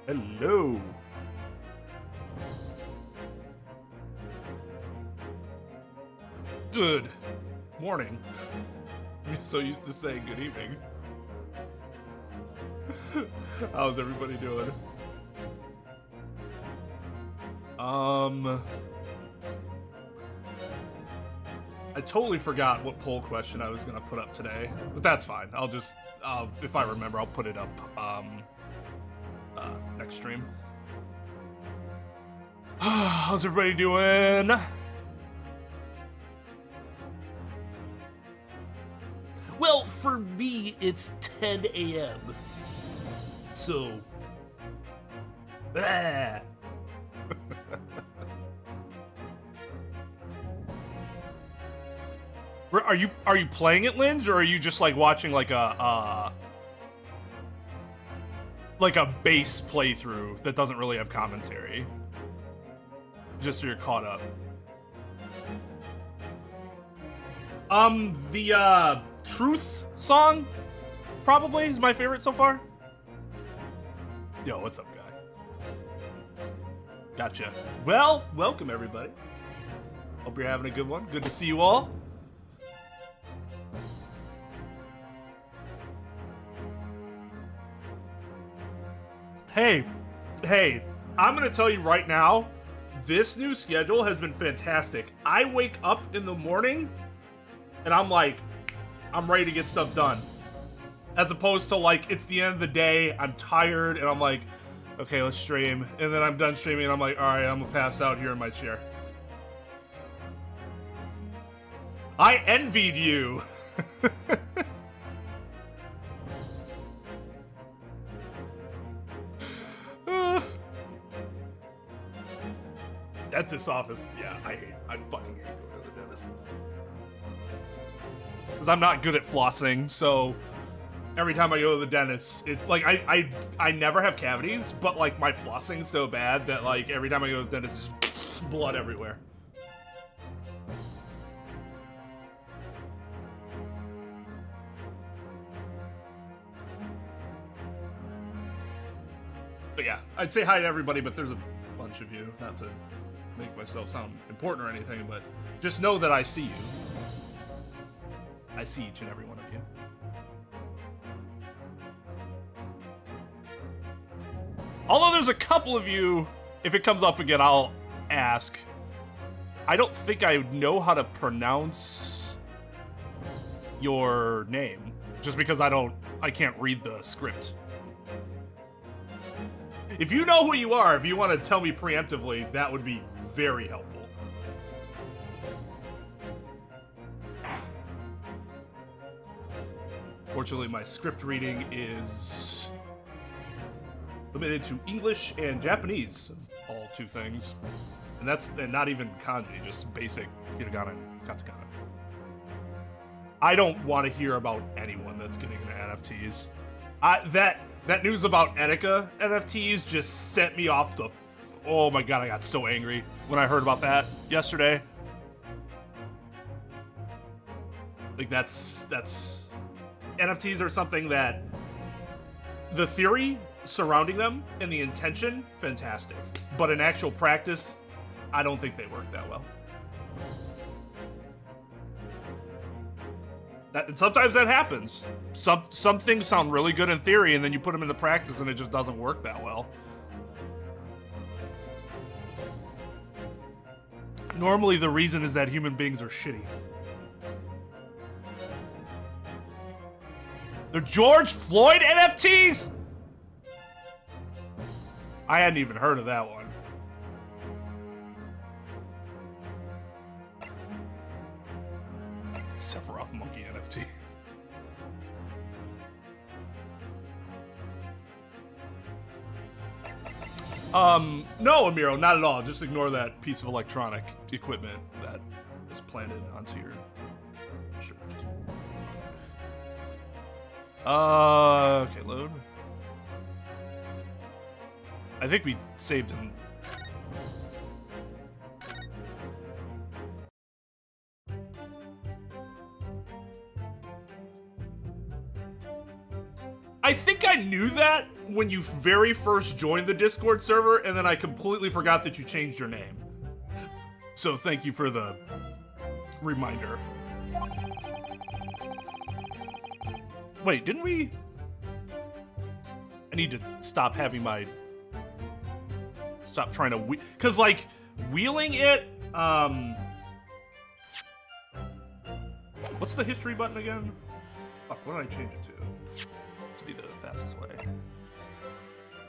Hello. Good morning. I'm so used to saying good evening. How's everybody doing? I totally forgot what poll question I was gonna put up today, but that's fine. I'll just, if I remember, I'll put it up, next stream. How's everybody doing? Well, for me, it's 10 a.m. So, Are you playing it, Linge, or are you just like watching like a base playthrough that doesn't really have commentary? Just so you're caught up. The Truth song probably is my favorite so far. Yo, what's up, guy? Gotcha. Well, welcome everybody. Hope you're having a good one. Good to see you all. Hey, I'm gonna tell you right now, this new schedule has been fantastic. I wake up in the morning and I'm like, I'm ready to get stuff done. As opposed to like, it's the end of the day, I'm tired, and I'm like, okay, let's stream. And then I'm done streaming and I'm like, all right, I'm gonna pass out here in my chair. I envied you. Dentist office, yeah, I fucking hate going to the dentist. Because I'm not good at flossing, so every time I go to the dentist, it's like, I never have cavities, but like my flossing's so bad that like every time I go to the dentist, it's just blood everywhere. But yeah, I'd say hi to everybody, but there's a bunch of you, not to make myself sound important or anything, but just know that I see you. I see each and every one of you. Although there's a couple of you, if it comes up again, I'll ask. I don't think I know how to pronounce your name, just because I can't read the script. If you know who you are, if you want to tell me preemptively, that would be very helpful. Fortunately, my script reading is limited to English and Japanese, all two things. And not even kanji, just basic hiragana and katakana. I don't want to hear about anyone that's getting into NFTs. That news about Etika NFTs just sent me off the... Oh my god, I got so angry when I heard about that yesterday. Like, that's... NFTs are something that... The theory surrounding them and the intention, fantastic. But in actual practice, I don't think they work that well. And sometimes that happens. Some things sound really good in theory, and then you put them into practice, and it just doesn't work that well. Normally, the reason is that human beings are shitty. They're George Floyd NFTs? I hadn't even heard of that one. Sephiroth monkey NFT. No, Amiro, not at all. Just ignore that piece of electronic equipment that is planted onto your shirt. Okay, load. I think we saved him. I think I knew that when you very first joined the Discord server, and then I completely forgot that you changed your name. So thank you for the reminder. Wait, didn't we? I need to stop having my... Stop trying to... Because, like, wheeling it... What's the history button again? Fuck, what did I change it to? To be the fastest way.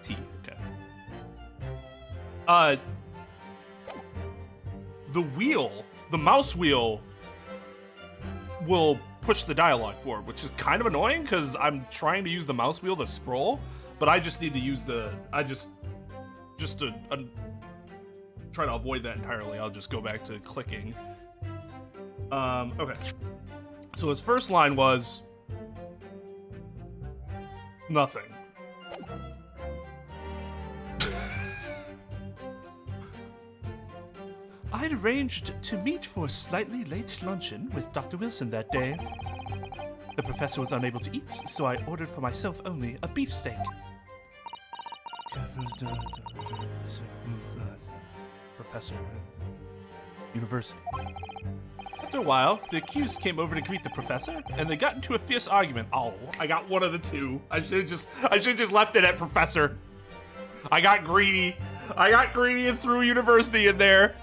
T, okay. The wheel, the mouse wheel, will push the dialogue forward, which is kind of annoying because I'm trying to use the mouse wheel to scroll, but I just need to use the, just to try to avoid that entirely, I'll just go back to clicking. Okay. So his first line was nothing. I'd arranged to meet for a slightly late luncheon with Dr. Wilson that day. The professor was unable to eat, so I ordered for myself only a beefsteak. Professor, University. After a while, the accused came over to greet the professor, and they got into a fierce argument. Oh, I got one of the two. I should just left it at professor. I got greedy. And threw university in there.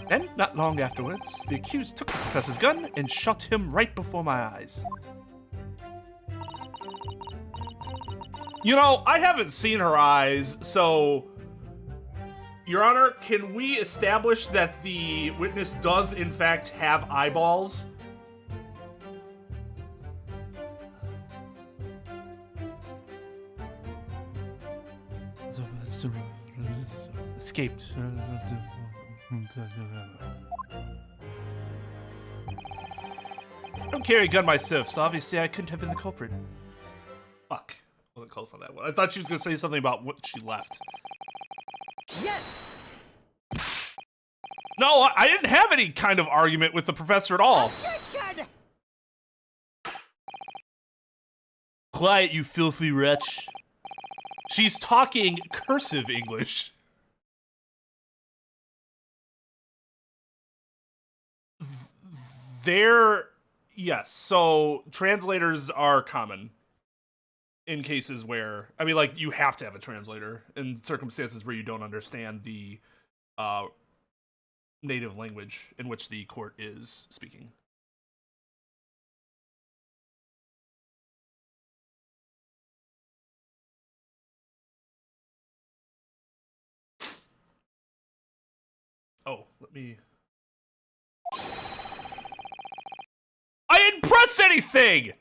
Then, not long afterwards, the accused took the professor's gun and shot him right before my eyes. You know, I haven't seen her eyes, so... Your Honor, can we establish that the witness does, in fact, have eyeballs? Escaped. I don't carry a gun myself, so obviously I couldn't have been the culprit. Fuck. Wasn't close on that one. I thought she was gonna say something about what she left. Yes! No, I didn't have any kind of argument with the professor at all. Attention! Quiet, you filthy wretch. She's talking cursive English. Yes, so translators are common in cases where, I mean, like, you have to have a translator in circumstances where you don't understand the native language in which the court is speaking. Oh, let me... I didn't press anything!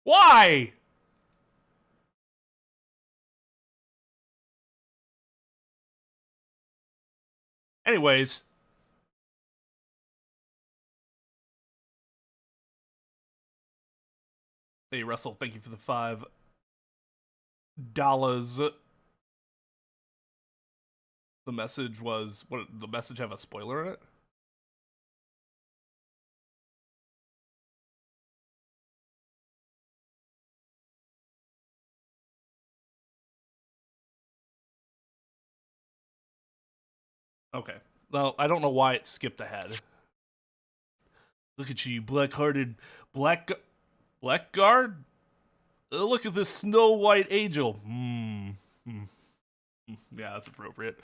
Why? Anyways. Hey, Russell, thank you for the $5. The message was, what, the message have a spoiler in it? Okay. Well, I don't know why it skipped ahead. Look at you, black-hearted blackguard? Look at this Snow White angel. Yeah, that's appropriate.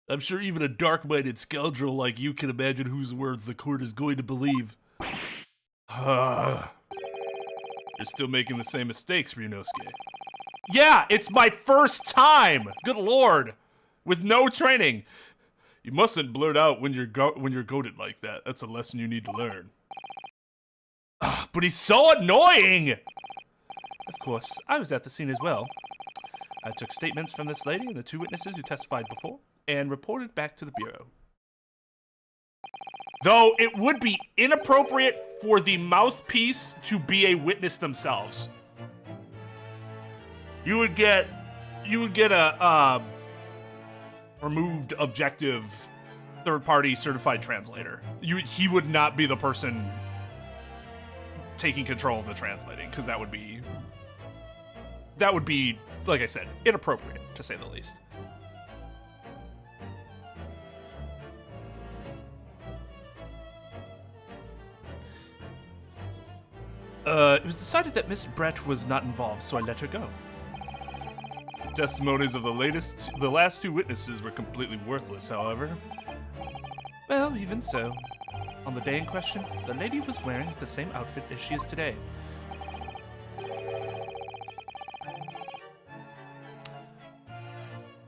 I'm sure even a dark-minded scoundrel like you can imagine whose words the court is going to believe. You're still making the same mistakes, Ryunosuke. Yeah, it's my first time! Good lord! With no training. You mustn't blurt out when you're goaded like that. That's a lesson you need to learn. But he's so annoying! Of course, I was at the scene as well. I took statements from this lady and the two witnesses who testified before, and reported back to the Bureau. Though it would be inappropriate for the mouthpiece to be a witness themselves. You would get a removed objective third-party certified translator. He would not be the person taking control of the translating, because that would be, like I said, inappropriate, to say the least. It was decided that Miss Brett was not involved, so I let her go. The testimonies of the last two witnesses were completely worthless, however. Well, even so. On the day in question, the lady was wearing the same outfit as she is today.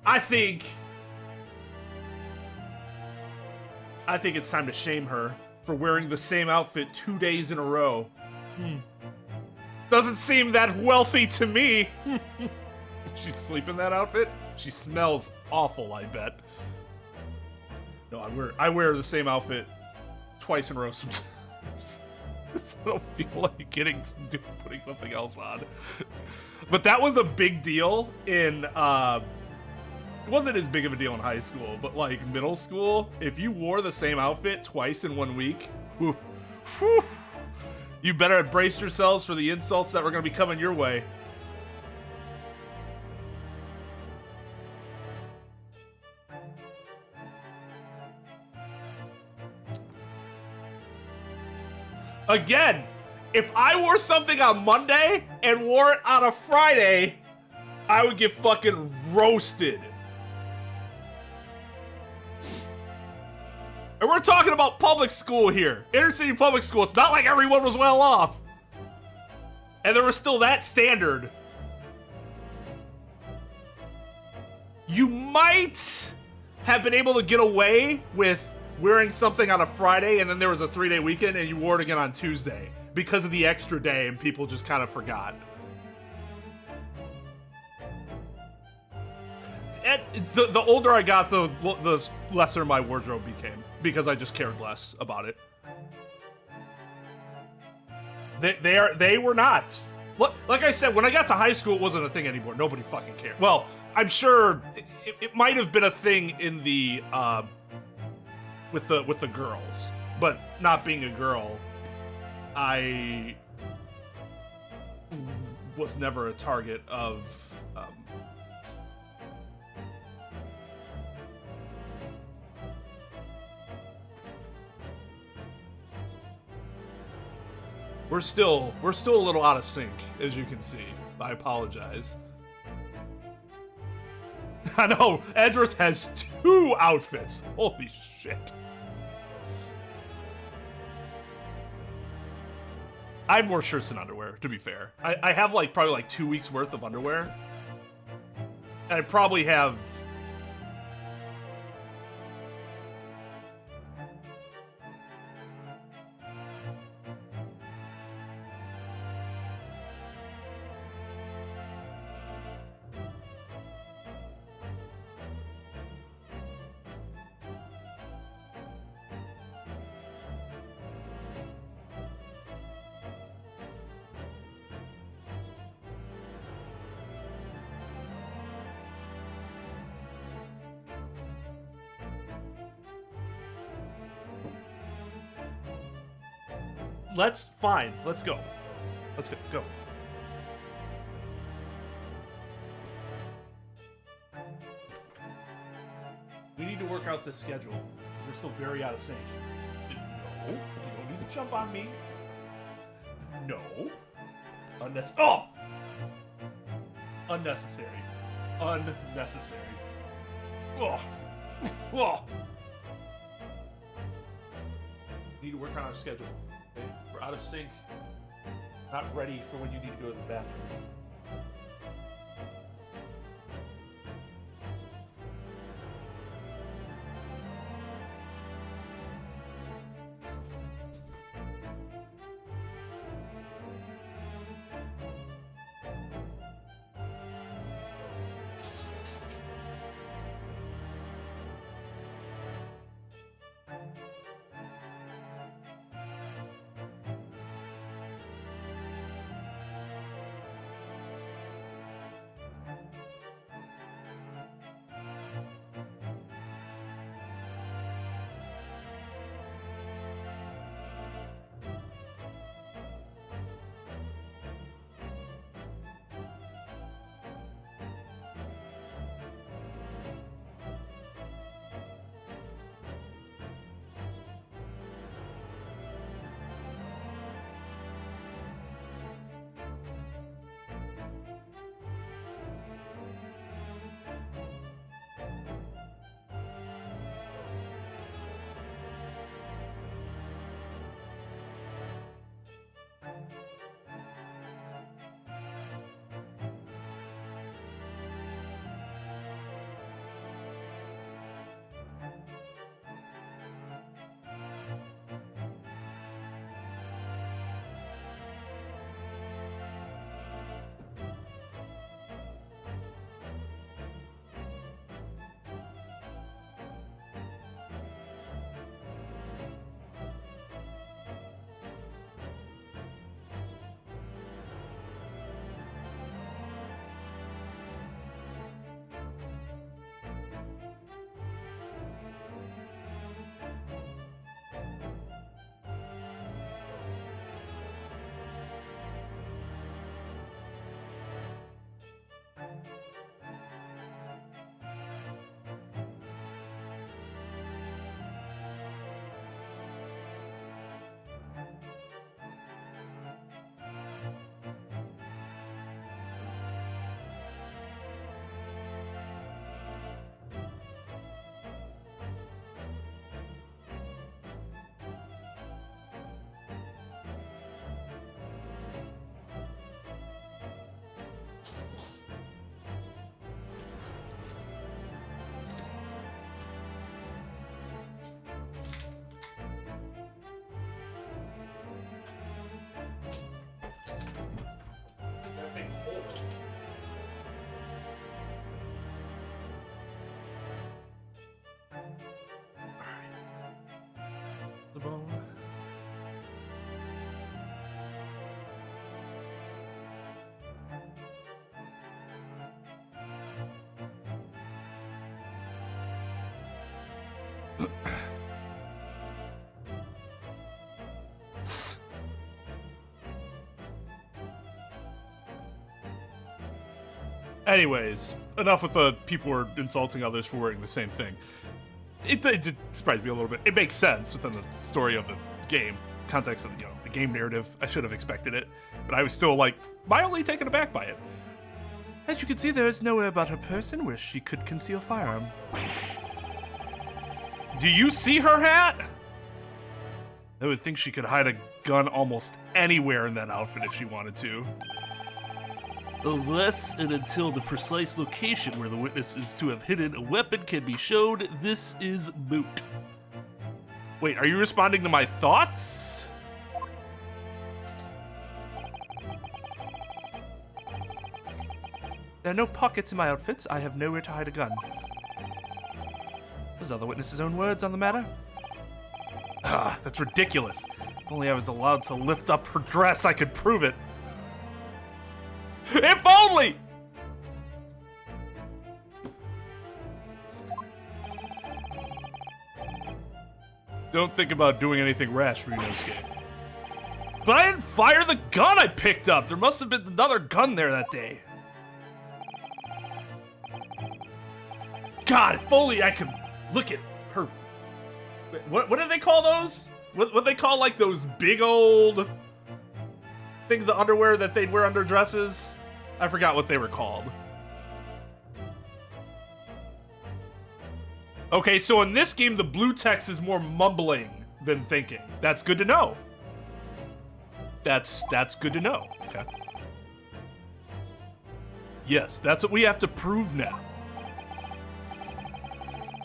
I think it's time to shame her for wearing the same outfit 2 days in a row. Doesn't seem that wealthy to me. She sleep in that outfit? She smells awful, I bet. No, I wear the same outfit twice in a row sometimes. I don't feel like putting something else on. But that was a big deal in it wasn't as big of a deal in high school, but like middle school, if you wore the same outfit twice in 1 week, whew, you better brace yourselves for the insults that were going to be coming your way. Again, if I wore something on Monday and wore it on a Friday, I would get fucking roasted. And we're talking about public school here. Inner city public school. It's not like everyone was well off. And there was still that standard. You might have been able to get away with wearing something on a Friday and then there was a 3-day weekend and you wore it again on Tuesday because of the extra day and people just kind of forgot. The older I got, the lesser my wardrobe became because I just cared less about it. They were not. Like I said, when I got to high school, it wasn't a thing anymore. Nobody fucking cared. Well, I'm sure it might have been a thing in the with the girls, but not being a girl, I was never a target of. We're still a little out of sync, as you can see. I apologize. I know, Edgeworth has 2 outfits. Holy shit. I have more shirts than underwear, to be fair. I have probably like 2 weeks worth of underwear. And I probably have... Fine, let's go. Let's go. We need to work out this schedule. We're still very out of sync. No, you don't need to jump on me. No. Unnecessary. Unnecessary. Ugh. Ugh. We need to work on our schedule. Okay? We're out of sync. Not ready for when you need to go to the bathroom. Anyways, enough with the people who are insulting others for wearing the same thing. It did surprise me a little bit. It makes sense within the story of the game, context of the game narrative. I should have expected it, but I was still like mildly taken aback by it. As you can see, there is nowhere about her person where she could conceal firearm. Do you see her hat? I would think she could hide a gun almost anywhere in that outfit if she wanted to. Unless and until the precise location where the witness is to have hidden a weapon can be showed, this is moot. Wait, are you responding to my thoughts? There are no pockets in my outfits. I have nowhere to hide a gun. Those are the witness's own words on the matter. Ah, that's ridiculous. If only I was allowed to lift up her dress, I could prove it. If only! Don't think about doing anything rash, Rinosuke. But I didn't fire the gun I picked up. There must have been another gun there that day. God, if only I could look at her. What do they call those? What they call like those big old things of underwear that they'd wear under dresses? I forgot what they were called. Okay, so in this game, the blue text is more mumbling than thinking. That's good to know. That's good to know. Okay. Yes, that's what we have to prove now.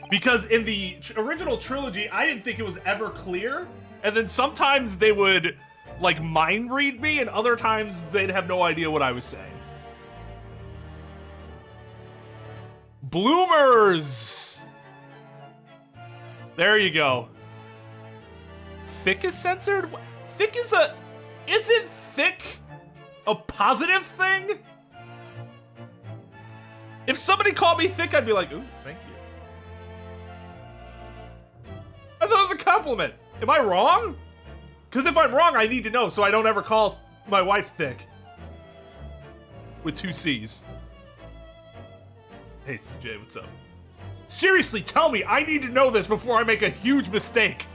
Because in the original trilogy, I didn't think it was ever clear. And then sometimes they would, like, mind read me, and other times they'd have no idea what I was saying. Bloomers! There you go. Thick is censored? Thick is a... Isn't thick a positive thing? If somebody called me thick, I'd be like, ooh, thank you. I thought it was a compliment. Am I wrong? Because if I'm wrong, I need to know so I don't ever call my wife thick. With 2 C's. Hey, CJ, what's up? Seriously, tell me. I need to know this before I make a huge mistake.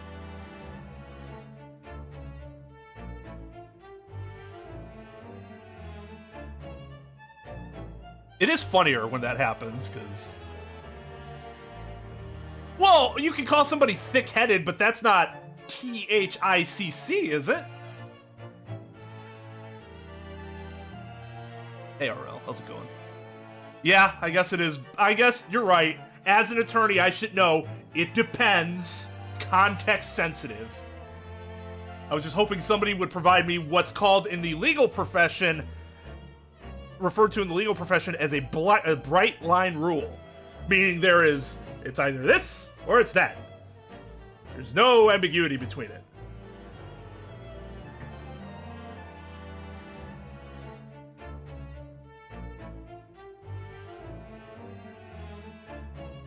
It is funnier when that happens, because... Well, you can call somebody thick-headed, but that's not T-H-I-C-C, is it? Hey, RL, how's it going? Yeah, I guess it is. I guess you're right. As an attorney, I should know. It depends. Context sensitive. I was just hoping somebody would provide me what's called in the legal profession, referred to in the legal profession as a bright line rule. Meaning there is, it's either this or it's that. There's no ambiguity between it.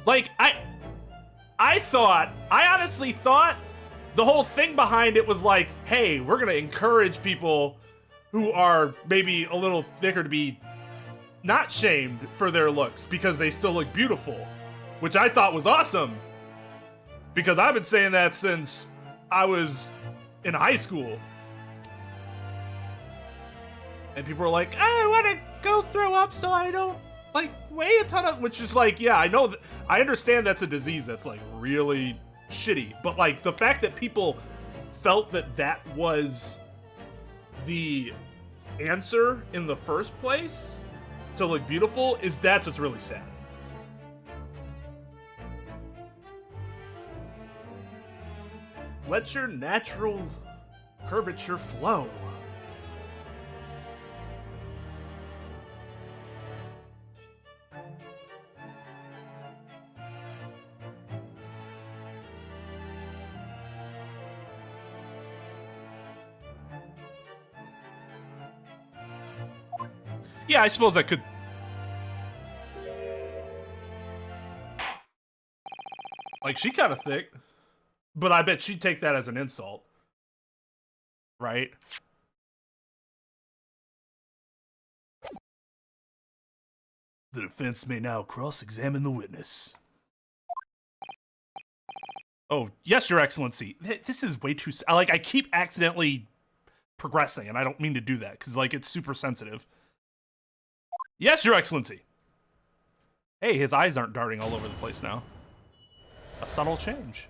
Like, I honestly thought the whole thing behind it was like, hey, we're gonna encourage people who are maybe a little thicker to be not shamed for their looks because they still look beautiful, which I thought was awesome because I've been saying that since I was in high school. And people are like, I want to go throw up so I don't like weigh a ton of, which is like, yeah, I know that, I understand that's a disease that's like really shitty, but like the fact that people felt that that was the answer in the first place to look beautiful that's what's really sad. Let your natural curvature flow. Yeah, I suppose I could. Like, she kind of thick. But I bet she'd take that as an insult. Right? The defense may now cross-examine the witness. Oh, yes, Your Excellency. This is way too... Like, I keep accidentally progressing, and I don't mean to do that, because, like, it's super sensitive. Yes, Your Excellency. Hey, his eyes aren't darting all over the place now. A subtle change.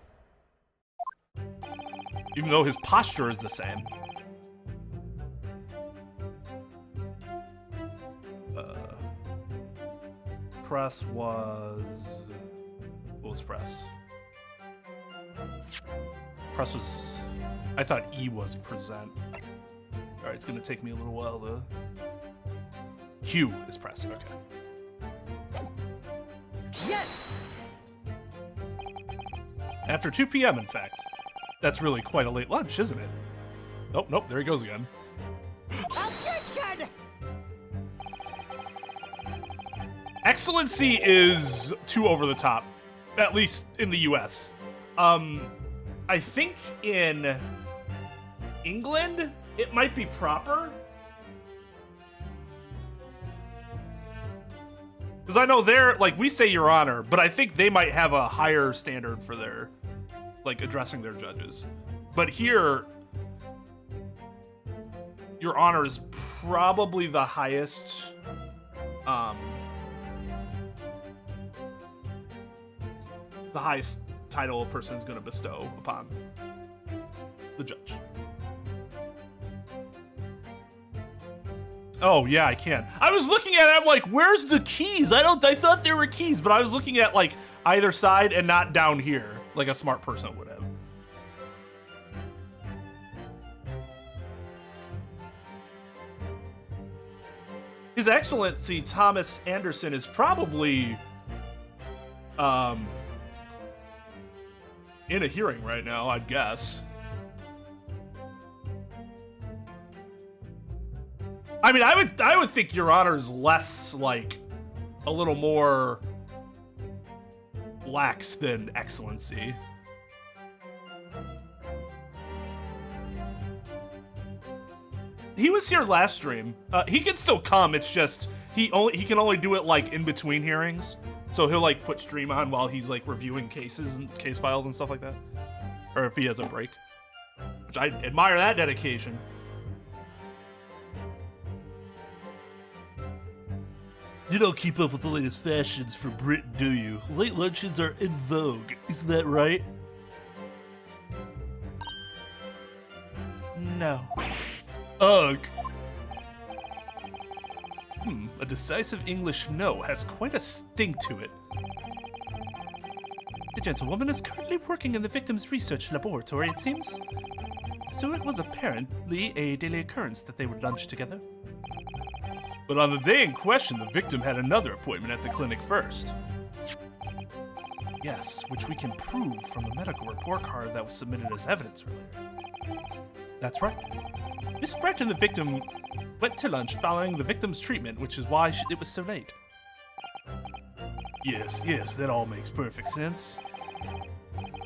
Even though his posture is the same. Press was... What was press? Press was... I thought E was present. Alright, it's gonna take me a little while to... Q is press, okay. Yes! After 2 p.m., in fact. That's really quite a late lunch, isn't it? Oh, nope, there he goes again. Objection! Excellency is too over the top, at least in the US. I think in England, it might be proper. Because I know they're, like, we say Your Honor, but I think they might have a higher standard for their, like, addressing their judges. But here, Your Honor is probably the highest, the highest title a person is going to bestow upon the judge. Oh, yeah, I can. I was looking at it, I'm like, where's the keys? I thought there were keys, but I was looking at, like, either side and not down here, like a smart person would have. His Excellency Thomas Anderson is probably, in a hearing right now, I'd guess. I mean, I would think Your Honor is less, like, a little more lax than Excellency. He was here last stream. He can still come. It's just he can only do it like in between hearings. So he'll like put stream on while he's like reviewing cases and case files and stuff like that, or if he has a break. Which I admire that dedication. You don't keep up with the latest fashions for Britain, do you? Late luncheons are in vogue. Isn't that right? No. Ugh. A decisive English no has quite a sting to it. The gentlewoman is currently working in the victim's research laboratory, it seems. So it was apparently a daily occurrence that they would lunch together. But on the day in question, the victim had another appointment at the clinic first. Yes, which we can prove from the medical report card that was submitted as evidence earlier. That's right. Miss Brett and the victim went to lunch following the victim's treatment, which is why it was so late. Yes, that all makes perfect sense.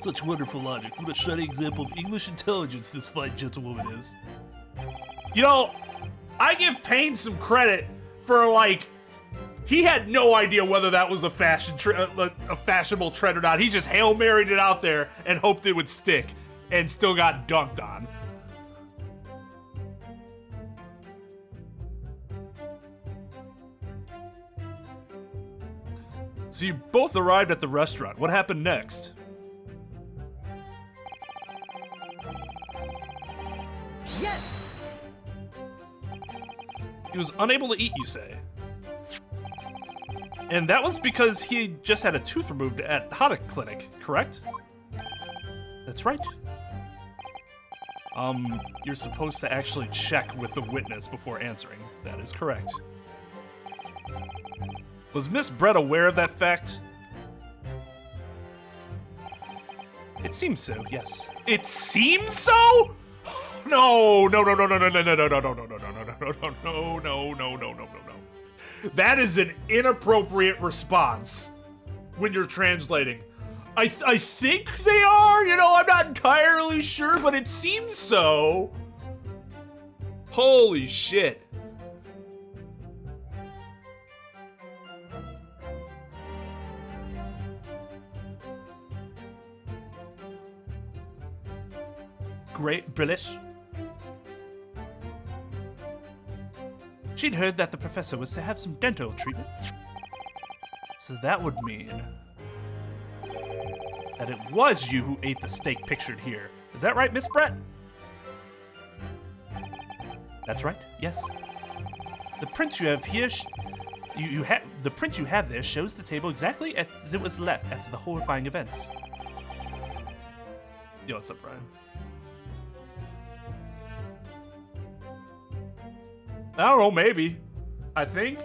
Such wonderful logic. What a shining example of English intelligence this fine gentlewoman is. You know, I give Payne some credit for, like, he had no idea whether that was a fashionable trend or not. He just Hail Married it out there and hoped it would stick and still got dunked on. So you both arrived at the restaurant. What happened next? Yes! He was unable to eat, you say? And that was because he just had a tooth removed at Hana Clinic, correct? That's right. You're supposed to actually check with the witness before answering. That is correct. Was Miss Brett aware of that fact? It seems so, yes. It seems so? No. That is an inappropriate response when you're translating. I think they are, you know, I'm not entirely sure, but it seems so. Holy shit. Great British. She'd heard that the professor was to have some dental treatment. So that would mean that it was you who ate the steak pictured here. Is that right, Miss Brett? That's right, yes. The print you have here, the print you have there shows the table exactly as it was left after the horrifying events. Yo, what's up, Brian? I don't know, maybe. I think.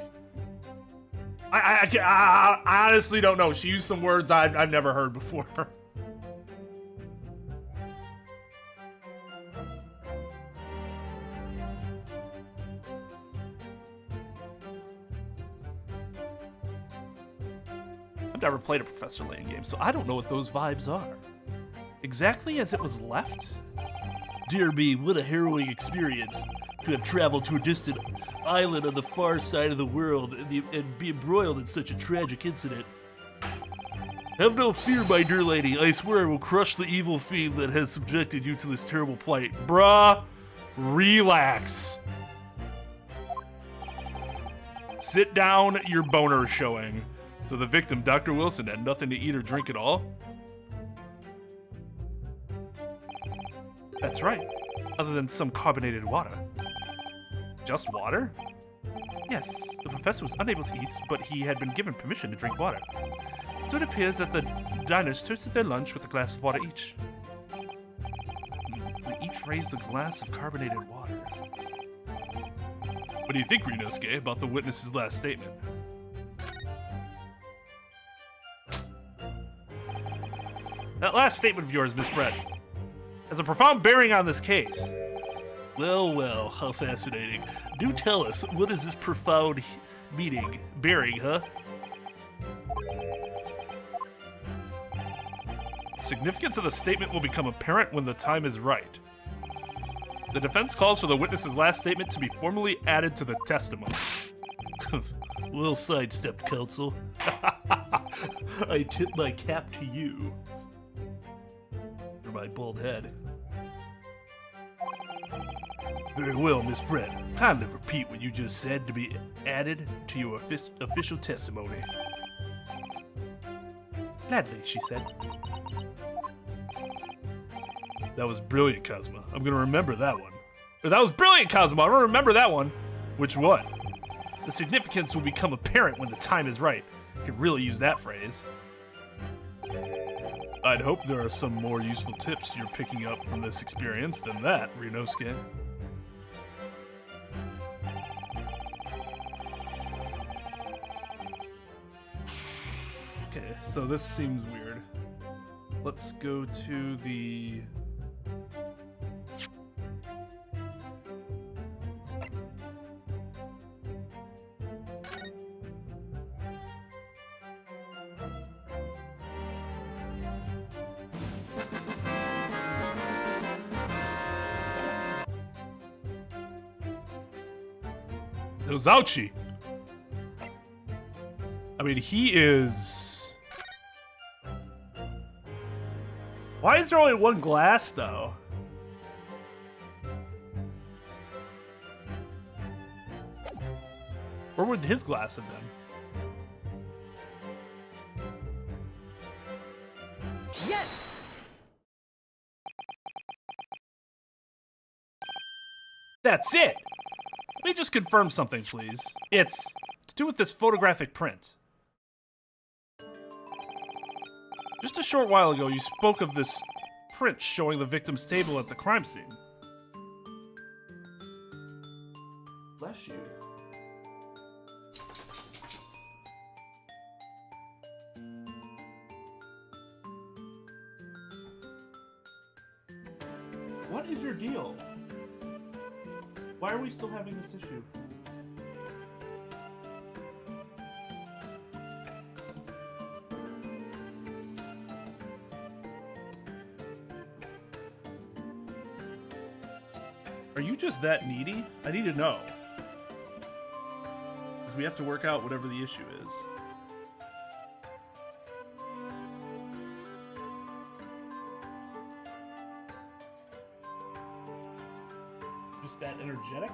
I honestly don't know. She used some words I've never heard before. I've never played a Professor Layton game, so I don't know what those vibes are. Exactly as it was left? Dear me, what a harrowing experience. To have traveled to a distant island on the far side of the world and be embroiled in such a tragic incident. Have no fear, my dear lady. I swear I will crush the evil fiend that has subjected you to this terrible plight. Bruh, relax. Sit down, your boner is showing. So the victim, Dr. Wilson, had nothing to eat or drink at all? That's right, other than some carbonated water. Just water? Yes, the professor was unable to eat, but he had been given permission to drink water. So it appears that the diners toasted their lunch with a glass of water each. They each raised a glass of carbonated water. What do you think, Rinosuke, about the witness's last statement? That last statement of yours, Miss Brett, has a profound bearing on this case. Well, well, how fascinating. Do tell us, what is this profound bearing, huh? Significance of the statement will become apparent when the time is right. The defense calls for the witness's last statement to be formally added to the testimony. Well sidestepped, counsel. I tip my cap to you. For my bald head. Very well, Miss Brett. Kindly repeat what you just said to be added to your official testimony. Gladly, she said. That was brilliant, Cosmo. I'm gonna remember that one. Or that was brilliant, Cosmo. I'm gonna remember that one. Which one? The significance will become apparent when the time is right. You could really use that phrase. I'd hope there are some more useful tips you're picking up from this experience than that, Rinosuke. Okay, so this seems weird. Let's go to the... Zauchi. I mean, he is... Why is there only one glass, though? Where would his glass have been? Yes! That's it! Let me just confirm something, please. It's to do with this photographic print. Just a short while ago, you spoke of this print showing the victim's table at the crime scene. Bless you. What is your deal? Why are we still having this issue? Are you just that needy? I need to know. Because we have to work out whatever the issue is. Just that energetic?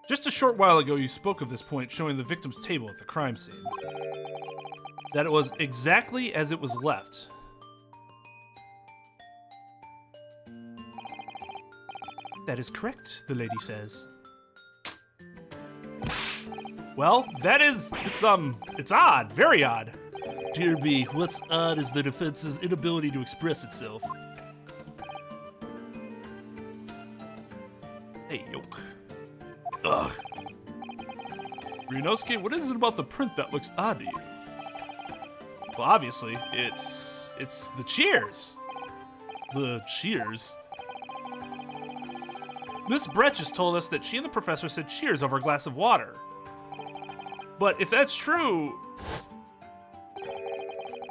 Just a short while ago, you spoke of this point showing the victim's table at the crime scene. That it was exactly as it was left. That is correct, the lady says. Well, it's odd, very odd. Dear me, what's odd is the defense's inability to express itself. Hey, yoke. Ugh. Ryunosuke, what is it about the print that looks odd to you? Well, obviously, it's the cheers. The cheers. Miss Brett just told us that she and the professor said cheers over a glass of water. But if that's true,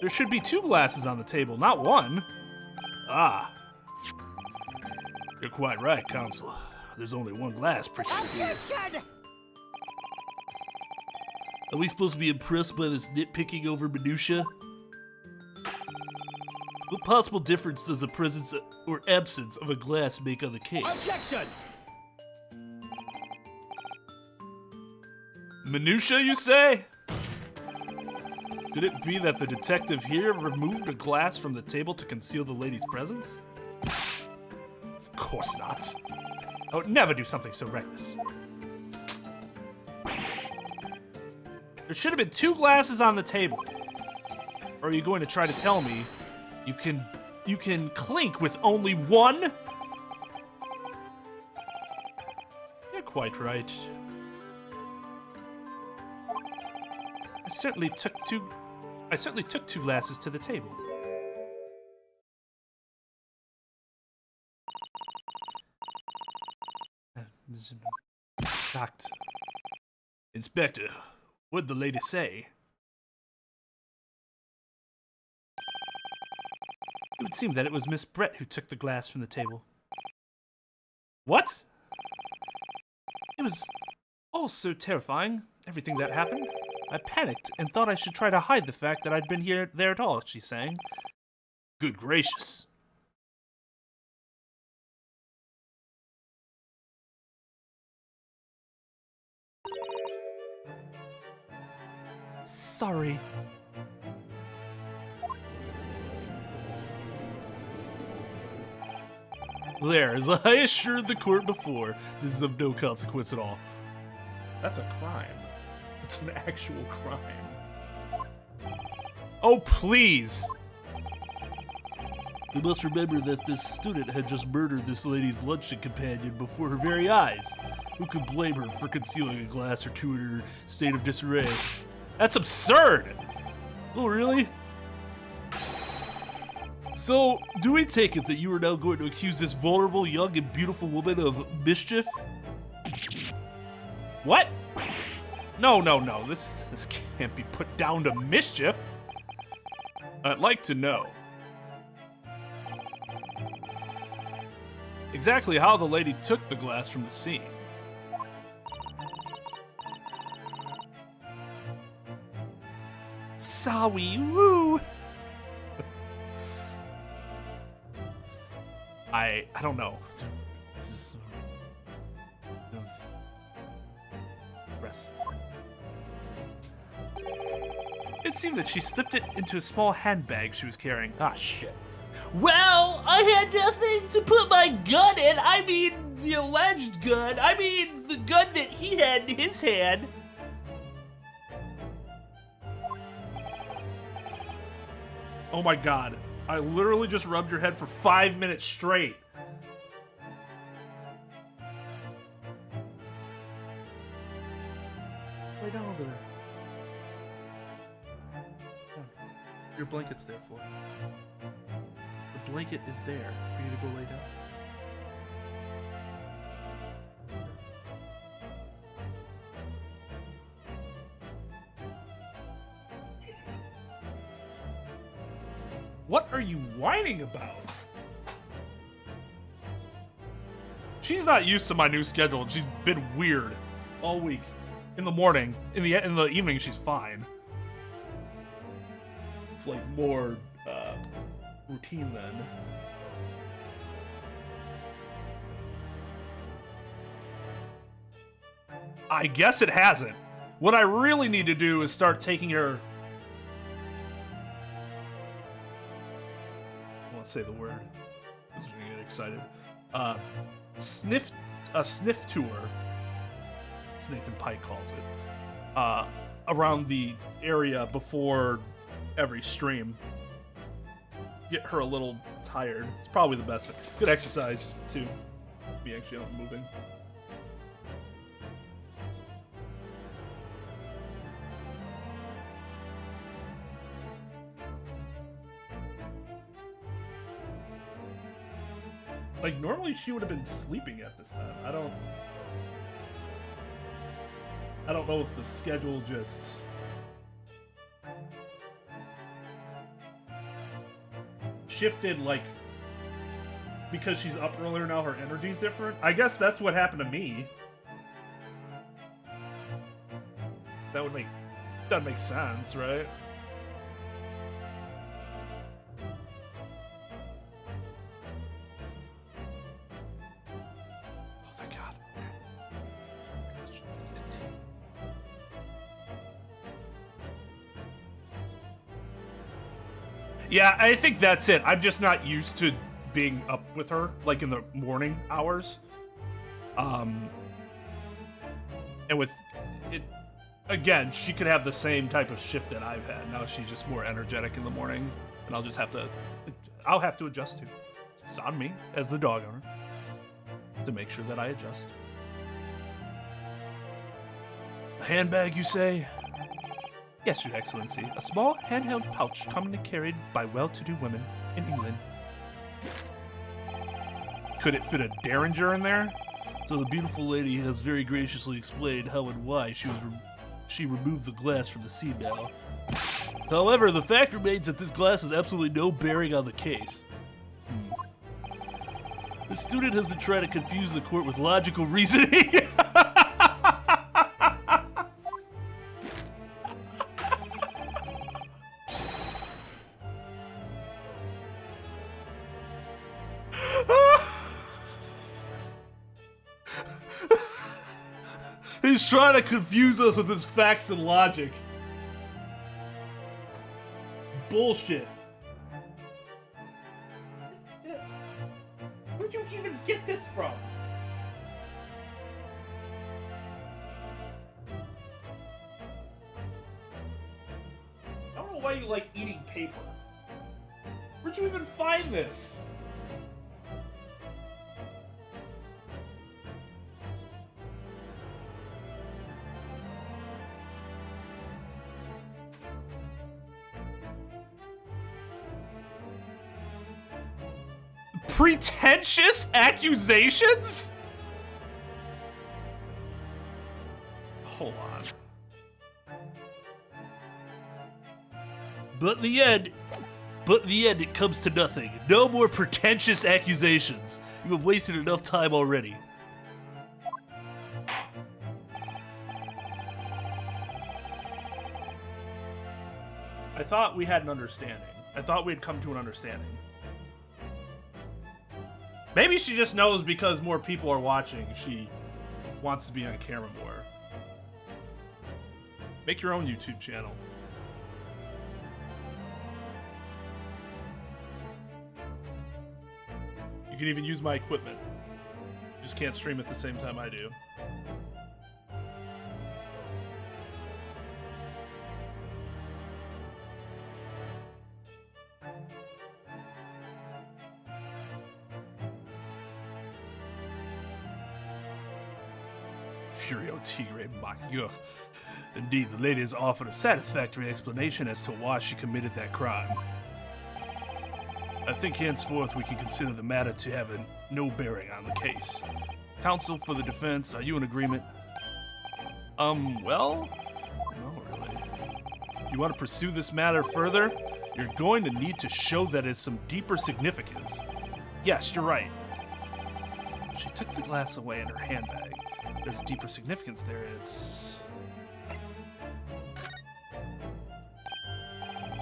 there should be 2 glasses on the table, not 1. Ah. You're quite right, Counsel. There's only 1 glass, pretty sure. Objection! Are we supposed to be impressed by this nitpicking over minutia? What possible difference does the presence or absence of a glass make on the case? Objection! Minutia, you say? Could it be that the detective here removed a glass from the table to conceal the lady's presence? Of course not. I would never do something so reckless. There should have been 2 glasses on the table. Or are you going to try to tell me you can clink with only 1? You're quite right. I certainly took 2 glasses to the table. Knocked. Inspector, what'd the lady say? It would seem that it was Miss Brett who took the glass from the table. What? It was all so terrifying, everything that happened. I panicked and thought I should try to hide the fact that I'd been there at all, she sang. Good gracious. Sorry. There, as I assured the court before, this is of no consequence at all. That's a crime. It's an actual crime. Oh, please! We must remember that this student had just murdered this lady's luncheon companion before her very eyes. Who could blame her for concealing a glass or 2 in her state of disarray? That's absurd! Oh, really? So, do we take it that you are now going to accuse this vulnerable, young, and beautiful woman of mischief? What? No. This can't be put down to mischief. I'd like to know exactly how the lady took the glass from the scene. Sorry, woo. I don't know. Rest. It seemed that she slipped it into a small handbag she was carrying. Ah, shit. Well, I had nothing to put my gun in. I mean, the alleged gun. I mean, the gun that he had in his hand. Oh my god. I literally just rubbed your head for 5 minutes straight. Lay down over there. Your blanket's there for you. The blanket is there for you to go lay down. What are you whining about? She's not used to my new schedule, and she's been weird all week. In the morning, in the evening, she's fine. It's like more routine then. I guess it hasn't. What I really need to do is start taking her. I want to say the word. This is gonna get excited. Sniff tour. As Nathan Pike calls it. Around the area before every stream. Get her a little tired. It's probably the best. Good exercise too. Be actually out and moving. Like, normally she would have been sleeping at this time. I don't know if the schedule just shifted, like, because she's up earlier now, her energy's different. I guess that's what happened to me. That make sense, right? Yeah, I think that's it. I'm just not used to being up with her, like in the morning hours. And with it, again, she could have the same type of shift that I've had. Now she's just more energetic in the morning, and I'll have to adjust to. It's on me as the dog owner to make sure that I adjust. A handbag, you say? Yes, Your Excellency. A small handheld pouch commonly carried by well-to-do women in England. Could it fit a derringer in there? So the beautiful lady has very graciously explained how and why she removed the glass from the scene now. However, the fact remains that this glass has absolutely no bearing on the case. The student has been trying to confuse the court with logical reasoning. He's trying to confuse us with his facts and logic. Bullshit. Where'd you even get this from? I don't know why you like eating paper. Where'd you even find this? Pretentious accusations? Hold on. But in the end, it comes to nothing. No more pretentious accusations. You have wasted enough time already. I thought we had an understanding. I thought we'd come to an understanding. Maybe she just knows because more people are watching, she wants to be on camera more. Make your own YouTube channel. You can even use my equipment. You just can't stream at the same time I do. Furio Tigre Makyur. Indeed, the lady has offered a satisfactory explanation as to why she committed that crime. I think henceforth we can consider the matter to have no bearing on the case. Counsel for the defense, are you in agreement? Well, not really. You want to pursue this matter further? You're going to need to show that as some deeper significance. Yes, you're right. She took the glass away in her handbag. There's a deeper significance there. It's...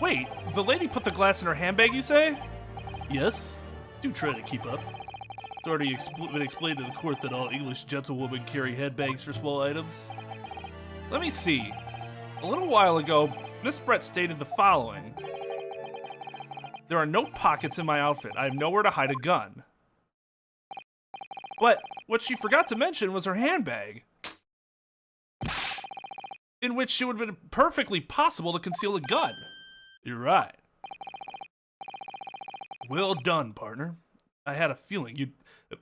Wait, the lady put the glass in her handbag, you say? Yes. Do try to keep up. It's already been explained to the court that all English gentlewomen carry handbags for small items. Let me see. A little while ago, Miss Brett stated the following. There are no pockets in my outfit. I have nowhere to hide a gun. But what she forgot to mention was her handbag, in which it would have been perfectly possible to conceal a gun. You're right. Well done, partner. I had a feeling you'd...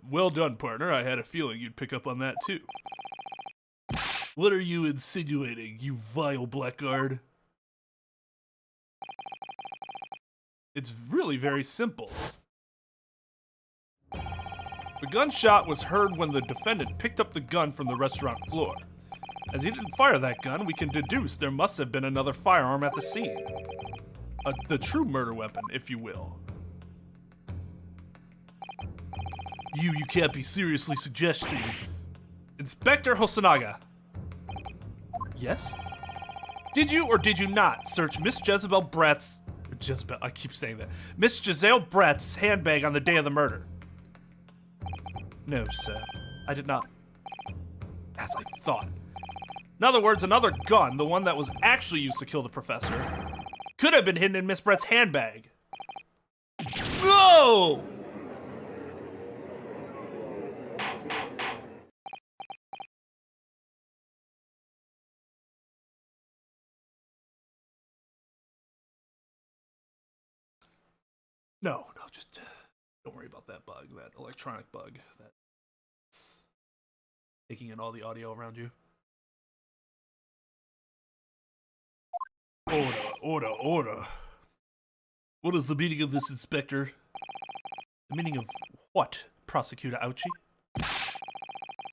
Well done, partner. I had a feeling you'd pick up on that, too. What are you insinuating, you vile blackguard? It's really very simple. The gunshot was heard when the defendant picked up the gun from the restaurant floor. As he didn't fire that gun, we can deduce there must have been another firearm at the scene. The true murder weapon, if you will. You can't be seriously suggesting... Inspector Hosonaga. Yes? Did you or did you not search Miss Jezebel Brett's... I keep saying that. Miss Giselle Brett's handbag on the day of the murder? No, sir. I did not. As I thought. In other words, another gun, the one that was actually used to kill the professor, could have been hidden in Miss Brett's handbag. No! No, just don't worry about that bug, that electronic bug that's taking in all the audio around you. Order. What is the meaning of this, Inspector? The meaning of what, Prosecutor Ouchie?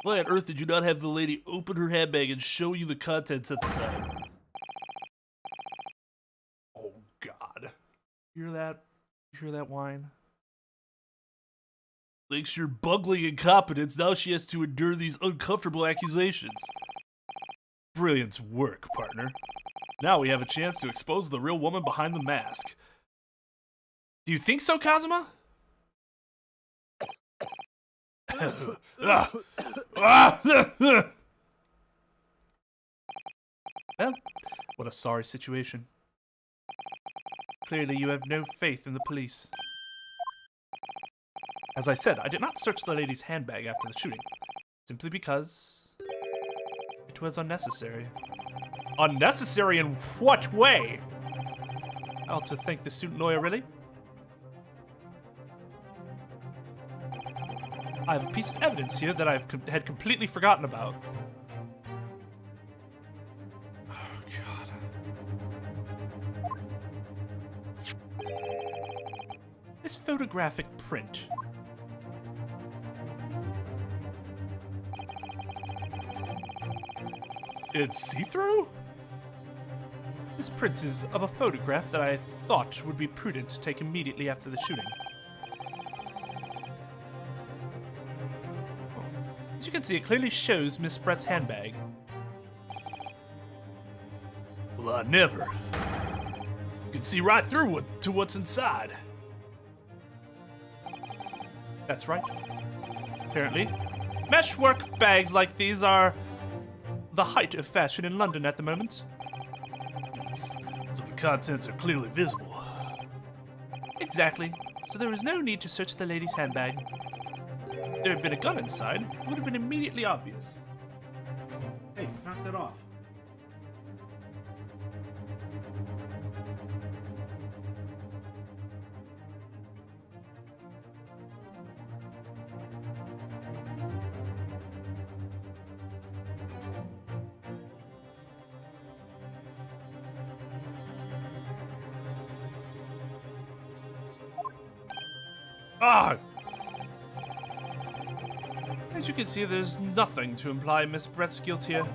Why on earth did you not have the lady open her handbag and show you the contents at the time? Oh, God. Hear that? You hear that whine? Thanks to your bungling incompetence, now she has to endure these uncomfortable accusations. Brilliant work, partner. Now we have a chance to expose the real woman behind the mask. Do you think so, Kazuma? Well, what a sorry situation. Clearly you have no faith in the police. As I said, I did not search the lady's handbag after the shooting, simply because it was unnecessary. Unnecessary in what way? I ought to thank the student lawyer, really. I have a piece of evidence here that had completely forgotten about. Oh, God. This photographic print. It's see-through? This print is of a photograph that I thought would be prudent to take immediately after the shooting. As you can see, it clearly shows Miss Brett's handbag. Well, I never. You can see right through to what's inside. That's right. Apparently, meshwork bags like these are the height of fashion in London at the moment. So the contents are clearly visible. Exactly. So there was no need to search the lady's handbag. If there had been a gun inside, it would have been immediately obvious. Hey, knock that off. Ah! As you can see, there's nothing to imply Miss Brett's guilt here.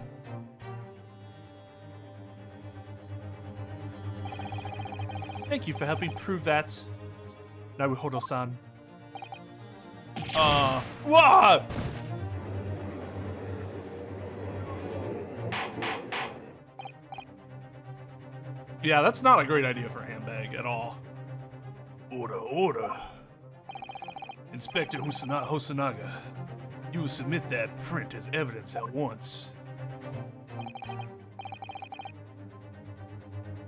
Thank you for helping prove that. Naruhodo-san. What? Yeah, that's not a great idea for a handbag at all. Order. Inspector Hosonaga, you will submit that print as evidence at once.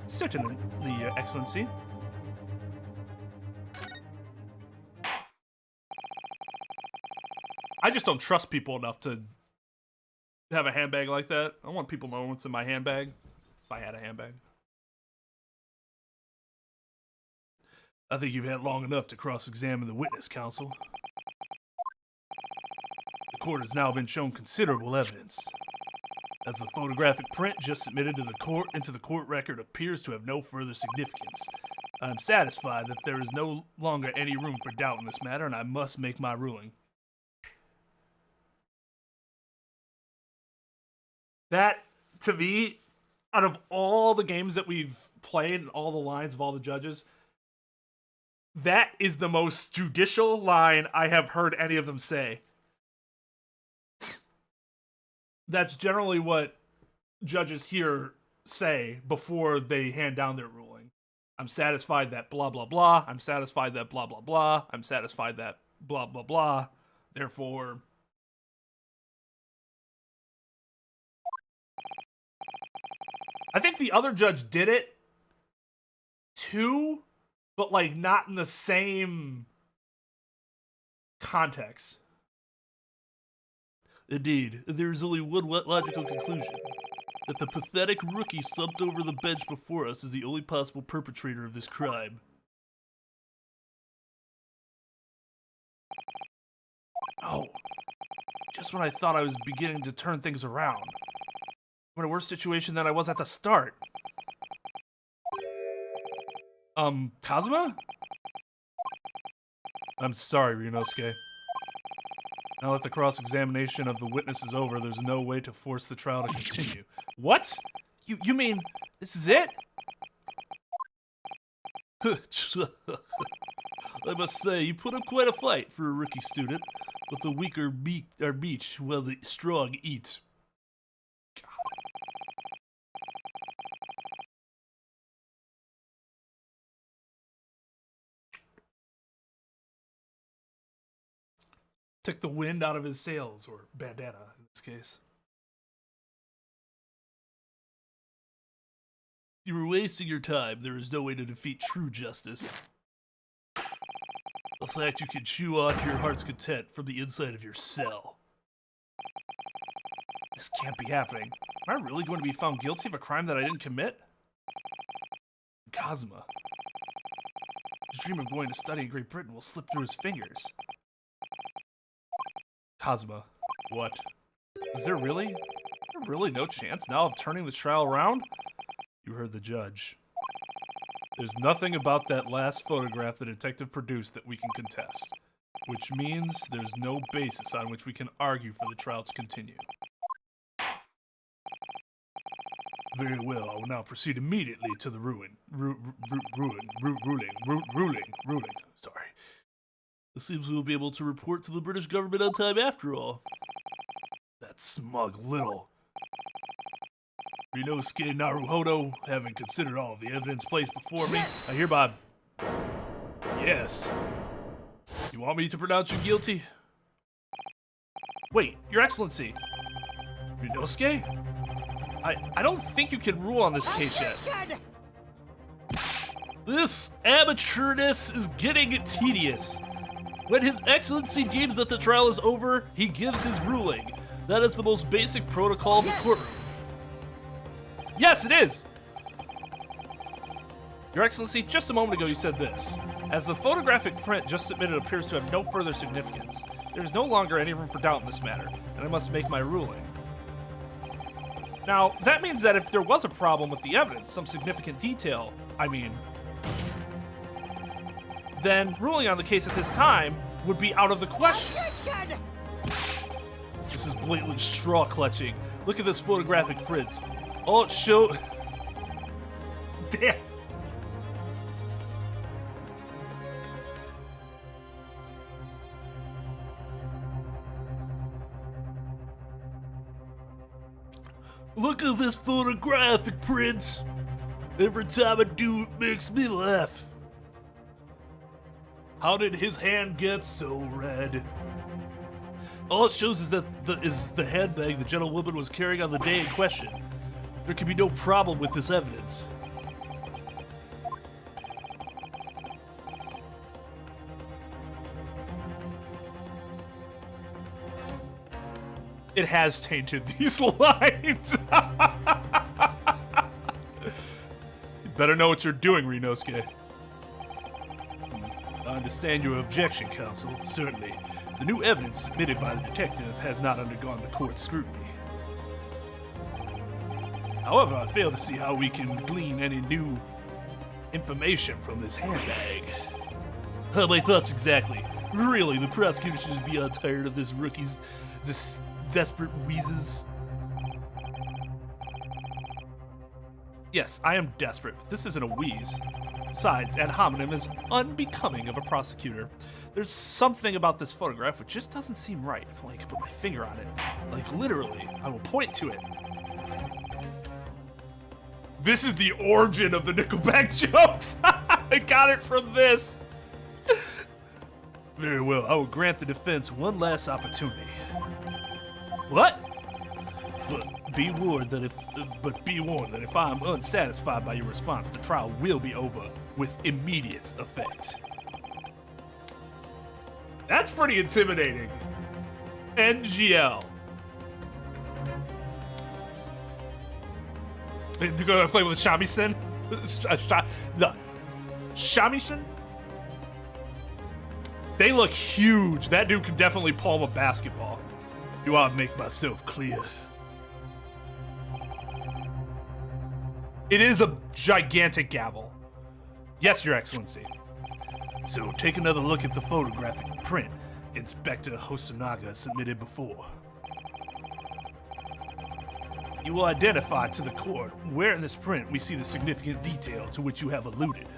Certainly, Your Excellency. I just don't trust people enough to have a handbag like that. I want people knowing what's in my handbag. If I had a handbag. I think you've had long enough to cross-examine the witness, counsel. The court has now been shown considerable evidence. As the photographic print just submitted to the court into the court record appears to have no further significance, I am satisfied that there is no longer any room for doubt in this matter, and I must make my ruling. That, to me, out of all the games that we've played and all the lines of all the judges, that is the most judicial line I have heard any of them say. That's generally what judges here say before they hand down their ruling. I'm satisfied that blah, blah, blah. I'm satisfied that blah, blah, blah. I'm satisfied that blah, blah, blah. Therefore... I think the other judge did it too, but like not in the same context. Indeed, there is only one logical conclusion. That the pathetic rookie slumped over the bench before us is the only possible perpetrator of this crime. Oh, just when I thought I was beginning to turn things around. I'm in a worse situation than I was at the start. Kazuma? I'm sorry, Ryunosuke. Now that the cross-examination of the witness is over, there's no way to force the trial to continue. What? You mean this is it? I must say, you put up quite a fight for a rookie student. But the weak are beach while the strong eat. Took the wind out of his sails, or bandana in this case. You were wasting your time. There is no way to defeat true justice. The fact you can chew on to your heart's content from the inside of your cell. This can't be happening. Am I really going to be found guilty of a crime that I didn't commit? Kazuma. His dream of going to study in Great Britain will slip through his fingers. Kazuma. What? Is there really no chance now of turning the trial around? You heard the judge. There's nothing about that last photograph the detective produced that we can contest, which means there's no basis on which we can argue for the trial to continue. Very well, I will now proceed immediately to the ruling. Sorry. It seems we'll be able to report to the British government on time after all. That smug little. Ryunosuke Naruhodo, having considered all of the evidence placed before me, Yes! I hereby... Yes. You want me to pronounce you guilty? Wait, Your Excellency. Ryunosuke? I don't think you can rule on this case yet. Objection! This amateurness is getting tedious. When His Excellency deems that the trial is over, he gives his ruling. That is the most basic protocol of the Yes! courtroom. Yes, it is! Your Excellency, just a moment ago you said this. As the photographic print just submitted appears to have no further significance, there is no longer any room for doubt in this matter, and I must make my ruling. Now, that means that if there was a problem with the evidence, some significant detail, then ruling on the case at this time would be out of the question. Objection! This is blatant straw clutching. Look at this photographic print. All it shows... Damn. Look at this photographic print. Every time I do, it makes me laugh. How did his hand get so red? All it shows is that the handbag the gentlewoman was carrying on the day in question. There can be no problem with this evidence. It has tainted these lines. You better know what you're doing, Rinosuke. I understand your objection, counsel. Certainly. The new evidence submitted by the detective has not undergone the court's scrutiny. However, I fail to see how we can glean any new information from this handbag. My thoughts exactly. Really, the prosecutor should just be tired of this rookie's desperate wheezes. Yes, I am desperate, but this isn't a wheeze. Besides, ad hominem is unbecoming of a prosecutor. There's something about this photograph which just doesn't seem right. If only I could put my finger on it. Like, literally, I will point to it. This is the origin of the Nickelback jokes! I got it from this! Very well, I will grant the defense one last opportunity. What? But be warned that if I am unsatisfied by your response, the trial will be over with immediate effect. That's pretty intimidating. NGL. They're gonna play with a shamisen? The shamisen? They look huge. That dude could definitely palm a basketball. Do I make myself clear? It is a gigantic gavel. Yes, Your Excellency. So take another look at the photographic print Inspector Hosonaga submitted before. You will identify to the court where in this print we see the significant detail to which you have alluded.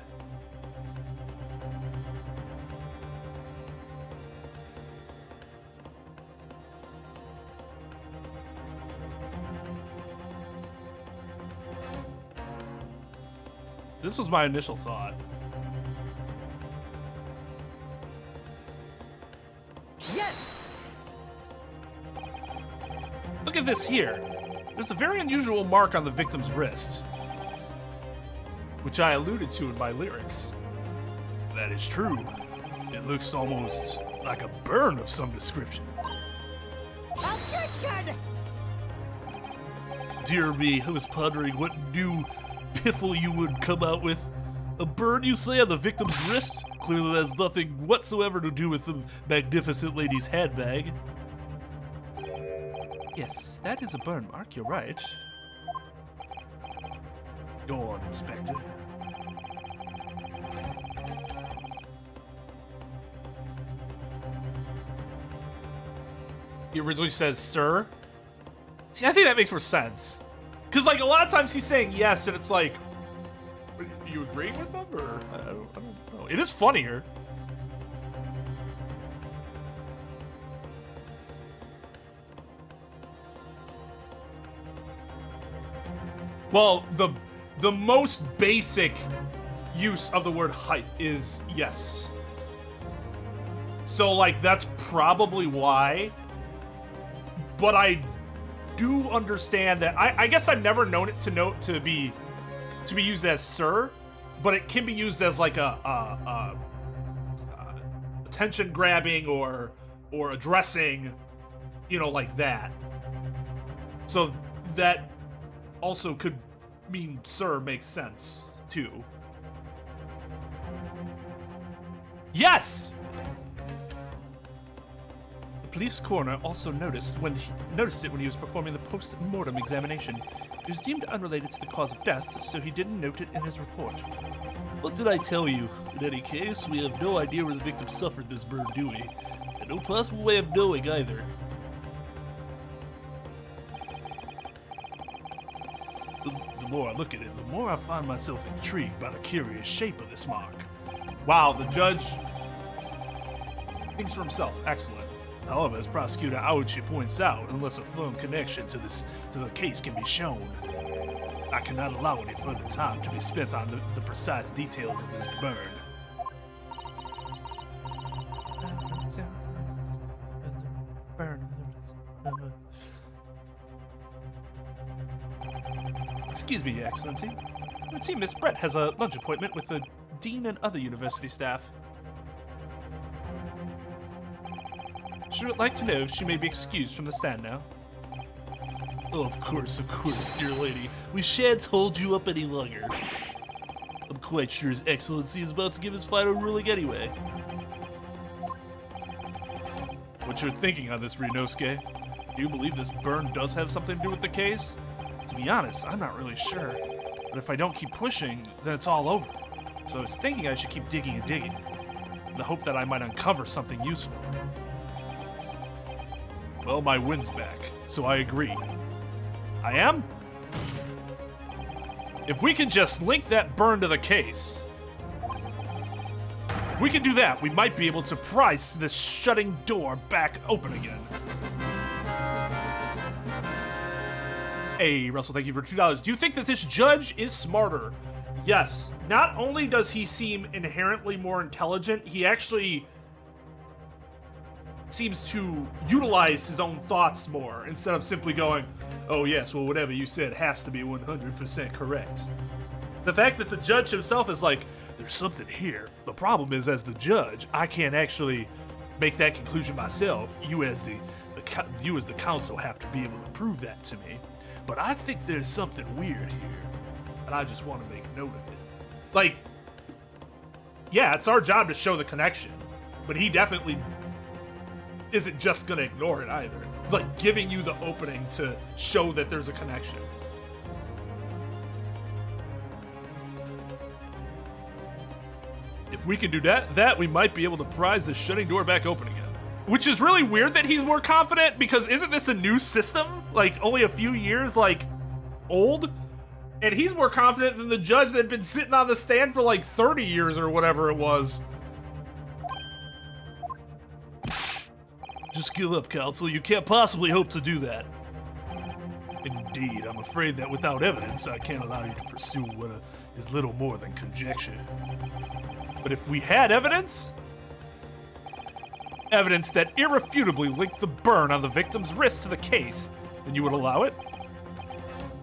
This was my initial thought. Yes! Look at this here. There's a very unusual mark on the victim's wrist, which I alluded to in my lyrics. That is true. It looks almost like a burn of some description. Objection! Dear me, I was pondering what new piffle you would come out with. A burn, you say, on the victim's wrist? Clearly that has nothing whatsoever to do with the magnificent lady's handbag. Yes, that is a burn mark, you're right. Go on, Inspector. He originally says, sir? See, I think that makes more sense. Because, like, a lot of times he's saying yes, and it's like, are you agreeing with him, or? I don't know. It is funnier. Well, the most basic use of the word height is yes. So, like, that's probably why. But I do understand that. I guess I've never known it to be used as sir, but it can be used as like a attention grabbing or addressing, you know, like that. So that also could mean sir makes sense too. Yes. The police coroner also noticed it when he was performing the post-mortem examination. It was deemed unrelated to the cause of death, so he didn't note it in his report. What did I tell you? In any case, we have no idea where the victim suffered this burn, do we? And no possible way of knowing either. The more I look at it, the more I find myself intrigued by the curious shape of this mark. Wow, the judge thinks for himself. Excellent. However, as Prosecutor Aochi points out, unless a firm connection to the case can be shown, I cannot allow any further time to be spent on the precise details of this burn. Excuse me, Your Excellency. It seems Miss Brett has a lunch appointment with the dean and other university staff. She would like to know if she may be excused from the stand now. Oh, of course, dear lady. We shan't hold you up any longer. I'm quite sure His Excellency is about to give his final ruling anyway. What's your thinking on this, Ryunosuke? Do you believe this burn does have something to do with the case? To be honest, I'm not really sure. But if I don't keep pushing, then it's all over. So I was thinking I should keep digging and digging, in the hope that I might uncover something useful. Well, my wind's back, so I agree. I am? If we can just link that burn to the case, if we can do that, we might be able to prise this shutting door back open again. Hey, Russell, thank you for $2. Do you think that this judge is smarter? Yes. Not only does he seem inherently more intelligent, he actually seems to utilize his own thoughts more instead of simply going, oh yes, well whatever you said has to be 100% correct. The fact that the judge himself is like, there's something here. The problem is, as the judge, I can't actually make that conclusion myself. You as the counsel have to be able to prove that to me. But I think there's something weird here, and I just want to make note of it. Like, yeah, it's our job to show the connection, but he definitely isn't just gonna ignore it either. It's like giving you the opening to show that there's a connection. If we can do that we might be able to prise the shutting door back open again. Which is really weird that he's more confident, because isn't this a new system? Like, only a few years, like, old? And he's more confident than the judge that had been sitting on the stand for like 30 years or whatever it was. Just give up, counsel. You can't possibly hope to do that. Indeed, I'm afraid that without evidence, I can't allow you to pursue what is little more than conjecture. But if we had evidence that irrefutably linked the burn on the victim's wrist to the case, then you would allow it?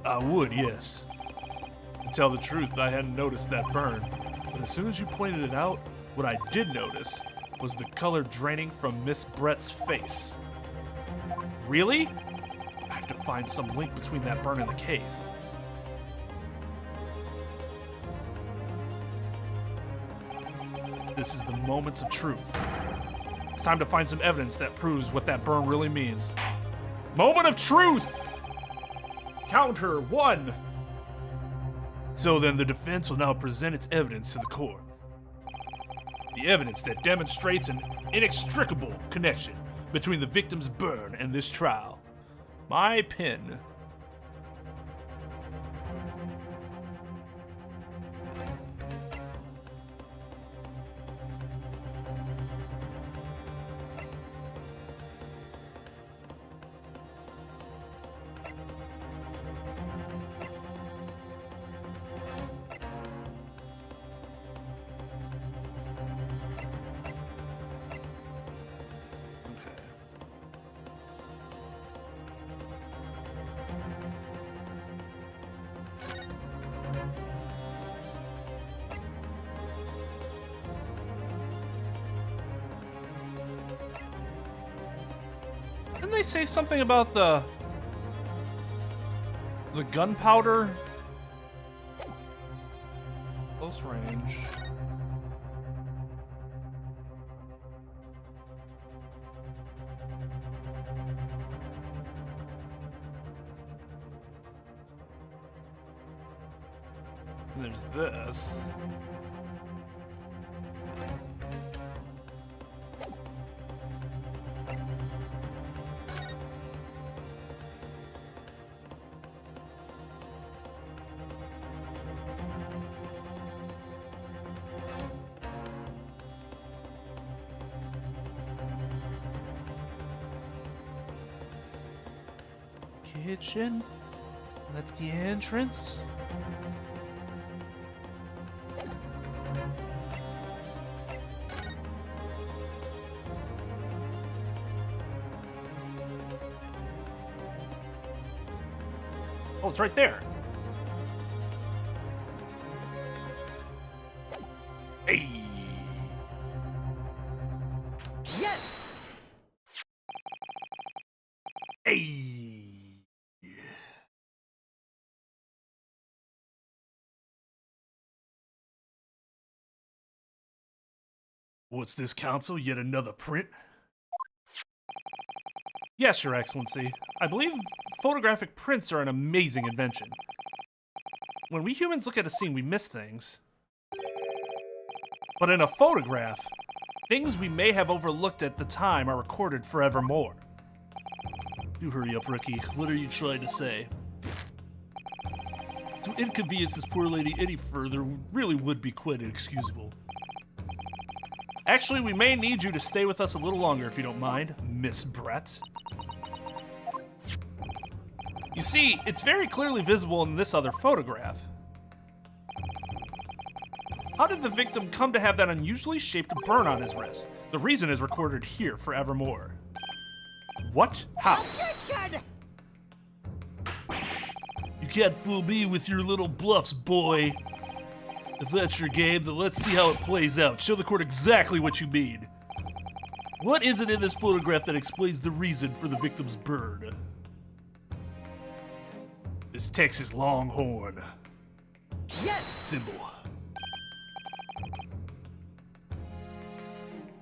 I would, yes. To tell the truth, I hadn't noticed that burn. But as soon as you pointed it out, what I did notice was the color draining from Miss Brett's face. Really? I have to find some link between that burn and the case. This is the moment of truth. It's time to find some evidence that proves what that burn really means. Moment of truth! Counter 1. So then the defense will now present its evidence to the court. The evidence that demonstrates an inextricable connection between the victim's burn and this trial. My pen. Didn't they say something about the gunpowder? Close range. And there's this. kitchen. And that's the entrance. Oh, it's right there. Hey. Yes! Hey. What's this, Council? Yet another print? Yes, Your Excellency. I believe photographic prints are an amazing invention. When we humans look at a scene, we miss things. But in a photograph, things we may have overlooked at the time are recorded forevermore. Do hurry up, Ricky. What are you trying to say? To inconvenience this poor lady any further really would be quite inexcusable. Actually, we may need you to stay with us a little longer if you don't mind, Miss Brett. You see, it's very clearly visible in this other photograph. How did the victim come to have that unusually shaped burn on his wrist? The reason is recorded here forevermore. What? How? Objection! You can't fool me with your little bluffs, boy. If that's your game, then let's see how it plays out. Show the court exactly what you mean. What is it in this photograph that explains the reason for the victim's burn? This Texas Longhorn Yes! symbol.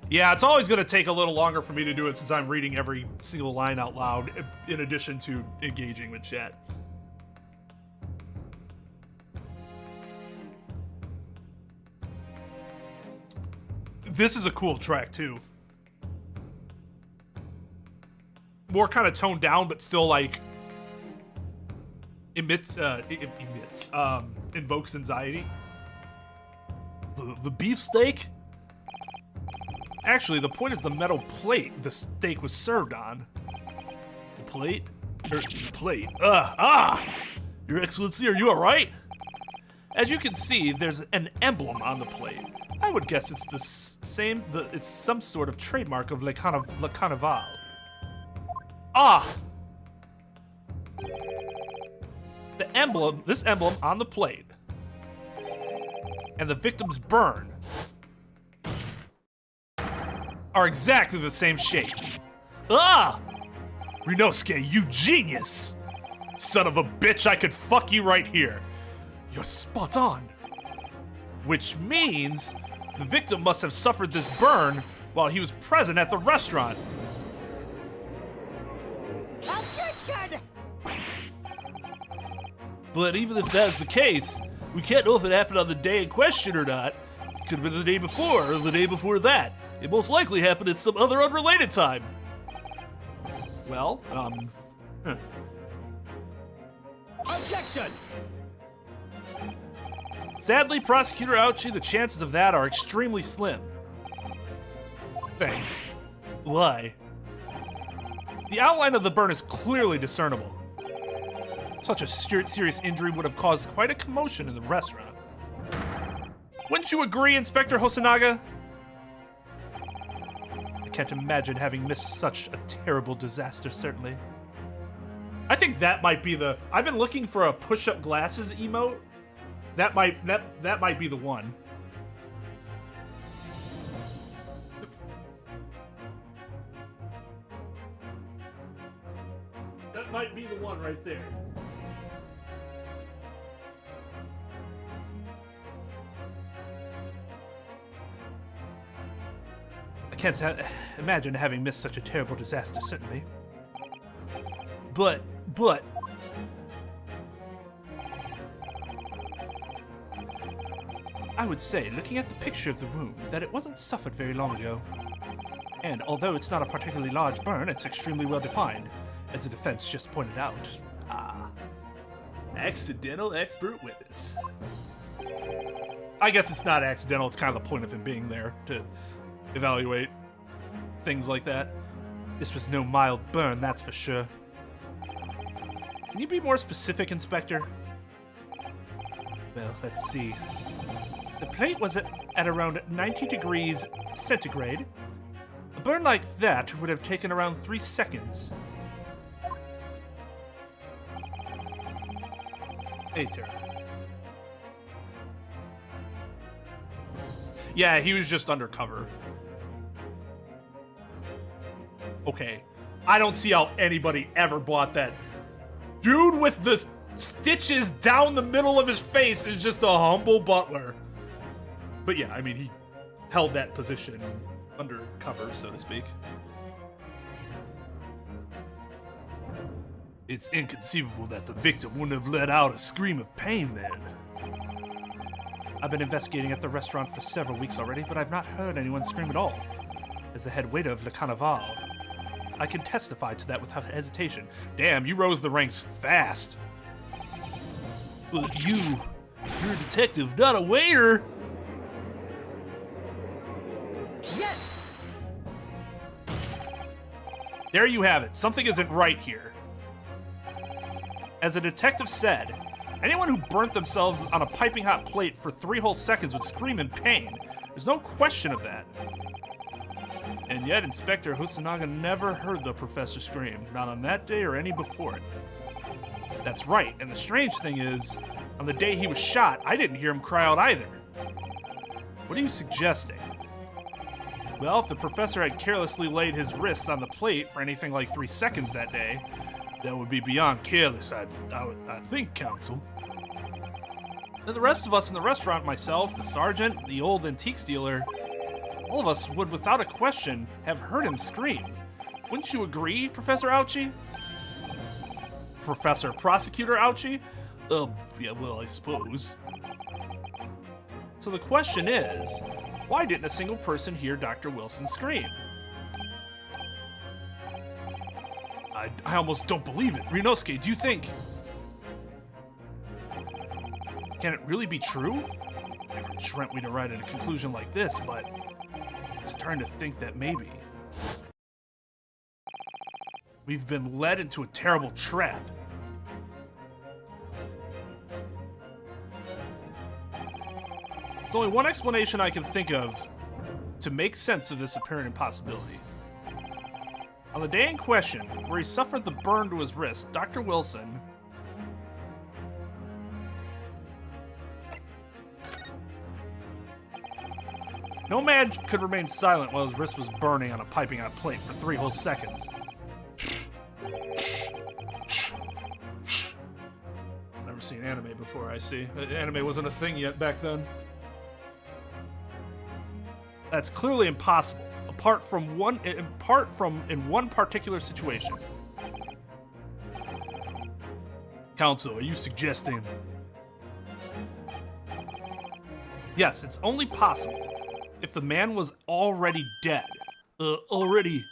Yeah, it's always going to take a little longer for me to do it since I'm reading every single line out loud, in addition to engaging with chat. This is a cool track, too. More kind of toned down, but still, like, invokes anxiety. The beefsteak? Actually, the point is the metal plate the steak was served on. The plate? The plate. Your Excellency, are you alright? As you can see, there's an emblem on the plate. I would guess it's the same, it's some sort of trademark of Le Carnival. This emblem on the plate, and the victim's burn are exactly the same shape. Rinosuke, you genius! Son of a bitch, I could fuck you right here. You're spot on. Which means the victim must have suffered this burn while he was present at the restaurant. Objection! But even if that's the case, we can't know if it happened on the day in question or not. It could have been the day before or the day before that. It most likely happened at some other unrelated time. Well, Objection! Sadly, Prosecutor Ouchie, the chances of that are extremely slim. Thanks. Why? The outline of the burn is clearly discernible. Such a serious injury would have caused quite a commotion in the restaurant. Wouldn't you agree, Inspector Hosonaga? I can't imagine having missed such a terrible disaster, certainly. I think that might be the... I've been looking for a push-up glasses emote. That might be the one. That might be the one right there. I can't imagine having missed such a terrible disaster, certainly. But... I would say, looking at the picture of the room, that it wasn't suffered very long ago. And although it's not a particularly large burn, it's extremely well defined, as the defense just pointed out. Accidental expert witness. I guess it's not accidental, it's kind of the point of him being there, to evaluate things like that. This was no mild burn, that's for sure. Can you be more specific, Inspector? Well, let's see. The plate was at around 90 degrees centigrade. A burn like that would have taken around 3 seconds. Hey, Tara. Yeah, he was just undercover. Okay. I don't see how anybody ever bought that. Dude with the stitches down the middle of his face is just a humble butler. But yeah, I mean, he held that position undercover, so to speak. It's inconceivable that the victim wouldn't have let out a scream of pain then. I've been investigating at the restaurant for several weeks already, but I've not heard anyone scream at all. As the head waiter of Le Carnaval, I can testify to that without hesitation. Damn, you rose the ranks fast. But you're a detective, not a waiter. Yes! There you have it. Something isn't right here. As a detective said, anyone who burnt themselves on a piping hot plate for 3 whole seconds would scream in pain. There's no question of that. And yet, Inspector Hosonaga never heard the professor scream, not on that day or any before it. That's right, and the strange thing is, on the day he was shot, I didn't hear him cry out either. What are you suggesting? Well, if the professor had carelessly laid his wrists on the plate for anything like 3 seconds that day, that would be beyond careless, I think, counsel. And the rest of us in the restaurant, myself, the sergeant, the old antiques dealer, all of us would, without a question, have heard him scream. Wouldn't you agree, Professor Ouchie? Professor Prosecutor Ouchie? Yeah, well, I suppose. So the question is, why didn't a single person hear Dr. Wilson scream? I almost don't believe it. Rinosuke, do you think... Can it really be true? Never dreamt we'd arrive at a conclusion like this, but... I'm starting to think that maybe... we've been led into a terrible trap. There's only one explanation I can think of to make sense of this apparent impossibility. On the day in question, where he suffered the burn to his wrist, Dr. Wilson... No man could remain silent while his wrist was burning on a piping hot plate for 3 whole seconds. Never seen anime before, I see. Anime wasn't a thing yet back then. That's clearly impossible, apart from in one particular situation. Counsel, are you suggesting? Yes, it's only possible if the man was already dead. Already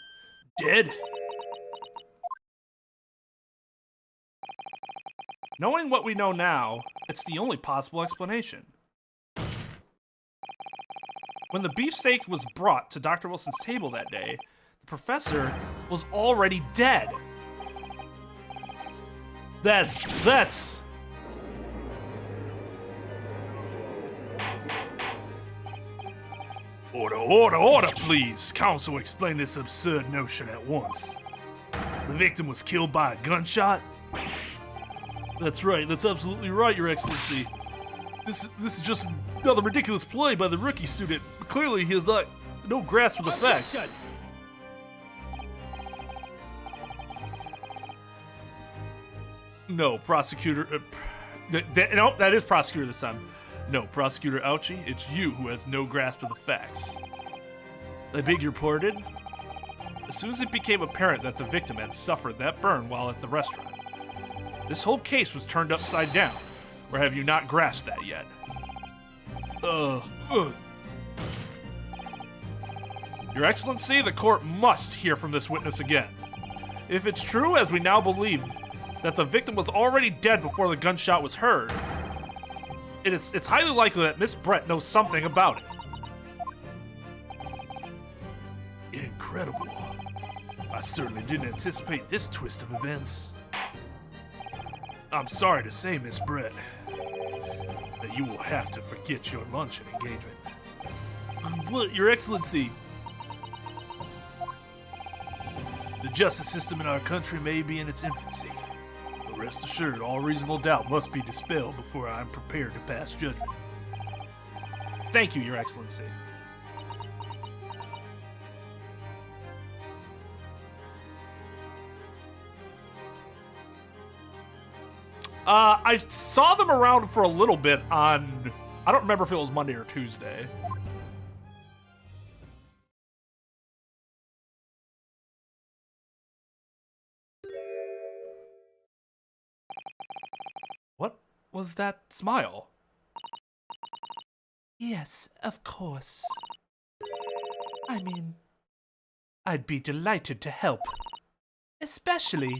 dead? Knowing what we know now, it's the only possible explanation. When the beefsteak was brought to Dr. Wilson's table that day, the professor was already dead. That's... Order, please. Counsel, explain this absurd notion at once. The victim was killed by a gunshot? That's right, that's absolutely right, Your Excellency. This is just another ridiculous play by the rookie student. Clearly, he has no grasp of the facts. Objection! No, prosecutor. No, that is prosecutor this time. No, Prosecutor Ouchie, it's you who has no grasp of the facts. I beg your pardon? As soon as it became apparent that the victim had suffered that burn while at the restaurant, this whole case was turned upside down. Or have you not grasped that yet? Your Excellency, the court must hear from this witness again. If it's true, as we now believe, that the victim was already dead before the gunshot was heard, it's highly likely that Miss Brett knows something about it. Incredible. I certainly didn't anticipate this twist of events. I'm sorry to say, Miss Brett, that you will have to forget your luncheon engagement. What, Your Excellency? The justice system in our country may be in its infancy, but rest assured, all reasonable doubt must be dispelled before I am prepared to pass judgment. Thank you, Your Excellency. I saw them around for a little bit on, I don't remember if it was Monday or Tuesday. What was that smile? Yes, of course. I mean, I'd be delighted to help. Especially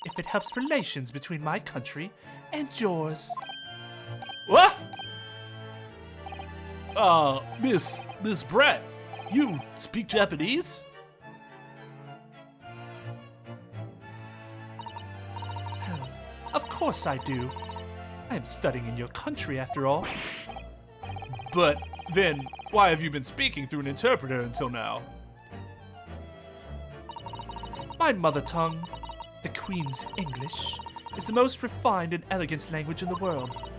if it helps relations between my country and yours. What? Miss Brett, you speak Japanese? Well, of course I do. I am studying in your country after all. But then, why have you been speaking through an interpreter until now? My mother tongue, the Queen's English, is the most refined and elegant language in the world.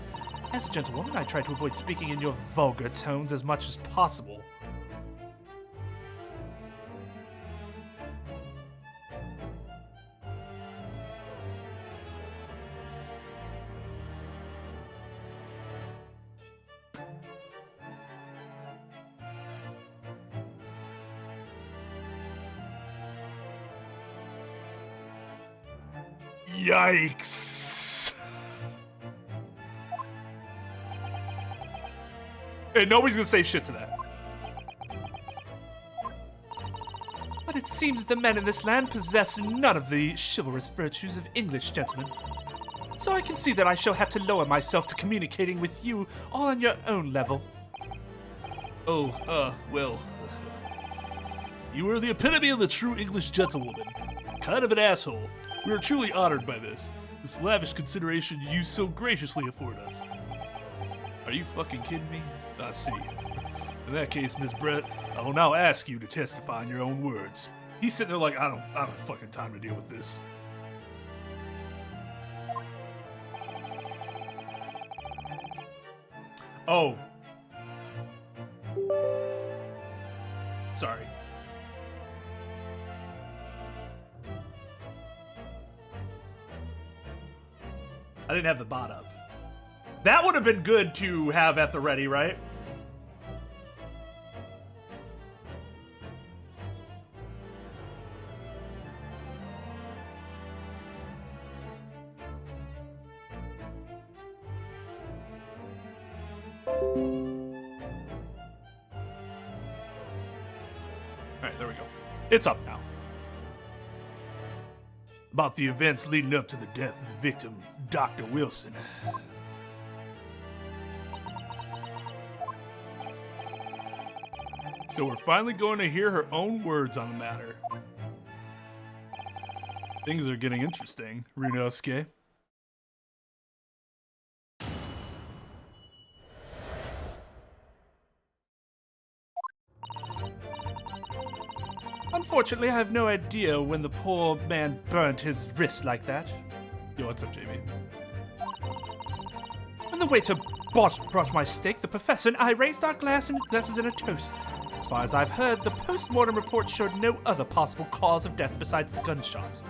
As a gentlewoman, I try to avoid speaking in your vulgar tones as much as possible. Yikes! Hey, nobody's gonna say shit to that. But it seems the men in this land possess none of the chivalrous virtues of English gentlemen. So I can see that I shall have to lower myself to communicating with you all on your own level. Oh, well... You are the epitome of the true English gentlewoman. Kind of an asshole. We are truly honored by this lavish consideration you so graciously afford us. Are you fucking kidding me? I see. In that case, Miss Brett, I will now ask you to testify in your own words. He's sitting there like, I don't have fucking time to deal with this. Oh. Sorry. I didn't have the bot up. That would have been good to have at the ready, right? Alright, there we go. It's up now. About the events leading up to the death of the victim, Dr. Wilson. So we're finally going to hear her own words on the matter. Things are getting interesting, Runosuke. Unfortunately, I have no idea when the poor man burnt his wrist like that. Yo, what's up, JB? When the waiter brought my steak, the professor and I raised our glasses in a toast. As far as I've heard, the post-mortem report showed no other possible cause of death besides the gunshot.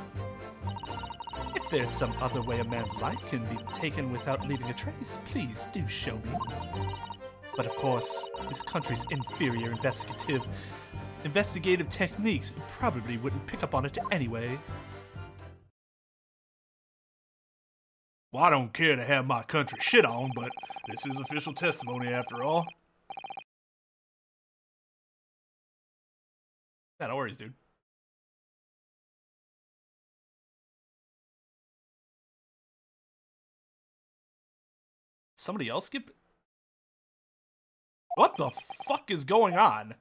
If there's some other way a man's life can be taken without leaving a trace, please do show me. But of course, this country's inferior investigative techniques probably wouldn't pick up on it anyway. Well, I don't care to have my country shit on, but this is official testimony after all. Yeah, no worries, dude. Somebody else get... What the fuck is going on?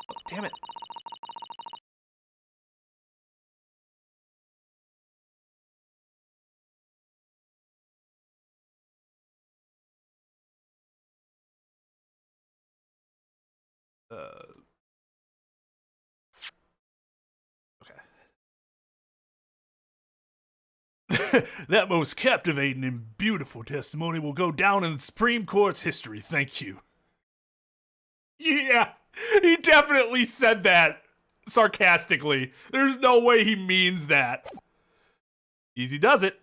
Oh, damn it. Okay. That most captivating and beautiful testimony will go down in the Supreme Court's history. Thank you. Yeah, he definitely said that sarcastically. There's no way he means that. Easy does it.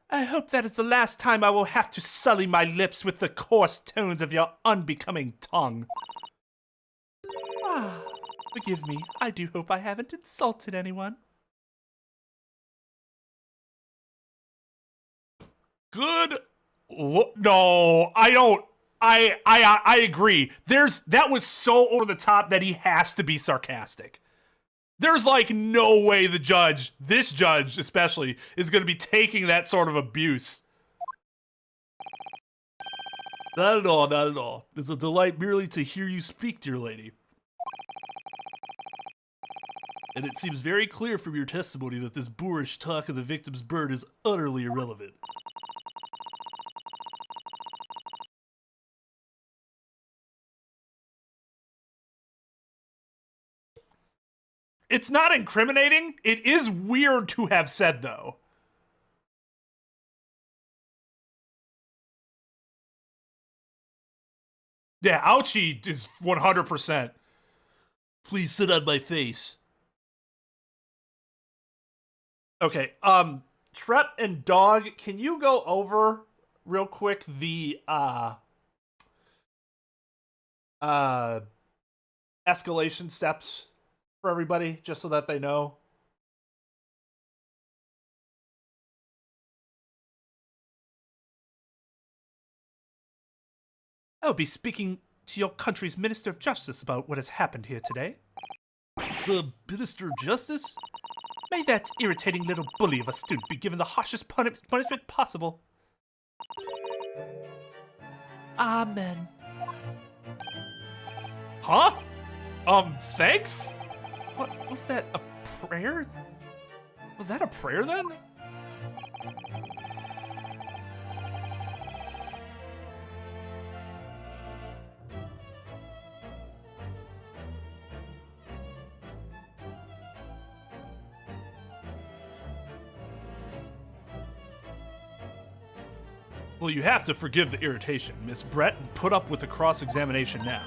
I hope that is the last time I will have to sully my lips with the coarse tones of your unbecoming tongue. Ah, forgive me. I do hope I haven't insulted anyone. Good. No, I don't. I agree. That was so over the top that he has to be sarcastic. There's like no way this judge especially, is going to be taking that sort of abuse. Not at all, not at all. It's a delight merely to hear you speak, dear lady. And it seems very clear from your testimony that this boorish talk of the victim's bird is utterly irrelevant. It's not incriminating. It is weird to have said, though. Yeah, ouchie is 100%. Please sit on my face. Okay, Trep and Dog, can you go over real quick the escalation steps for everybody, just so that they know? I'll be speaking to your country's Minister of Justice about what has happened here today. The Minister of Justice? May that irritating little bully of a student be given the harshest punishment possible. Amen. Huh? Thanks? What was that? A prayer? Was that a prayer then? Well, you have to forgive the irritation, Miss Brett, and put up with the cross-examination now.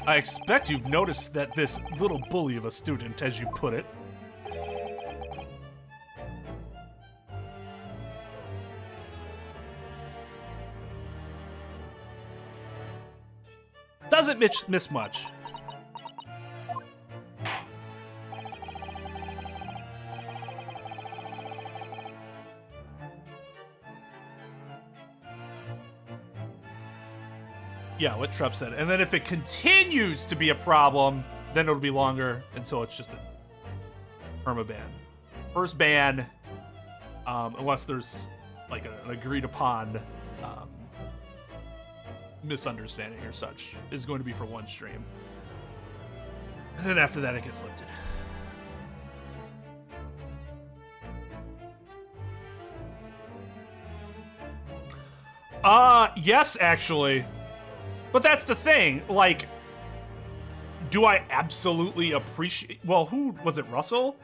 I expect you've noticed that this little bully of a student, as you put it, doesn't miss much. Yeah, what Trep said. And then if it continues to be a problem, then it'll be longer until it's just a permaban. First ban, unless there's like an agreed upon misunderstanding or such, is going to be for one stream. And then after that, it gets lifted. Yes, actually. But that's the thing, like, do I absolutely appreciate... Well, who... Was it Russell?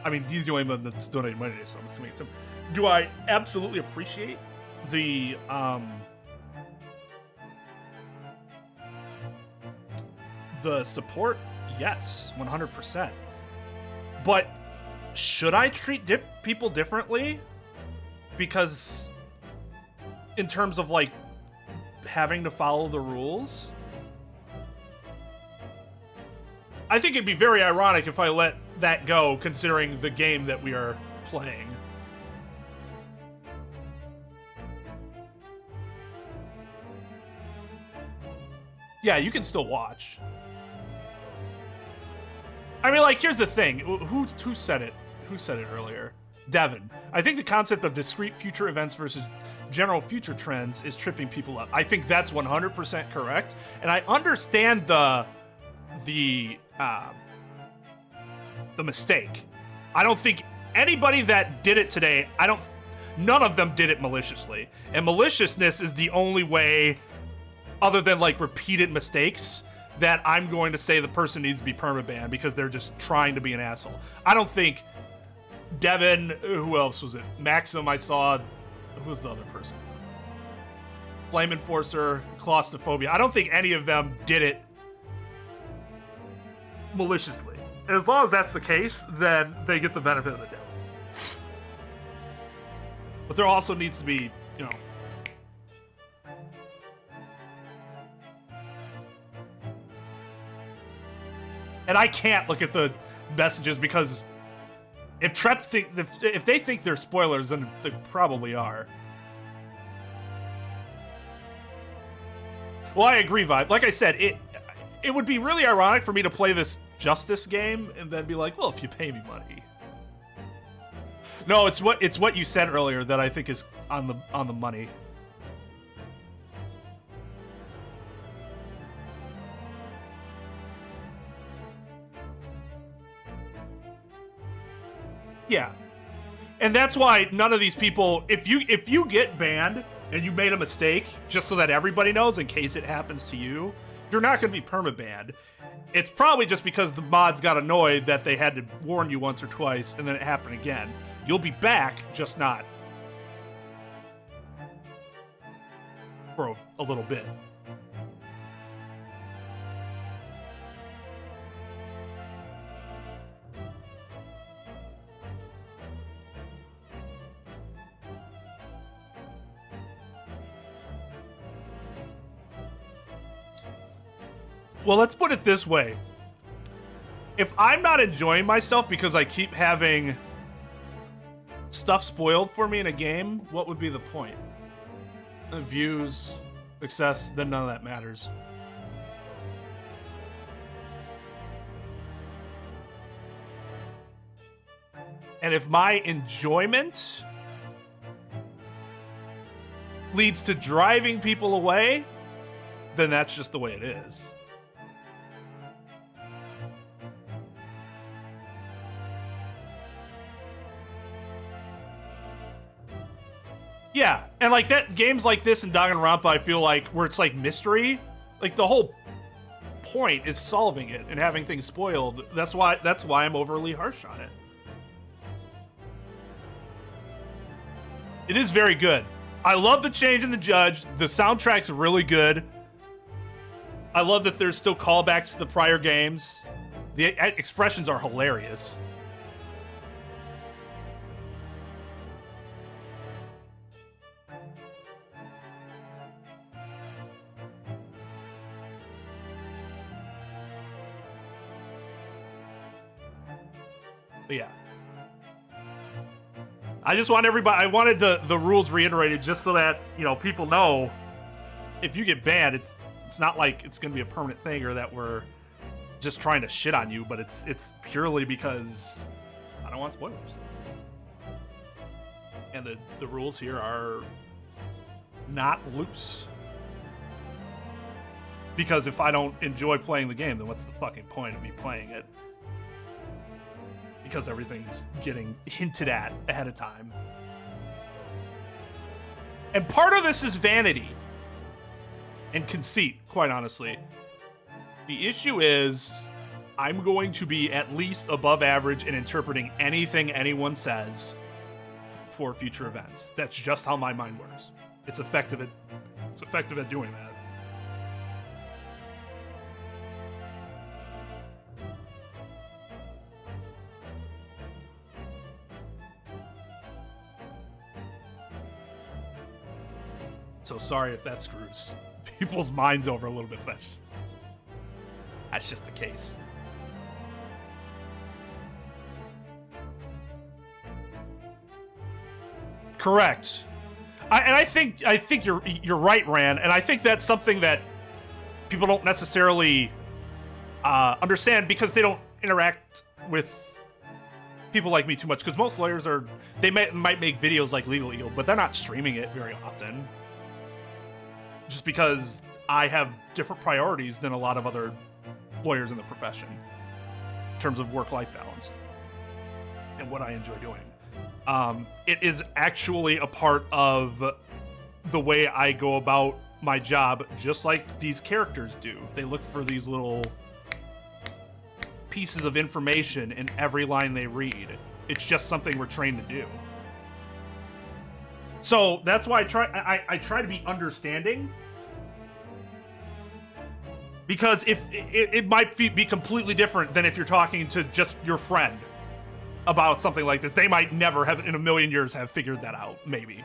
I mean, he's the only one that's donating money, so I'm assuming it's him. Do I absolutely appreciate the support? Yes, 100%. But should I treat people differently? Because in terms of, like, having to follow the rules? I think it'd be very ironic if I let that go, considering the game that we are playing. Yeah, you can still watch. I mean, like, here's the thing. Who said it? Who said it earlier? Devin. I think the concept of discrete future events versus general future trends is tripping people up. I think that's 100% correct, and I understand the mistake. I don't think anybody that did it today, none of them did it maliciously. And maliciousness is the only way other than like repeated mistakes, that I'm going to say the person needs to be permabanned because they're just trying to be an asshole. I don't think Devin, who else was it? Maxim, I saw. Who was the other person? Flame Enforcer, Claustrophobia. I don't think any of them did it maliciously. As long as that's the case, then they get the benefit of the doubt. But there also needs to be, you know... And I can't look at the messages because if Trep if they think they're spoilers, then they probably are. Well, I agree, Vibe. Like I said, it would be really ironic for me to play this justice game and then be like, well, if you pay me money. No, it's what you said earlier that I think is on the money. Yeah. And that's why none of these people, if you get banned and you made a mistake, just so that everybody knows in case it happens to you, you're not going to be permabanned. It's probably just because the mods got annoyed that they had to warn you once or twice and then it happened again. You'll be back, just not for a little bit. Well, let's put it this way. If I'm not enjoying myself because I keep having stuff spoiled for me in a game, what would be the point? Views, success, then none of that matters. And if my enjoyment leads to driving people away, then that's just the way it is. Yeah, and like that, games like this and Danganronpa, I feel like, where it's like mystery, like the whole point is solving it and having things spoiled. That's why I'm overly harsh on it. It is very good. I love the change in the judge. The soundtrack's really good. I love that there's still callbacks to the prior games. The expressions are hilarious. But yeah. I just want everybody, I wanted the rules reiterated just so that, you know, people know if you get banned, it's not like it's going to be a permanent thing or that we're just trying to shit on you, but it's purely because I don't want spoilers. And the rules here are not loose. Because if I don't enjoy playing the game, then what's the fucking point of me playing it? Because everything's getting hinted at ahead of time. And part of this is vanity and conceit, quite honestly. The issue is I'm going to be at least above average in interpreting anything anyone says for future events. That's just how my mind works. It's effective at doing that. So sorry if that screws people's minds over a little bit, but that's just the case. Correct. I think you're right, Ran, and I think that's something that people don't necessarily understand because they don't interact with people like me too much. Because most lawyers might make videos like Legal Eagle, but they're not streaming it very often. Just because I have different priorities than a lot of other lawyers in the profession in terms of work-life balance and what I enjoy doing. It is actually a part of the way I go about my job just like these characters do. They look for these little pieces of information in every line they read. It's just something we're trained to do. So that's why I try to be understanding. Because if it might be completely different than if you're talking to just your friend about something like this. They might never have in a million years have figured that out, maybe,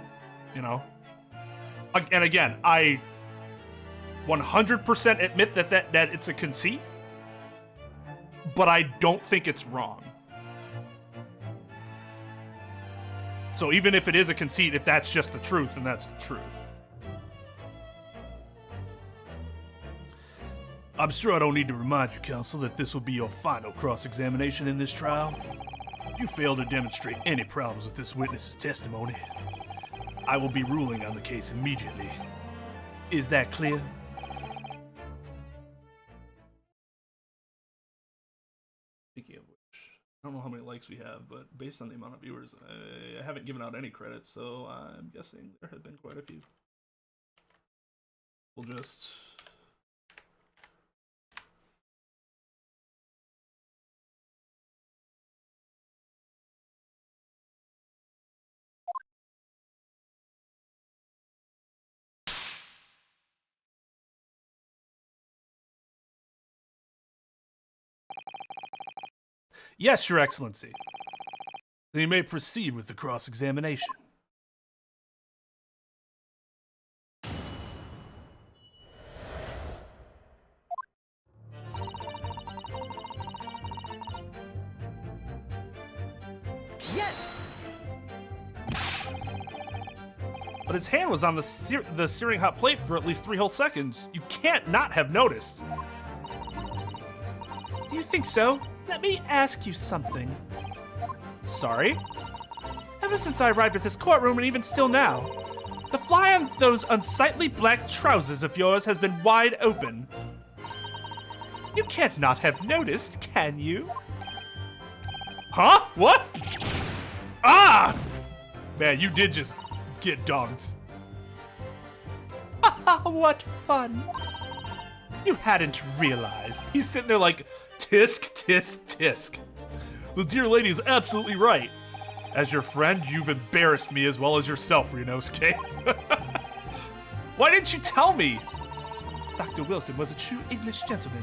you know? And again, I 100% admit that it's a conceit, but I don't think it's wrong. So even if it is a conceit, if that's just the truth, then that's the truth. I'm sure I don't need to remind you, counsel, that this will be your final cross-examination in this trial. If you fail to demonstrate any problems with this witness's testimony, I will be ruling on the case immediately. Is that clear? Speaking of which, I don't know how many likes we have, but based on the amount of viewers, I haven't given out any credits, so I'm guessing there have been quite a few. We'll just... Yes, Your Excellency. Then you may proceed with the cross-examination. Yes! But his hand was on the searing hot plate for at least 3 whole seconds. You can't not have noticed. Do you think so? Let me ask you something. Sorry? Ever since I arrived at this courtroom, and even still now, the fly on those unsightly black trousers of yours has been wide open. You can't not have noticed, can you? Huh? What? Ah! Man, you did just get dunked. What fun. You hadn't realized. He's sitting there like, tisk, tisk, tisk. The dear lady is absolutely right. As your friend, you've embarrassed me as well as yourself, Rinosuke. Why didn't you tell me? Dr. Wilson was a true English gentleman.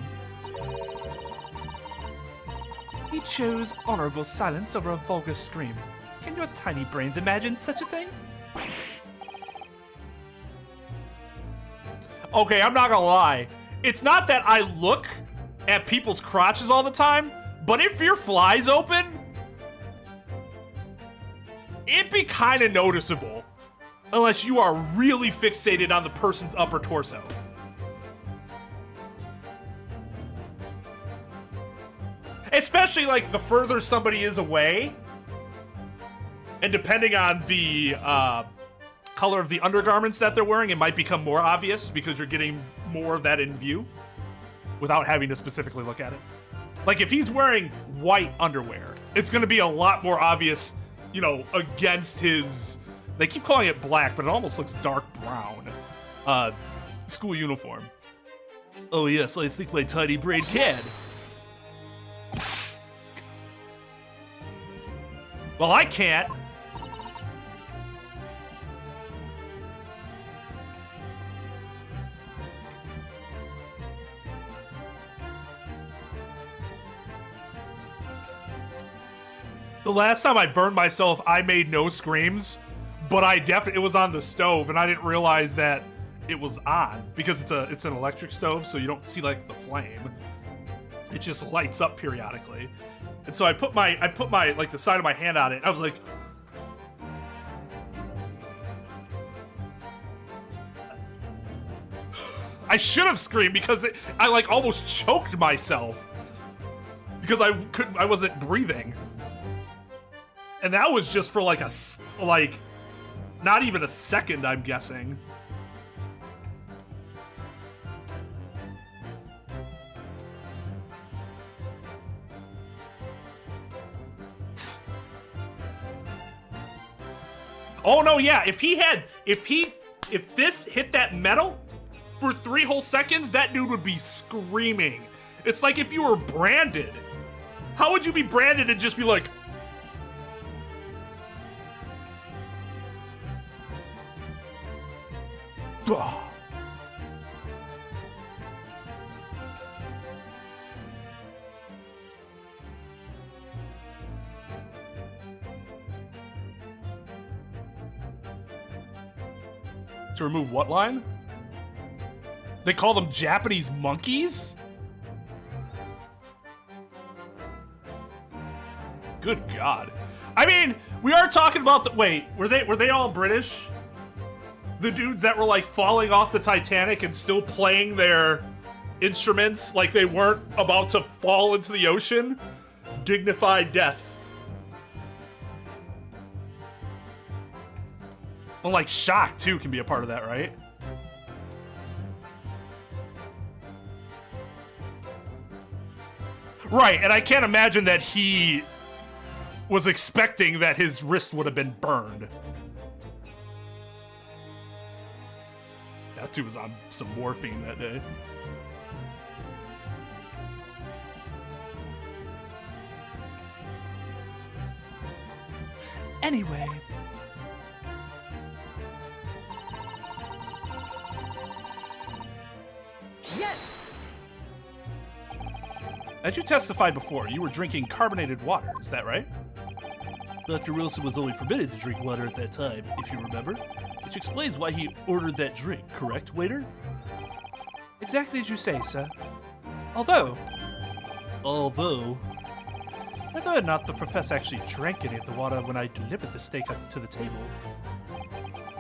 He chose honorable silence over a vulgar scream. Can your tiny brains imagine such a thing? Okay, I'm not gonna lie. It's not that I look at people's crotches all the time, but if your fly's open, it'd be kind of noticeable. Unless you are really fixated on the person's upper torso. Especially like the further somebody is away, and depending on the color of the undergarments that they're wearing, it might become more obvious because you're getting more of that in view without having to specifically look at it. Like if he's wearing white underwear, it's gonna be a lot more obvious, you know, against his, they keep calling it black, but it almost looks dark brown, school uniform. Oh yes, I think my tiny brain can. Well, I can't. The last time I burned myself, I made no screams, but it was on the stove, and I didn't realize that it was on because it's an electric stove, so you don't see like the flame. It just lights up periodically. And so I put my like the side of my hand on it. I was like, I should have screamed because I like almost choked myself because I wasn't breathing. And that was just for like not even a second, I'm guessing. Oh no, yeah, if this hit that metal, for 3 whole seconds, that dude would be screaming. It's like if you were branded. How would you be branded and just be like... Ugh. To remove what line? They call them Japanese monkeys? Good God. I mean, we are talking about the... Wait, were they all British? The dudes that were like falling off the Titanic and still playing their instruments like they weren't about to fall into the ocean? Dignified death. Well, like shock too can be a part of that, right? Right, and I can't imagine that he was expecting that his wrist would have been burned. That dude was on some morphine that day. Anyway. Yes! As you testified before, you were drinking carbonated water, is that right? Dr. Wilson was only permitted to drink water at that time, if you remember, which explains why he ordered that drink, correct, waiter? Exactly as you say, sir. Although, whether or not the professor actually drank any of the water when I delivered the steak up to the table,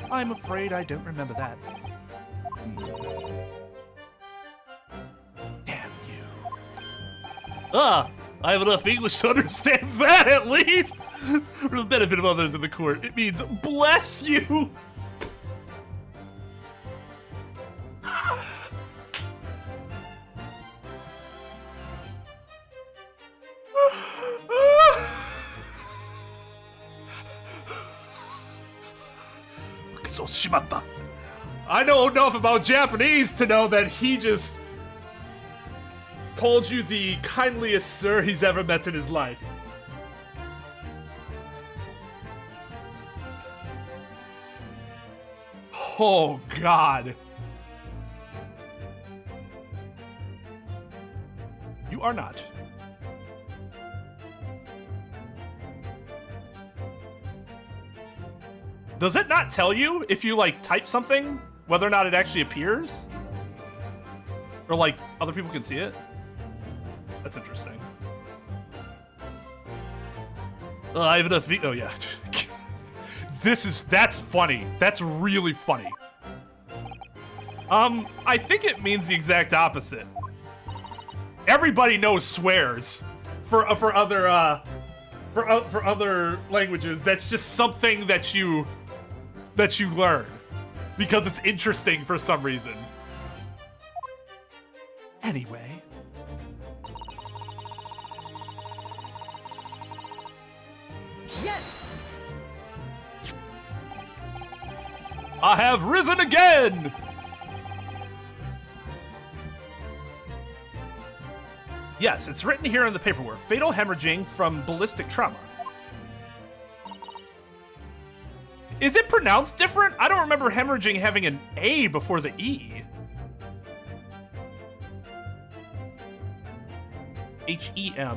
I'm afraid I don't remember that. Damn you. Ah, I have enough English to understand that at least! For the benefit of others in the court, it means bless you! So shimatta. I know enough about Japanese to know that he just called you the kindliest sir he's ever met in his life. Oh, God. You are not. Does it not tell you if you, like, type something, whether or not it actually appears? Or, like, other people can see it? That's interesting. I have enough Oh, yeah. That's funny. That's really funny. I think it means the exact opposite. Everybody knows swears for other languages. That's just something that you learn because it's interesting for some reason. Anyway. Yes! I have risen again! Yes, it's written here in the paperwork. Fatal hemorrhaging from ballistic trauma. Is it pronounced different? I don't remember hemorrhaging having an A before the E. Hemhorrag.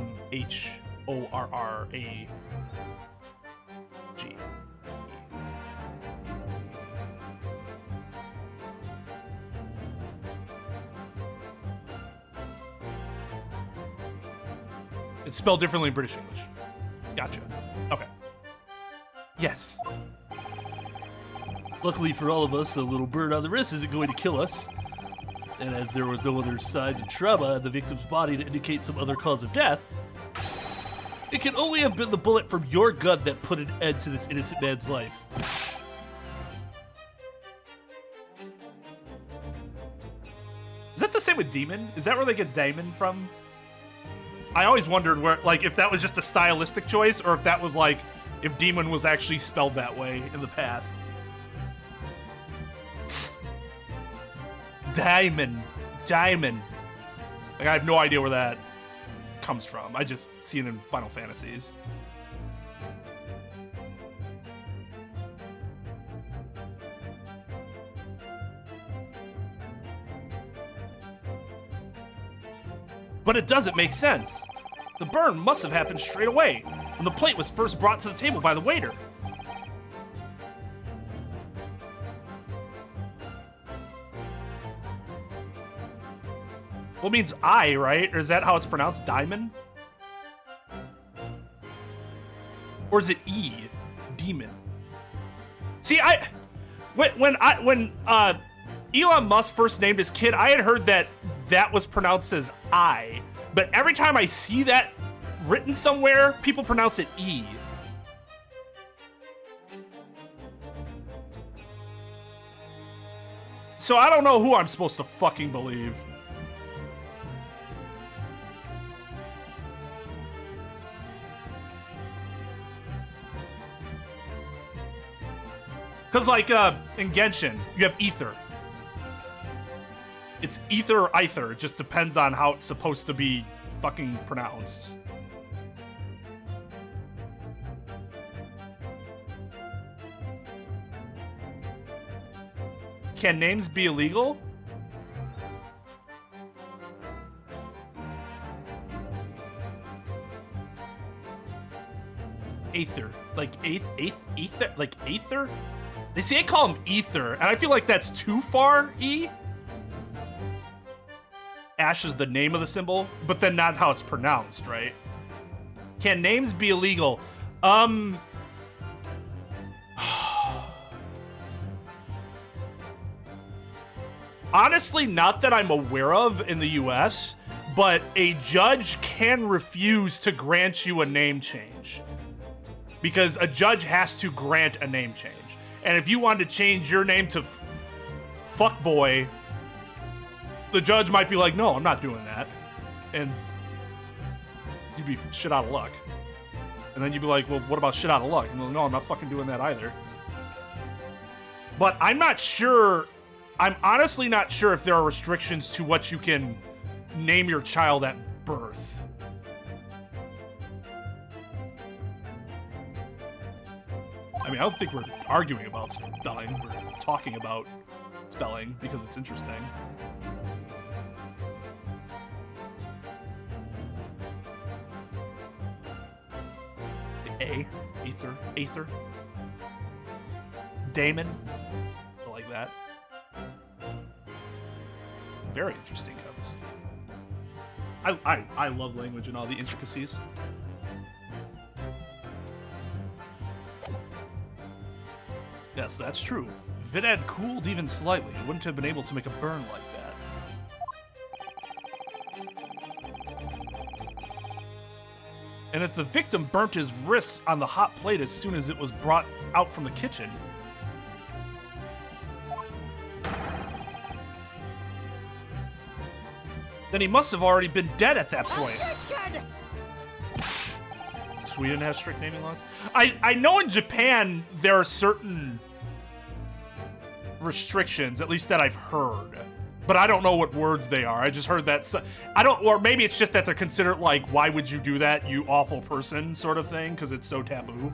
It's spelled differently in British English. Gotcha. Okay. Yes. Luckily for all of us, the little bird on the wrist isn't going to kill us. And as there was no other signs of trauma in the victim's body to indicate some other cause of death, it can only have been the bullet from your gun that put an end to this innocent man's life. Is that the same with demon? Is that where they get daemon from? I always wondered where, like, if that was just a stylistic choice or if that was like, if demon was actually spelled that way in the past. Diamond. Diamond. Like, I have no idea where that comes from. I just see it in Final Fantasies. But it doesn't make sense. The burn must have happened straight away, when the plate was first brought to the table by the waiter. Well, it means I, right? Or is that how it's pronounced? Diamond? Or is it E? Demon. See, when Elon Musk first named his kid, I had heard that was pronounced as I. But every time I see that written somewhere, people pronounce it E. So I don't know who I'm supposed to fucking believe. Because, like, in Genshin, you have ether. It's ether or ether. It just depends on how it's supposed to be fucking pronounced. Can names be illegal? Aether. Like, ether? Like, aether? They say I call him ether, and I feel like that's too far, E? Ash is the name of the symbol, but then not how it's pronounced, right? Can names be illegal? Honestly, not that I'm aware of in the US, but a judge can refuse to grant you a name change. Because a judge has to grant a name change. And if you wanted to change your name to Fuckboy, the judge might be like, no, I'm not doing that. And you'd be shit out of luck. And then you'd be like, well, what about shit out of luck? And they'll, no, I'm not fucking doing that either. But I'm not sure, I'm honestly not sure if there are restrictions to what you can name your child at birth. I mean, I don't think we're arguing about spelling. We're talking about spelling because it's interesting. A, ether, aether. Damon, I like that. Very interesting comes. I love language and all the intricacies. Yes, that's true. If it had cooled even slightly, it wouldn't have been able to make a burn like that. And if the victim burnt his wrists on the hot plate as soon as it was brought out from the kitchen, then he must have already been dead at that point. Sweden has strict naming laws? I know in Japan there are certain restrictions, at least that I've heard. But I don't know what words they are. I just heard that. Or maybe it's just that they're considered like, why would you do that, you awful person, sort of thing, because it's so taboo.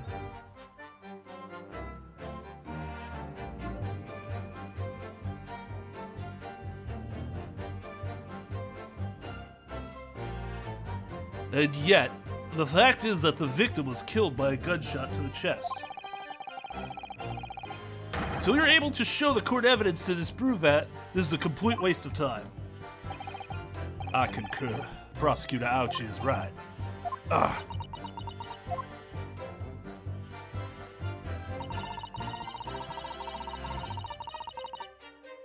And yet, the fact is that the victim was killed by a gunshot to the chest. So you're able to show the court evidence to disprove that, this is a complete waste of time. I concur. Prosecutor Ouchie is right. Ah.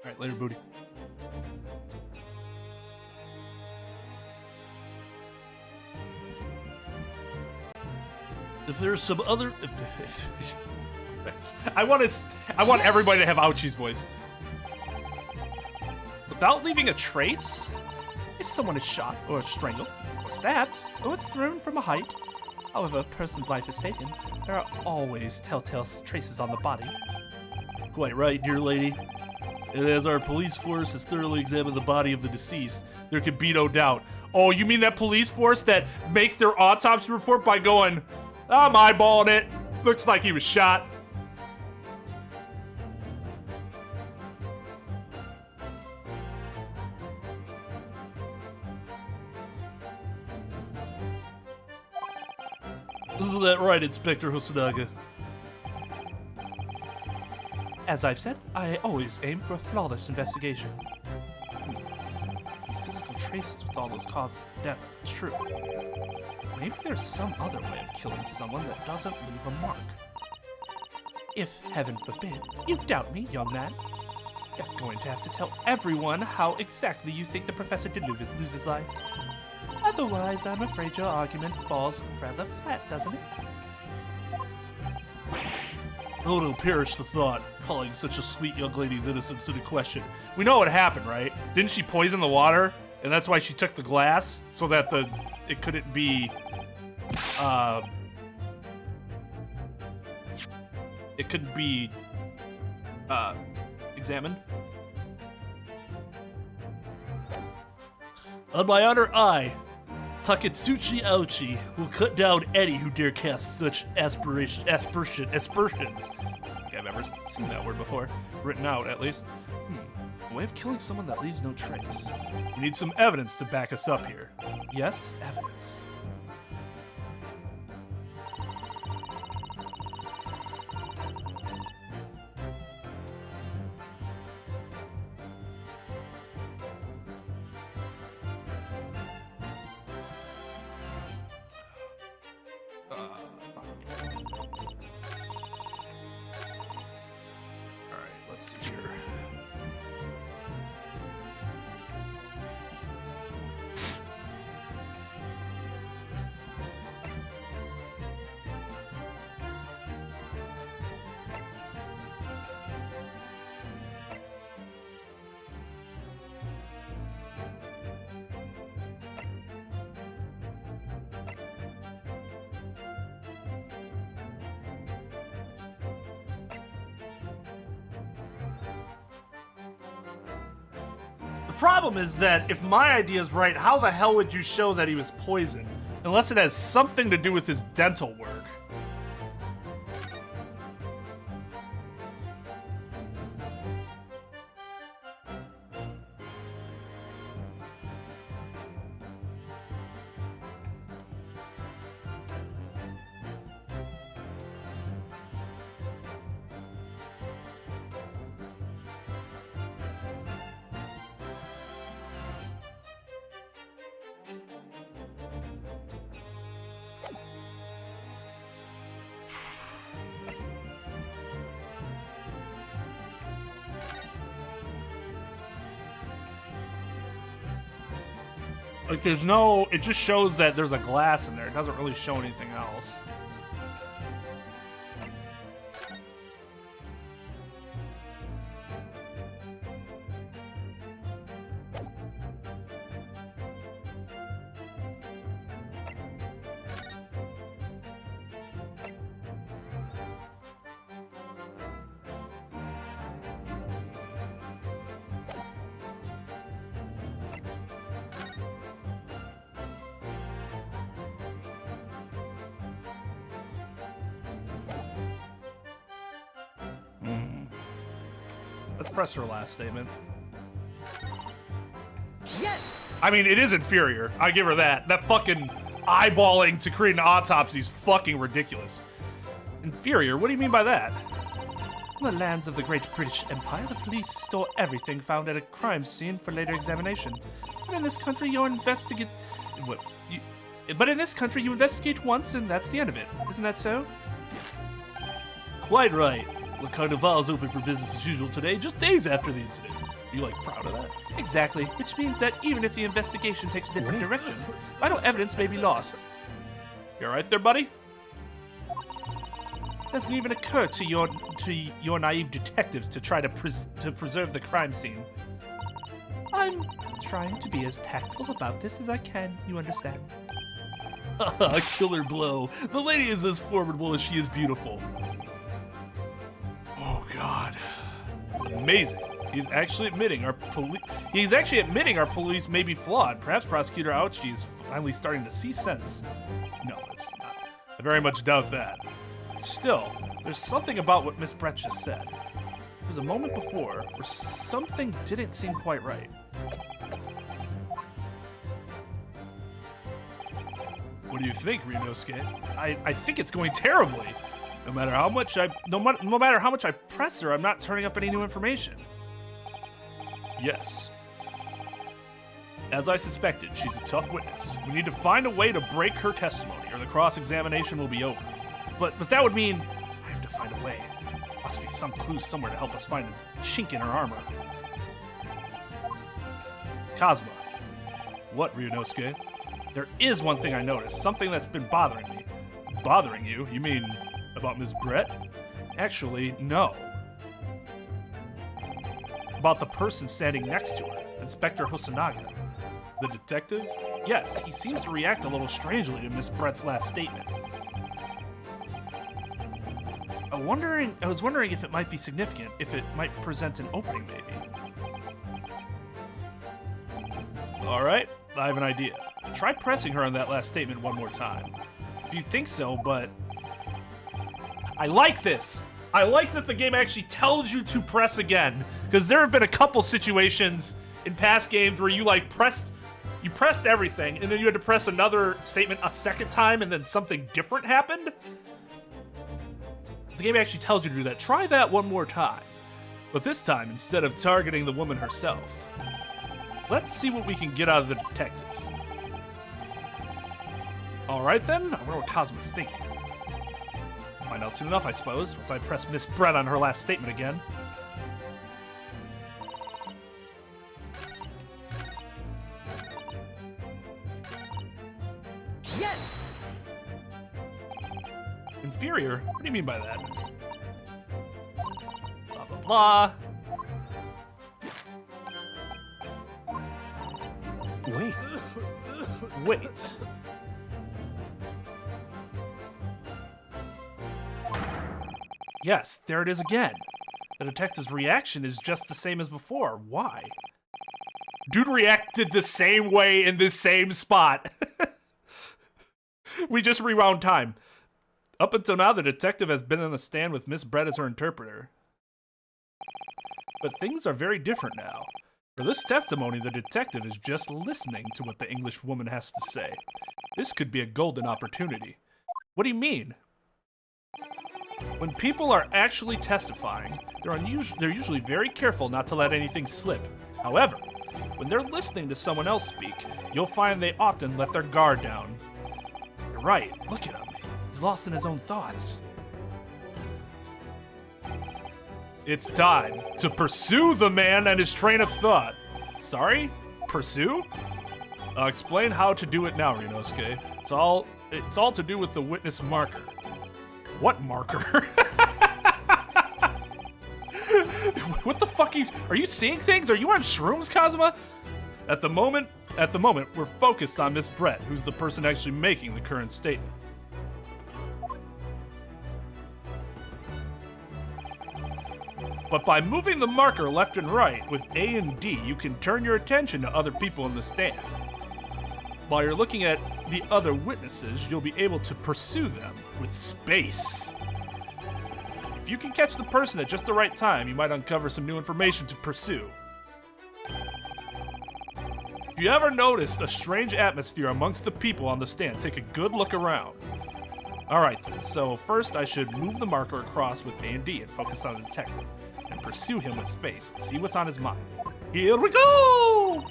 Alright, later, booty. If there's some other... I want everybody to have Ouchie's voice. Without leaving a trace? If someone is shot, or strangled, or stabbed, or thrown from a height, however a person's life is taken, there are always telltale traces on the body. Quite right, dear lady. And as our police force has thoroughly examined the body of the deceased, there can be no doubt. Oh, you mean that police force that makes their autopsy report by going, I'm eyeballing it. Looks like he was shot. Isn't that right, Inspector Hosonaga? As I've said, I always aim for a flawless investigation. Physical traces with all those causes of death, it's true. Maybe there's some other way of killing someone that doesn't leave a mark. If, heaven forbid, you doubt me, young man, you're going to have to tell everyone how exactly you think the professor did lose his life. Otherwise, I'm afraid your argument falls rather flat, doesn't it? Oh, no, perish the thought, calling such a sweet young lady's innocence into question. We know what happened, right? Didn't she poison the water? And that's why she took the glass? So that it couldn't be, examined? On my honor, I, Taketsuchi Aochi, will cut down any who dare cast such aspersions. I think I've ever seen that word before. Written out, at least. A way of killing someone that leaves no trace. We need some evidence to back us up here. Yes, evidence. The problem is that if my idea is right, how the hell would you show that he was poisoned? Unless it has something to do with his dental work. Like, there's no, it just shows that there's a glass in there. It doesn't really show anything else. Let's press her last statement. Yes! I mean, it is inferior. I give her that. That fucking eyeballing to create an autopsy is fucking ridiculous. Inferior? What do you mean by that? In the lands of the Great British Empire, the police store everything found at a crime scene for later examination. But in this country, you investigate once, and that's the end of it. Isn't that so? Quite right. Le Carnival is open for business as usual today, just days after the incident. Are you, like, proud of that? Exactly, which means that even if the investigation takes a different direction, vital evidence may be lost. You alright there, buddy? Doesn't even occur to your naive detectives to try to preserve the crime scene. I'm trying to be as tactful about this as I can, you understand? Haha, killer blow. The lady is as formidable as she is beautiful. Oh, God. Amazing. He's actually admitting our police may be flawed. Perhaps Prosecutor Ouchie is finally starting to see sense. No, it's not. I very much doubt that. Still, there's something about what Miss Brett just said. There was a moment before where something didn't seem quite right. What do you think, Ryunosuke? I think it's going terribly. No matter how much I press her, I'm not turning up any new information. Yes. As I suspected, she's a tough witness. We need to find a way to break her testimony, or the cross-examination will be over. But that would mean I have to find a way. Must be some clue somewhere to help us find a chink in her armor. Kazuma. What, Ryunosuke? There is one thing I noticed, something that's been bothering me. Bothering you? You mean about Ms. Brett? Actually, no. About the person standing next to her, Inspector Hosonaga. The detective? Yes, he seems to react a little strangely to Miss Brett's last statement. I was wondering if it might be significant, if it might present an opening, maybe. All right, I have an idea. Try pressing her on that last statement one more time. If you think so, but... I like this! I like that the game actually tells you to press again, because there have been a couple situations in past games where you pressed everything, and then you had to press another statement a second time, and then something different happened. The game actually tells you to do that. Try that one more time. But this time, instead of targeting the woman herself, let's see what we can get out of the detective. Alright then, I wonder what Kazuma's thinking. Find out soon enough, I suppose, once I press Miss Brett on her last statement again. Yes! Inferior? What do you mean by that? Blah, blah, blah. Wait. Wait. Yes, there it is again. The detective's reaction is just the same as before. Why? Dude reacted the same way in this same spot. We just rewound time. Up until now, the detective has been on the stand with Miss Brett as her interpreter. But things are very different now. For this testimony, the detective is just listening to what the English woman has to say. This could be a golden opportunity. What do you mean? When people are actually testifying, they're usually very careful not to let anything slip. However, when they're listening to someone else speak, you'll find they often let their guard down. You're right, look at him. He's lost in his own thoughts. It's time to pursue the man and his train of thought. Sorry? Pursue? I'll explain how to do it now, Ryunosuke. It's all to do with the witness marker. What marker? What the fuck are you seeing things? Are you on shrooms, Kazuma? At the moment, we're focused on Miss Brett, who's the person actually making the current statement. But by moving the marker left and right with A and D, you can turn your attention to other people in the stand. While you're looking at the other witnesses, you'll be able to pursue them with space. If you can catch the person at just the right time, you might uncover some new information to pursue. If you ever noticed a strange atmosphere amongst the people on the stand, take a good look around. Alright, so first I should move the marker across with A and D and focus on the detective, and pursue him with space, see what's on his mind. Here we go!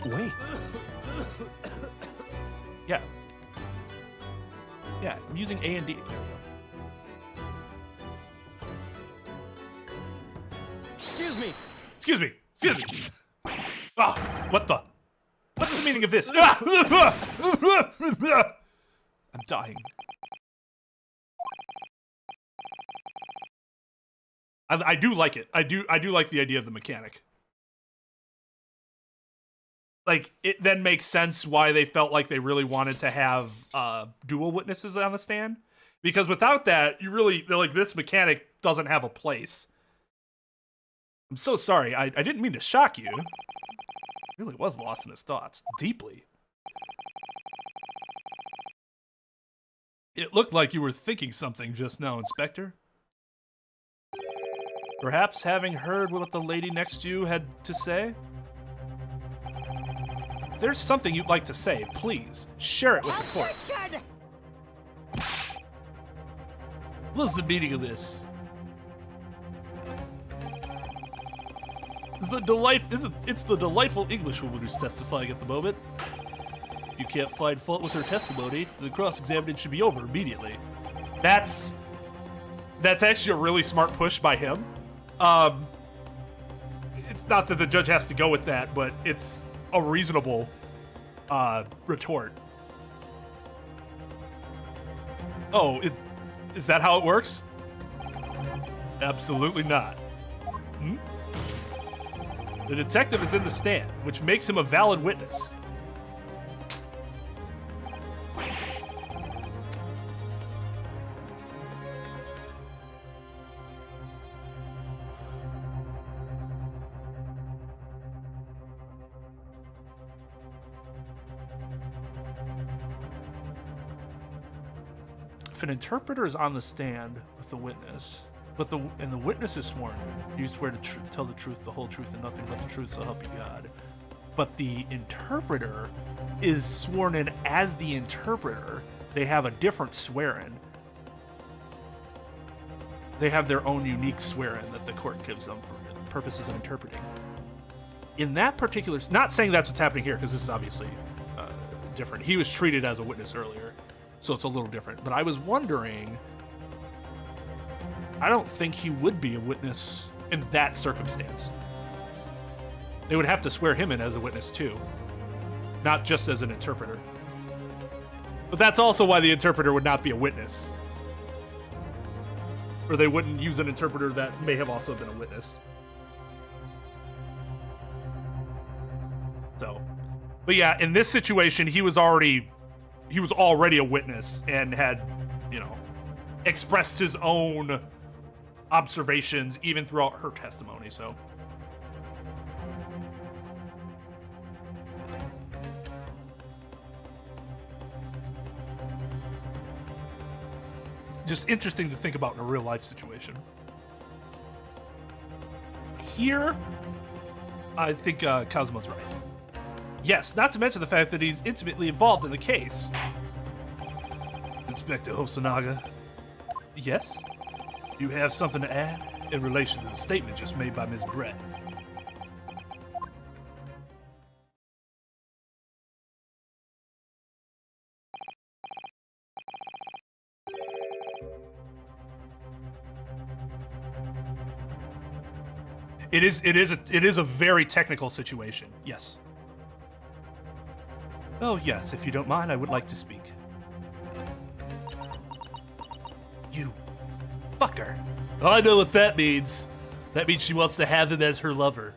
Wait. Yeah. Yeah, I'm using A and D. There we go. Excuse me. Excuse me. Excuse me. Ah, what the? What's the meaning of this? I'm dying. I do like it. I do like the idea of the mechanic. Like, it then makes sense why they felt like they really wanted to have dual witnesses on the stand. Because without that, you really, like, this mechanic doesn't have a place. I'm so sorry. I didn't mean to shock you. He really was lost in his thoughts, deeply. It looked like you were thinking something just now, Inspector. Perhaps having heard what the lady next to you had to say? If there's something you'd like to say, please, share it with the court. What's the meaning of this? It's the delightful Englishwoman who's testifying at the moment. If you can't find fault with her testimony, the cross-examination should be over immediately. That's actually a really smart push by him. It's not that the judge has to go with that, but it's a reasonable retort. Oh, is that how it works? Absolutely not. Hmm? The detective is in the stand, which makes him a valid witness. If an interpreter is on the stand with the witness, and the witness is sworn in, you swear to tell the truth, the whole truth, and nothing but the truth, so help you God. But the interpreter is sworn in as the interpreter. They have a different swear-in. They have their own unique swear-in that the court gives them for the purposes of interpreting. In that particular, not saying that's what's happening here, because this is obviously different. He was treated as a witness earlier, so it's a little different. But I was wondering, I don't think he would be a witness in that circumstance. They would have to swear him in as a witness too, not just as an interpreter. But that's also why the interpreter would not be a witness. Or they wouldn't use an interpreter that may have also been a witness. So, but yeah, in this situation, he was already a witness and had, expressed his own observations even throughout her testimony, so. Just interesting to think about in a real life situation. Here, I think Cosmo's right. Yes, not to mention the fact that he's intimately involved in the case. Inspector Hosonaga. Yes? You have something to add in relation to the statement just made by Ms. Brett? It is a very technical situation. Yes. Oh yes, if you don't mind, I would like to speak. You fucker. I know what that means. That means she wants to have him as her lover.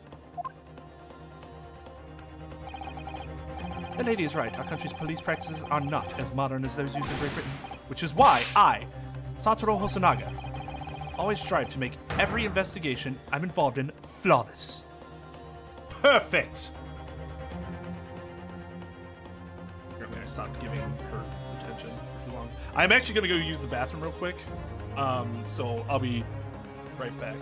The lady is right. Our country's police practices are not as modern as those used in Great Britain, which is why I, Satoru Hosonaga, always strive to make every investigation I'm involved in flawless. Perfect! Apparently I stopped giving her attention for too long. I'm actually going to go use the bathroom real quick, so I'll be right back.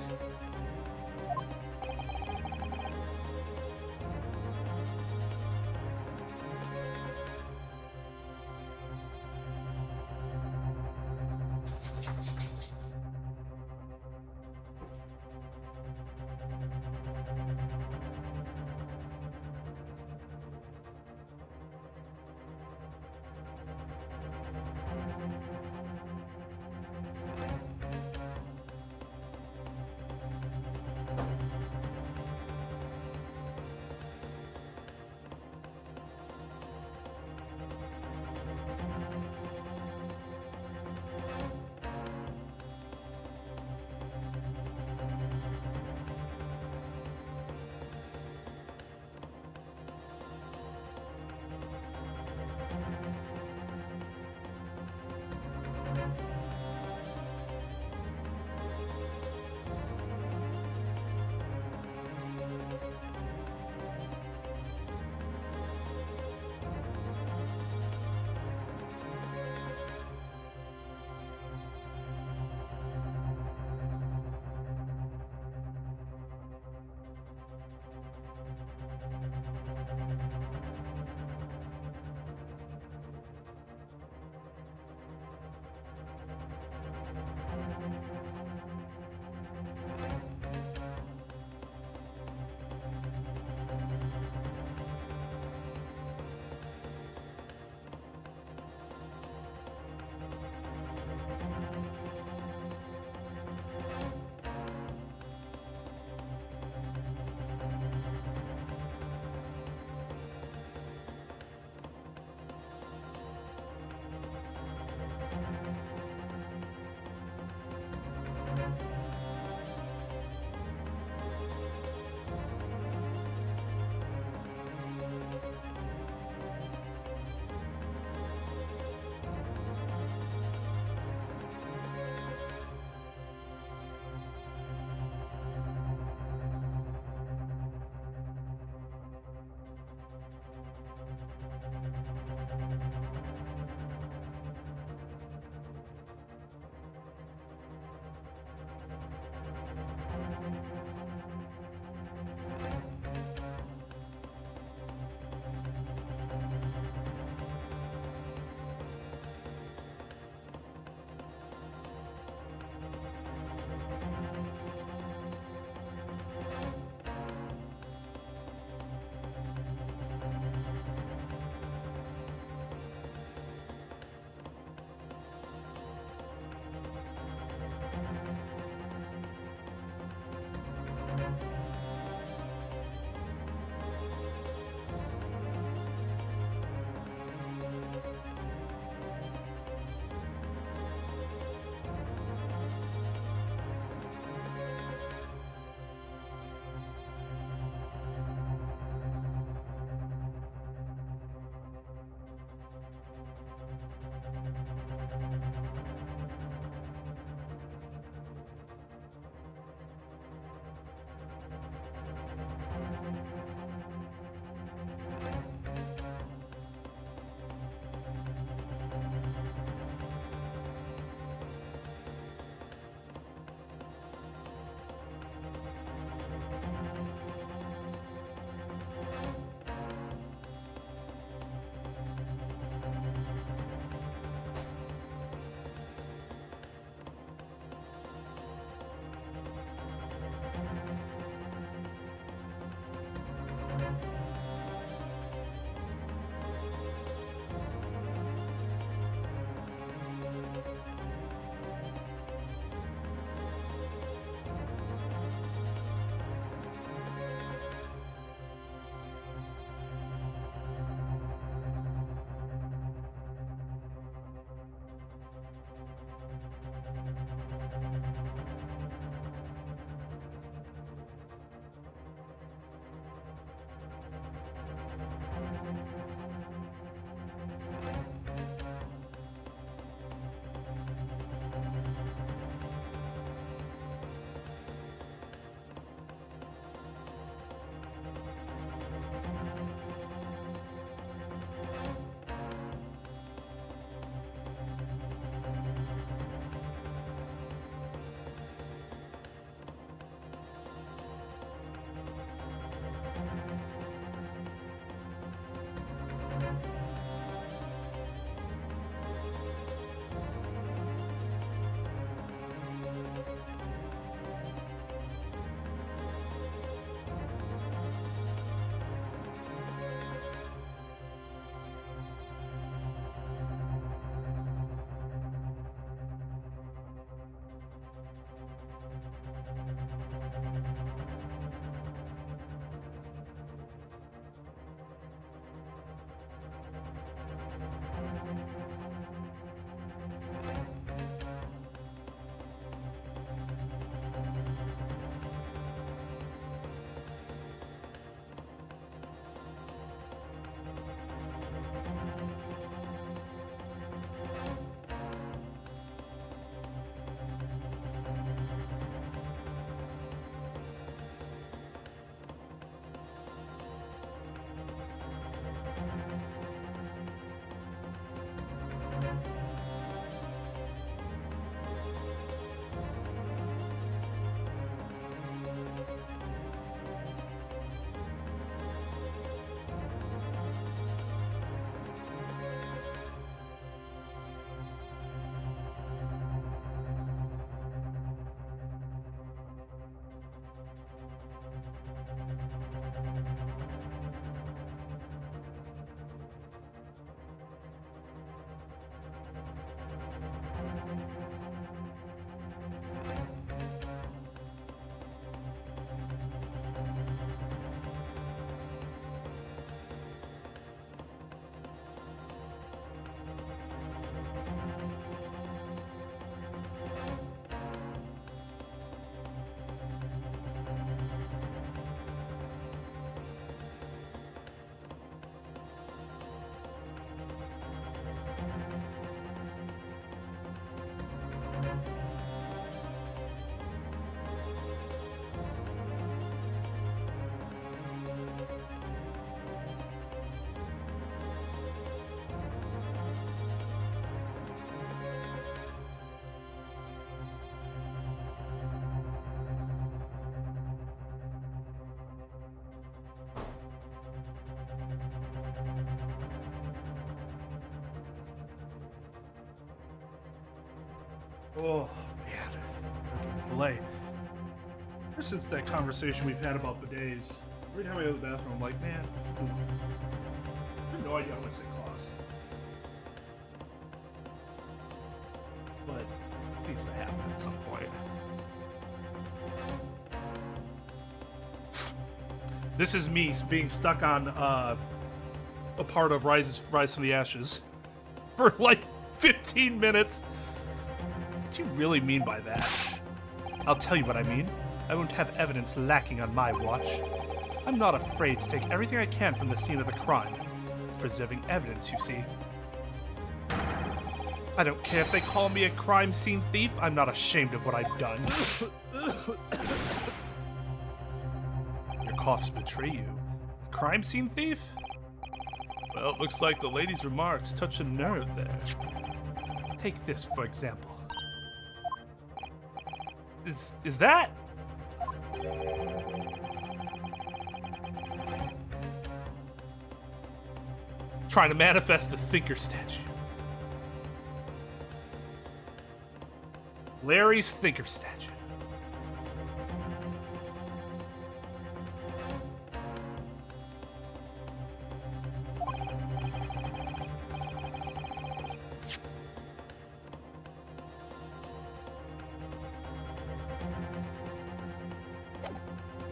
Oh, man. The delay. Ever since that conversation we've had about bidets, every time I go to the bathroom, I'm like, man, I have no idea how much they cost. But it needs to happen at some point. This is me being stuck on a part of Rise from the Ashes for like 15 minutes. What do you really mean by that? I'll tell you what I mean. I won't have evidence lacking on my watch. I'm not afraid to take everything I can from the scene of the crime. It's preserving evidence, you see. I don't care if they call me a crime scene thief. I'm not ashamed of what I've done. Your coughs betray you. A crime scene thief? Well, it looks like the lady's remarks touch a nerve there. Take this, for example. Is that? Trying to manifest the thinker statue. Larry's thinker statue.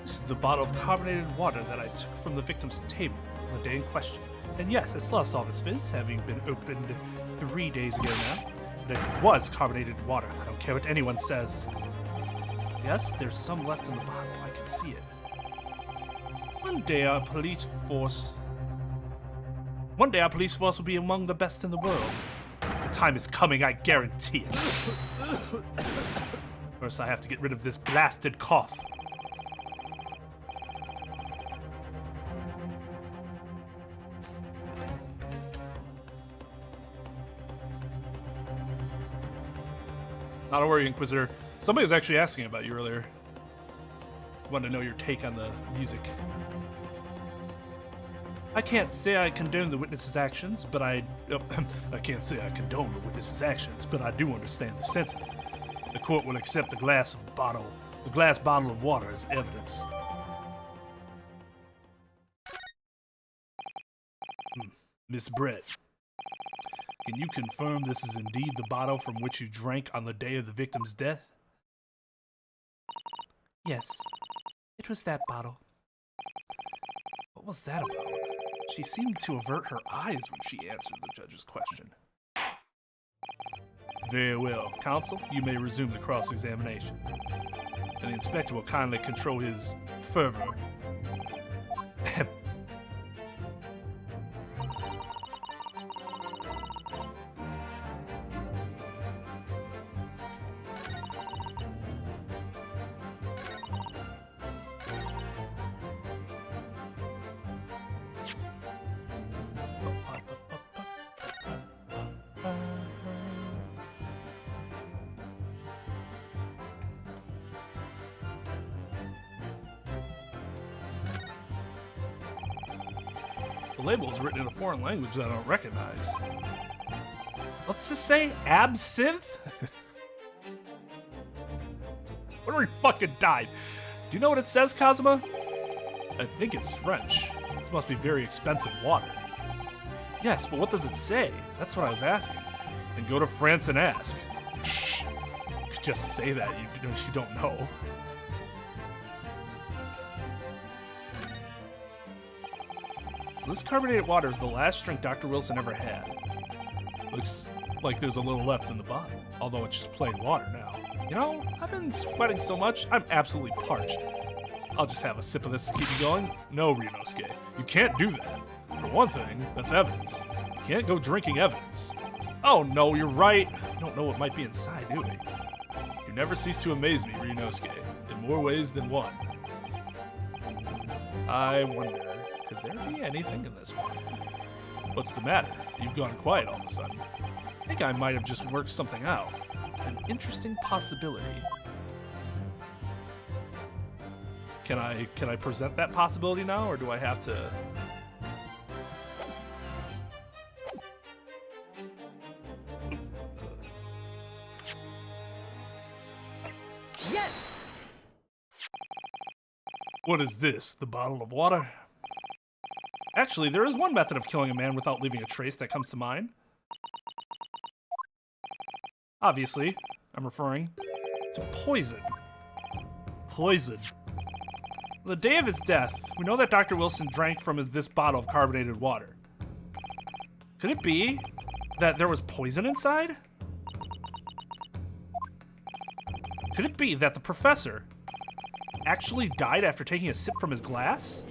This is the bottle of carbonated water that I took from the victim's table on the day in question. And yes, it's lost all of its fizz, having been opened 3 days ago now. But it was carbonated water. I don't care what anyone says. Yes, there's some left in the bottle. I can see it. One day our police force will be among the best in the world. The time is coming, I guarantee it. First, I have to get rid of this blasted cough. Not a worry, Inquisitor. Somebody was actually asking about you earlier. Wanted to know your take on the music. I can't say I condone the witness's actions, but I can't say I condone the witness's actions, but I do understand the sentiment. The court will accept the glass bottle of water as evidence. Miss Brett, can you confirm this is indeed the bottle from which you drank on the day of the victim's death? Yes, it was that bottle. What was that about? She seemed to avert her eyes when she answered the judge's question. Very well. Counsel, you may resume the cross-examination. And the inspector will kindly control his fervor. The label is written in a foreign language that I don't recognize. What's this say? Absinthe? Wonder he fucking died. Do you know what it says, Kazuma? I think it's French. This must be very expensive water. Yes, but what does it say? That's what I was asking. Then go to France and ask. Psh, you could just say that, you don't know. This carbonated water is the last drink Dr. Wilson ever had. Looks like there's a little left in the bottle, although it's just plain water now. You know, I've been sweating so much, I'm absolutely parched. I'll just have a sip of this to keep me going. No, Ryunosuke, you can't do that. For one thing, that's evidence. You can't go drinking evidence. Oh no, you're right. I don't know what might be inside, do we? You never cease to amaze me, Ryunosuke, in more ways than one. I wonder, could there be anything in this one? What's the matter? You've gone quiet all of a sudden. I think I might have just worked something out. An interesting possibility. Can I present that possibility now, or do I have to? Yes! What is this? The bottle of water? Actually, there is one method of killing a man without leaving a trace that comes to mind. Obviously, I'm referring to poison. Poison. On the day of his death, we know that Dr. Wilson drank from this bottle of carbonated water. Could it be that there was poison inside? Could it be that the professor actually died after taking a sip from his glass?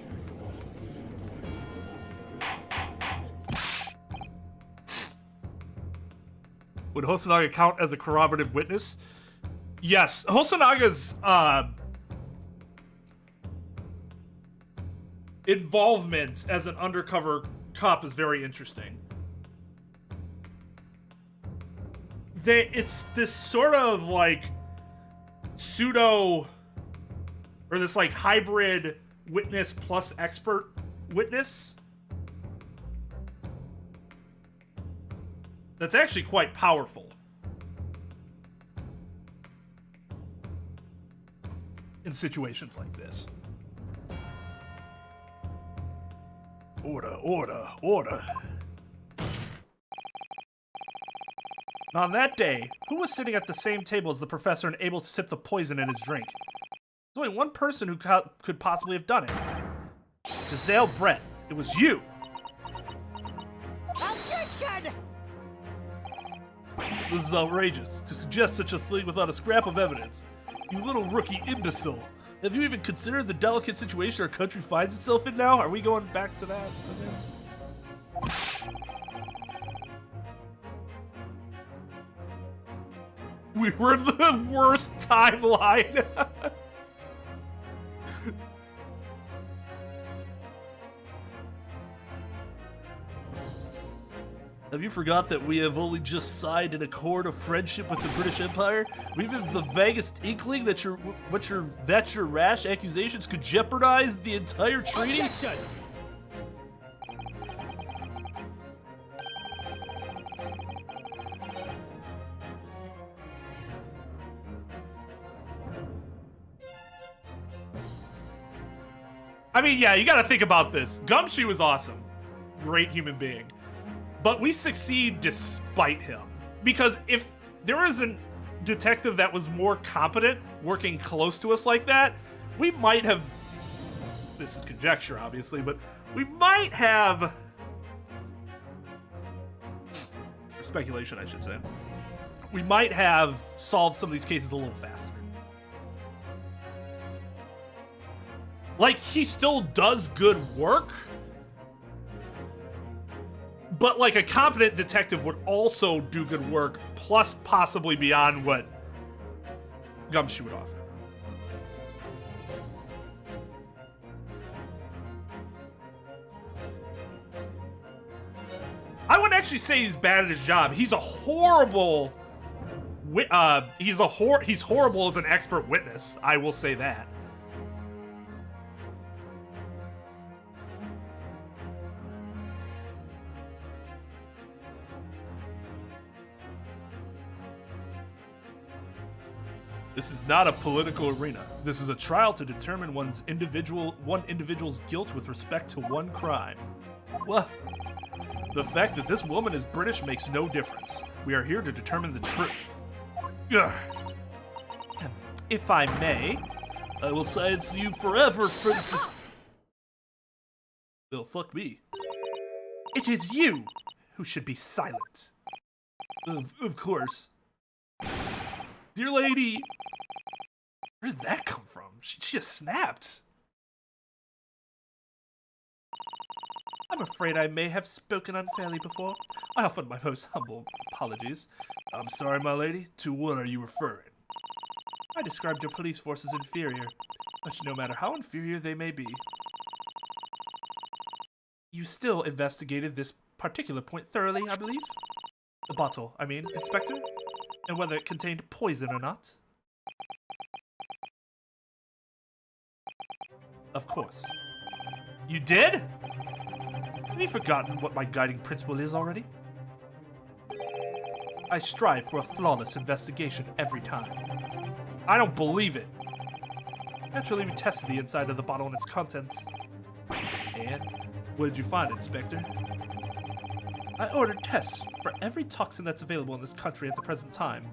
Would Hosonaga count as a corroborative witness? Yes, Hosonaga's involvement as an undercover cop is very interesting. It's this sort of like pseudo, or this like hybrid witness plus expert witness that's actually quite powerful in situations like this. Order, order, order. Now, on that day, who was sitting at the same table as the professor and able to sip the poison in his drink? There's only one person who could possibly have done it. Giselle Brett. It was you. Objection! This is outrageous. To suggest such a thing without a scrap of evidence. You little rookie imbecile. Have you even considered the delicate situation our country finds itself in now? Are we going back to that? We were in the worst timeline. Have you forgot that we have only just signed an accord of friendship with the British Empire? We have the vaguest inkling that your rash accusations could jeopardize the entire treaty? Objection! I mean, yeah, you gotta think about this. Gumshoe is awesome. Great human being. But we succeed despite him. Because if there was a detective that was more competent working close to us like that, we might have, this is conjecture obviously, but we might have, or speculation I should say, we might have solved some of these cases a little faster. Like, he still does good work, but like a competent detective would also do good work, plus possibly beyond what Gumshoe would offer. I wouldn't actually say he's bad at his job. He's a horrible, he's horrible as an expert witness. I will say that. This is not a political arena. This is a trial to determine one individual's guilt with respect to one crime. Well, the fact that this woman is British makes no difference. We are here to determine the truth. Ugh. If I may, I will silence you forever for this. Well, fuck me. It is you who should be silent. Of course. Dear lady, where did that come from? She just snapped. I'm afraid I may have spoken unfairly before. I offered my most humble apologies. I'm sorry, my lady. To what are you referring? I described your police force as inferior, but no matter how inferior they may be, you still investigated this particular point thoroughly, I believe? The bottle, I mean, Inspector? And whether it contained poison or not? Of course. You did? Have you forgotten what my guiding principle is already? I strive for a flawless investigation every time. I don't believe it. Naturally, we tested the inside of the bottle and its contents. And what did you find, Inspector? I ordered tests for every toxin that's available in this country at the present time.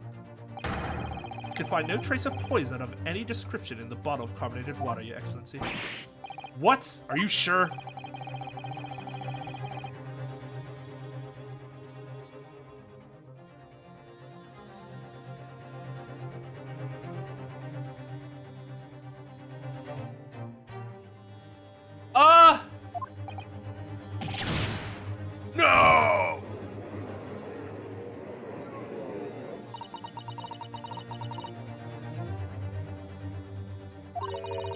You could find no trace of poison of any description in the bottle of carbonated water, Your Excellency. What? Are you sure? No!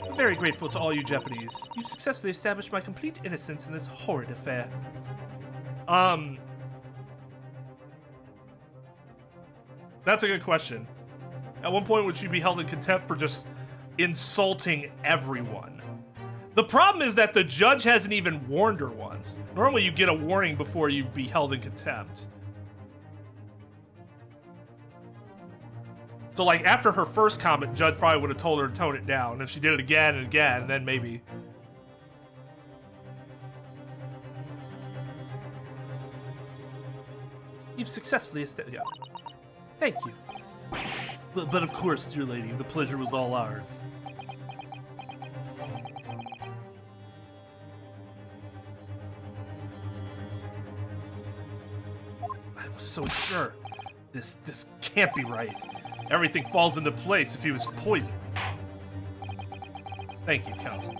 I'm very grateful to all you Japanese. You've successfully established my complete innocence in this horrid affair. That's a good question. At one point, would she be held in contempt for just insulting everyone? The problem is that the judge hasn't even warned her once. Normally you get a warning before you be held in contempt. So like after her first comment, judge probably would have told her to tone it down. If she did it again and again, then maybe. You've successfully established. Yeah. Thank you. But of course, dear lady, the pleasure was all ours. I was so sure. This can't be right. Everything falls into place if he was poisoned. Thank you, counsel.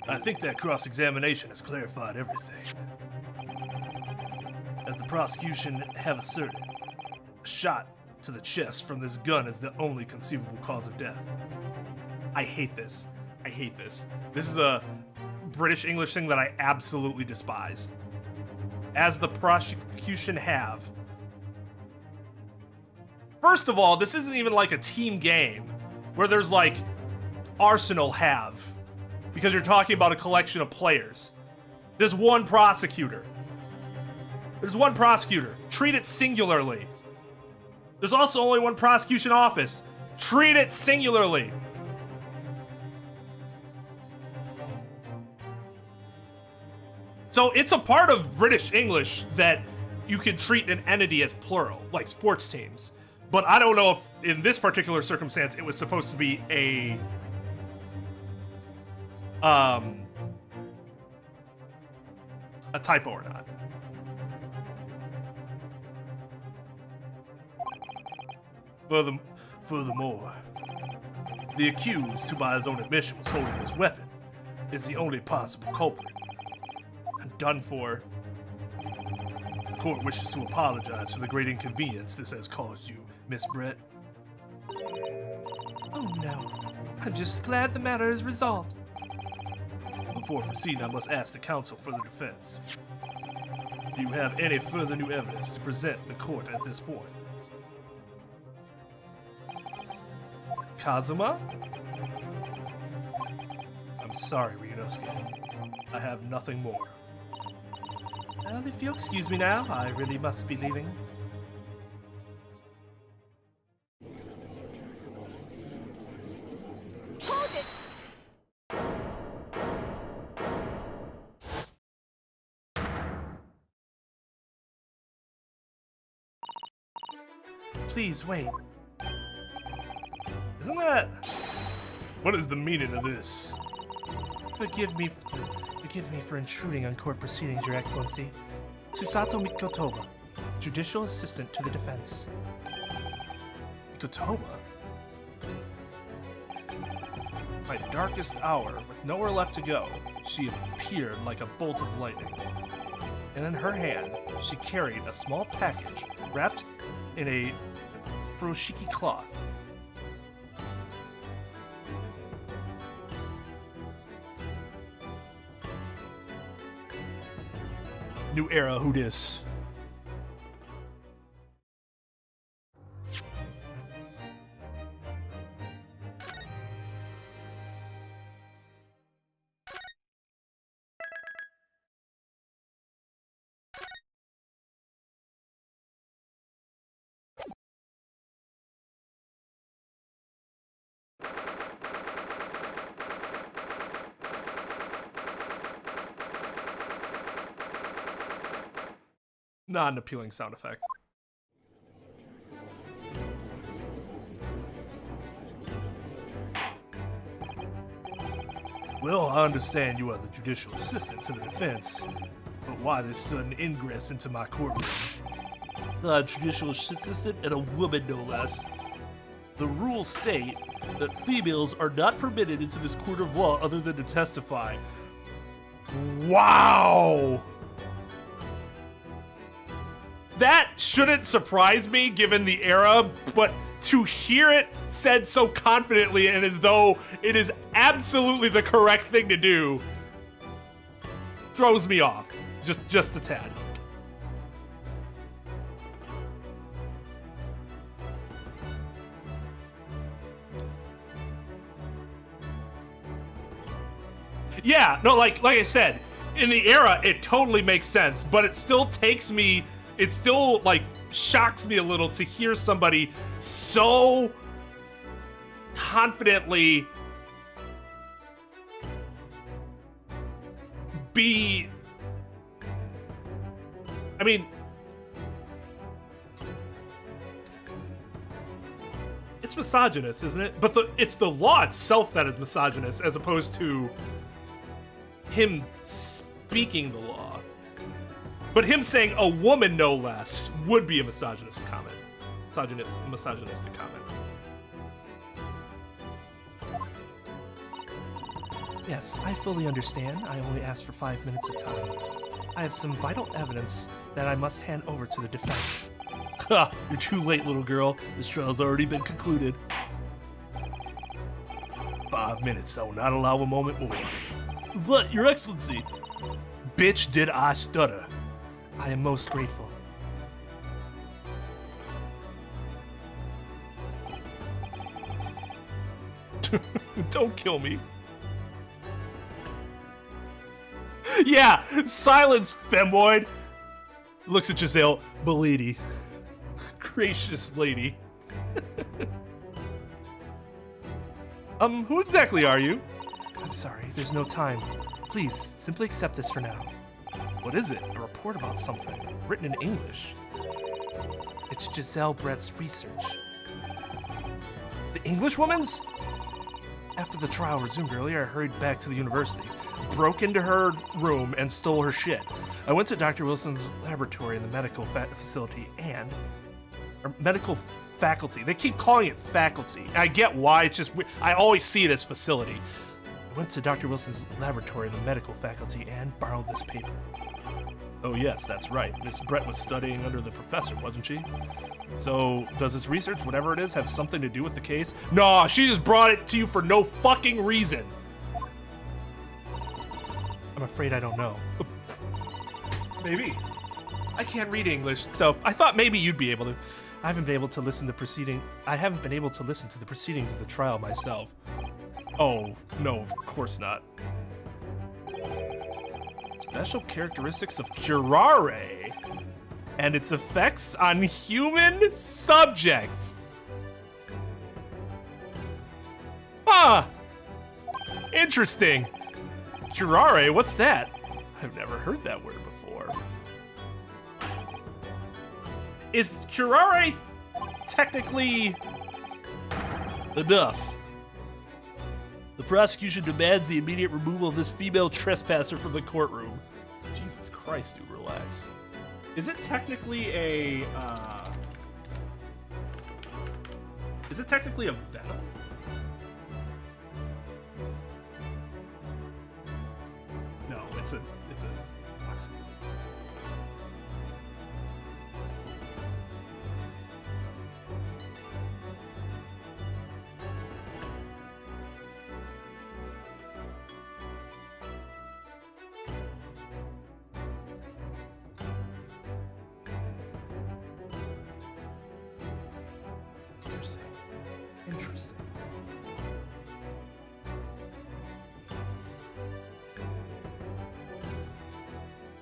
I think that cross-examination has clarified everything. As the prosecution have asserted, a shot to the chest from this gun is the only conceivable cause of death. I hate this. I hate this. This is a British English thing that I absolutely despise. As the prosecution have. First of all, this isn't even like a team game where there's like Arsenal have, because you're talking about a collection of players. There's one prosecutor. There's one prosecutor. Treat it singularly. There's also only one prosecution office. Treat it singularly. So it's a part of British English that you can treat an entity as plural, like sports teams. But I don't know if in this particular circumstance it was supposed to be a typo or not. Furthermore, the accused, who by his own admission was holding this weapon, is the only possible culprit. And done for. The court wishes to apologize for the great inconvenience this has caused you, Miss Brett. Oh no, I'm just glad the matter is resolved. Before proceeding, I must ask the counsel for the defense. Do you have any further new evidence to present the court at this point? Kazuma? I'm sorry, Ryunosuke. I have nothing more. Well, if you'll excuse me now, I really must be leaving. Hold it! Please wait. Isn't that... What is the meaning of this? Forgive me for intruding on court proceedings, Your Excellency. Susato Mikotoba, Judicial Assistant to the Defense. Mikotoba? My darkest hour, with nowhere left to go, she appeared like a bolt of lightning. And in her hand, she carried a small package wrapped in a furoshiki cloth. New era, who dis? Not an appealing sound effect. Well, I understand you are the judicial assistant to the defense, but why this sudden ingress into my courtroom? Judicial assistant and a woman, no less. The rules state that females are not permitted into this court of law other than to testify. Wow! That shouldn't surprise me given the era, but to hear it said so confidently and as though it is absolutely the correct thing to do throws me off. Just a tad. Yeah, no, like I said, in the era, it totally makes sense, but it still like shocks me a little to hear somebody so confidently be, I mean, it's misogynist, isn't it? But it's the law itself that is misogynist as opposed to him speaking the law. But him saying a woman no less would be a misogynist comment. Misogynistic comment. Yes, I fully understand. I only asked for 5 minutes of time. I have some vital evidence that I must hand over to the defense. Ha! You're too late, little girl. This trial's already been concluded. 5 minutes. I will not allow a moment more. But, Your Excellency, bitch, did I stutter. I am most grateful. Don't kill me. Yeah, silence, femoid. Looks at Giselle, milady. Gracious lady. Who exactly are you? I'm sorry, there's no time. Please, simply accept this for now. What is it? A report about something, written in English. It's Giselle Brett's research. The English woman's? After the trial resumed earlier, I hurried back to the university, broke into her room, and stole her shit. I went to Dr. Wilson's laboratory in the medical facility and... medical faculty. They keep calling it faculty. I get why, it's just... I always see it as facility. I went to Dr. Wilson's laboratory in the medical faculty and borrowed this paper. Oh yes, that's right. Miss Brett was studying under the professor, wasn't she? So, does this research, whatever it is, have something to do with the case? No, she just brought it to you for no fucking reason. I'm afraid I don't know. Maybe. I can't read English, so I thought maybe you'd be able to. I haven't been able to listen to the proceedings of the trial myself. Oh, no, of course not. Special characteristics of Curare and its effects on human subjects. Huh. Interesting. Curare, what's that? I've never heard that word before. Is curare technically enough? The prosecution demands the immediate removal of this female trespasser from the courtroom. Jesus Christ, dude, relax. Is it technically a, is it technically a venom? No, it's a toxin. Interesting.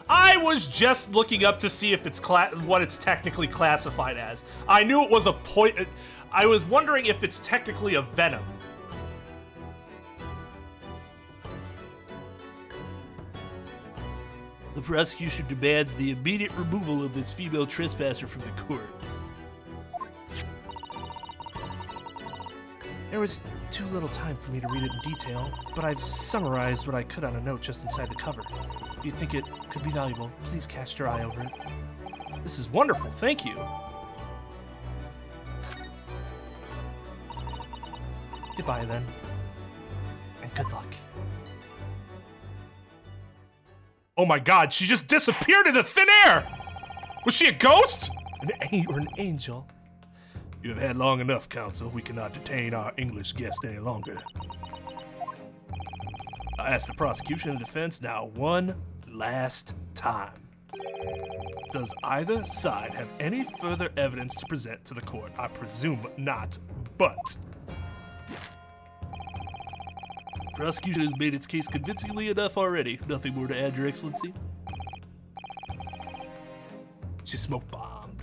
I was just looking up to see if it's what it's technically classified as. I knew it was a I was wondering if it's technically a venom. The The prosecution demands the immediate removal of this female trespasser from the court. There was too little time for me to read it in detail, but I've summarized what I could on a note just inside the cover. If you think it could be valuable, please cast your eye over it. This is wonderful, thank you. Goodbye then, and good luck. Oh my god, she just disappeared into thin air! Was she a ghost? Or an angel? You have had long enough, counsel. We cannot detain our English guest any longer. I ask the prosecution and defense now one last time. Does either side have any further evidence to present to the court? I presume not, but... Prosecution has made its case convincingly enough already. Nothing more to add, Your Excellency. She smoke bombed.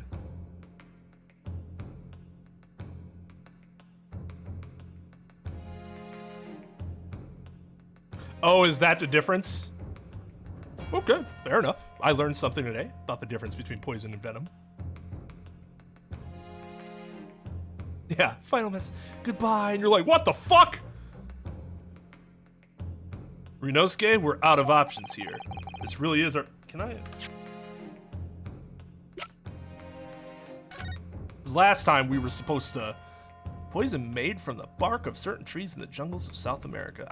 Oh, is that the difference? Okay, fair enough. I learned something today about the difference between poison and venom. Yeah, final mess. Goodbye. And you're like, what the fuck? Rinosuke, we're out of options here. This really is our... Can I... Last time we were supposed to... Poison made from the bark of certain trees in the jungles of South America.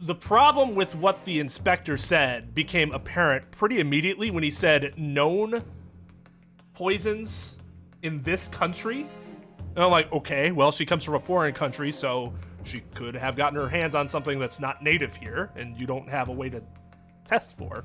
The problem with what the inspector said became apparent pretty immediately when he said known poisons in this country. And I'm like, okay, well, she comes from a foreign country, so she could have gotten her hands on something that's not native here, and you don't have a way to test for.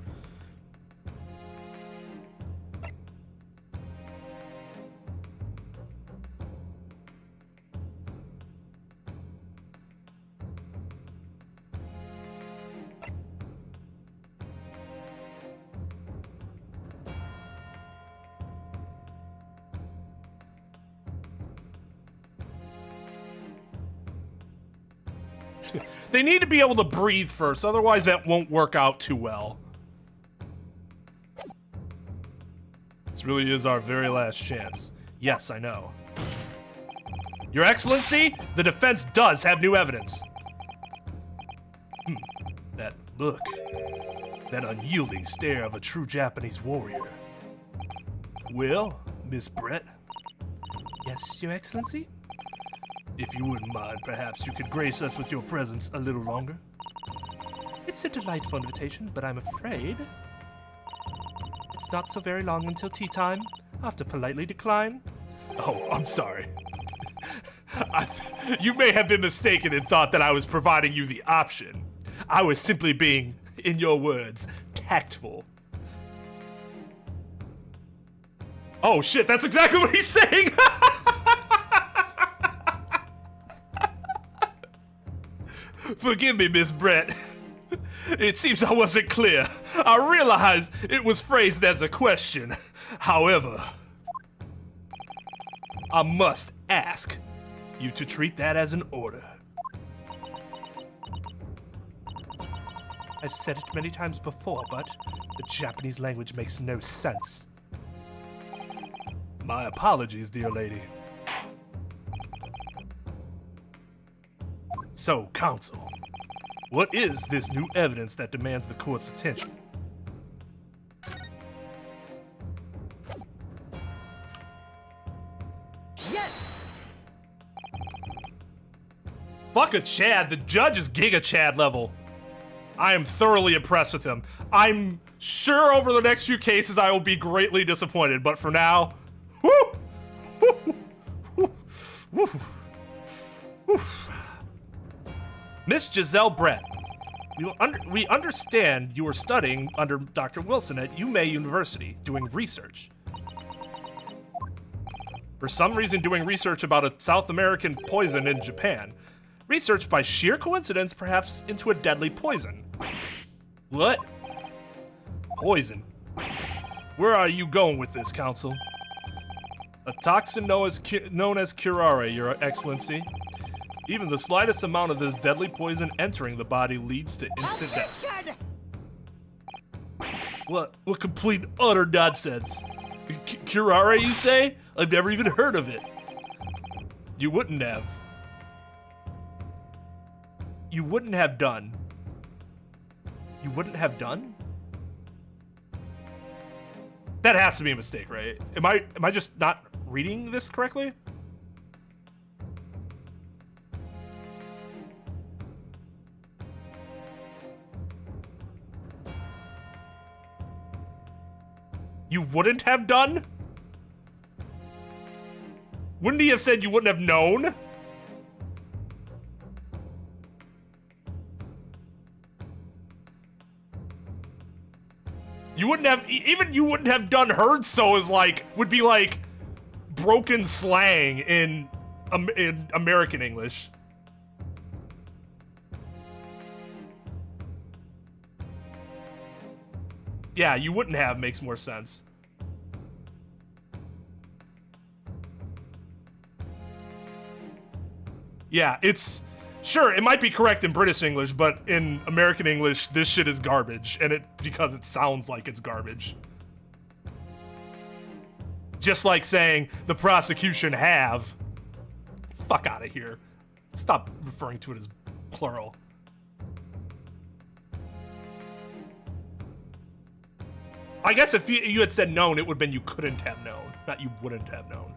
They need to be able to breathe first, otherwise that won't work out too well. This really is our very last chance. Yes, I know. Your Excellency, the defense does have new evidence. That look, that unyielding stare of a true Japanese warrior. Well, Miss Brett? Yes, Your Excellency? If you wouldn't mind, perhaps you could grace us with your presence a little longer. It's a delightful invitation, but I'm afraid it's not so very long until tea time. I'll have to politely decline. Oh, I'm sorry. You may have been mistaken and thought that I was providing you the option. I was simply being, in your words, tactful. Oh shit, that's exactly what he's saying! Forgive me, Miss Brett. It seems I wasn't clear. I realize it was phrased as a question. However, I must ask you to treat that as an order. I've said it many times before, but the Japanese language makes no sense. My apologies, dear lady. So, counsel, what is this new evidence that demands the court's attention? Yes! Fuck a Chad, the judge is Giga Chad level. I am thoroughly impressed with him. I'm sure over the next few cases I will be greatly disappointed, but for now, whoo! Woo! Woo! Woo! Woo! Miss Giselle Brett, we understand you are studying under Dr. Wilson at UMay University, doing research. For some reason doing research about a South American poison in Japan. Research by sheer coincidence, perhaps, into a deadly poison. What? Poison? Where are you going with this, counsel? A toxin known as Curare, Your Excellency. Even the slightest amount of this deadly poison entering the body leads to instant death. What complete utter nonsense. Curare, you say? I've never even heard of it. You wouldn't have. You wouldn't have done. You wouldn't have done? That has to be a mistake, right? Am I just not reading this correctly? You wouldn't have done? Wouldn't he have said you wouldn't have known? You wouldn't have, even you wouldn't have done heard so is like, would be like broken slang in American English. Yeah, you wouldn't have makes more sense. Yeah, it's sure it might be correct in British English, but in American English, this shit is garbage, and because it sounds like it's garbage. Just like saying the prosecution have. Fuck out of here. Stop referring to it as plural. I guess if you had said known, it would have been you couldn't have known, not you wouldn't have known.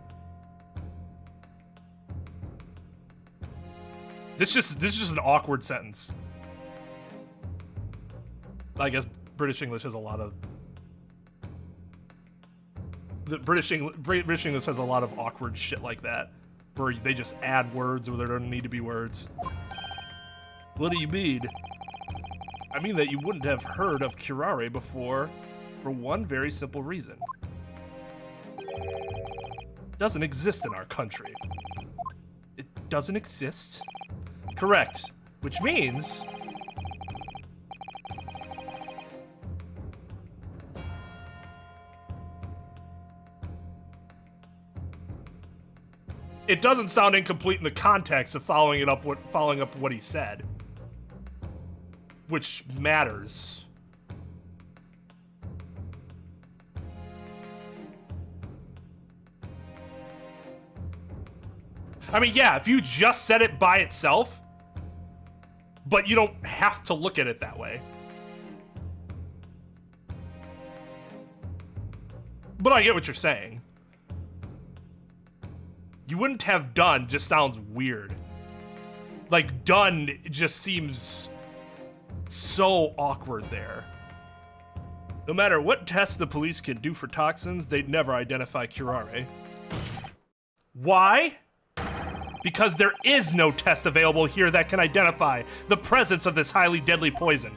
This is just an awkward sentence. I guess British English has a lot of British English has a lot of awkward shit like that, where they just add words where there don't need to be words. What do you mean? I mean that you wouldn't have heard of Curare before, for one very simple reason. It doesn't exist in our country. It doesn't exist? Correct, which means it doesn't sound incomplete in the context of following up what he said, which matters. I mean, yeah, if you just said it by itself, but you don't have to look at it that way. But I get what you're saying. You wouldn't have done just sounds weird. Like, done just seems so awkward there. No matter what tests the police can do for toxins, they'd never identify Curare. Why? Because there is no test available here that can identify the presence of this highly deadly poison.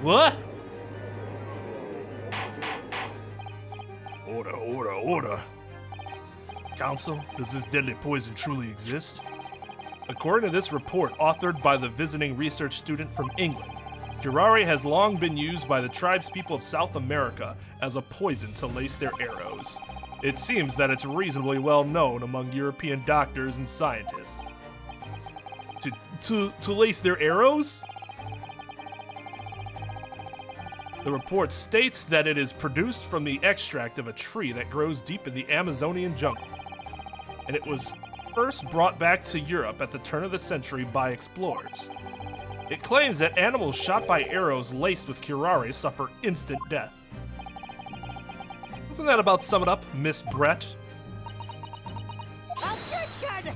What? Order. Counsel, does this deadly poison truly exist? According to this report, authored by the visiting research student from England, Curare has long been used by the tribespeople of South America as a poison to lace their arrows. It seems that it's reasonably well known among European doctors and scientists. To lace their arrows? The report states that it is produced from the extract of a tree that grows deep in the Amazonian jungle, and it was first brought back to Europe at the turn of the century by explorers. It claims that animals shot by arrows laced with curare suffer instant death. Doesn't that about sum it up, Miss Brett? Objection!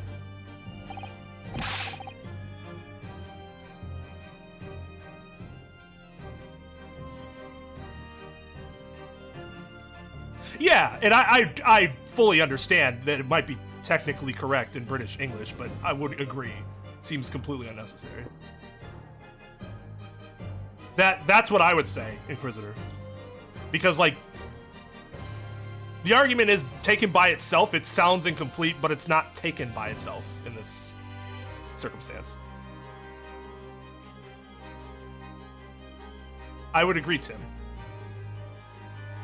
Yeah, and I fully understand that it might be technically correct in British English, but I would agree. It seems completely unnecessary. That's what I would say, Inquisitor. Because, like, the argument is taken by itself, it sounds incomplete, but it's not taken by itself in this circumstance. I would agree, Tim.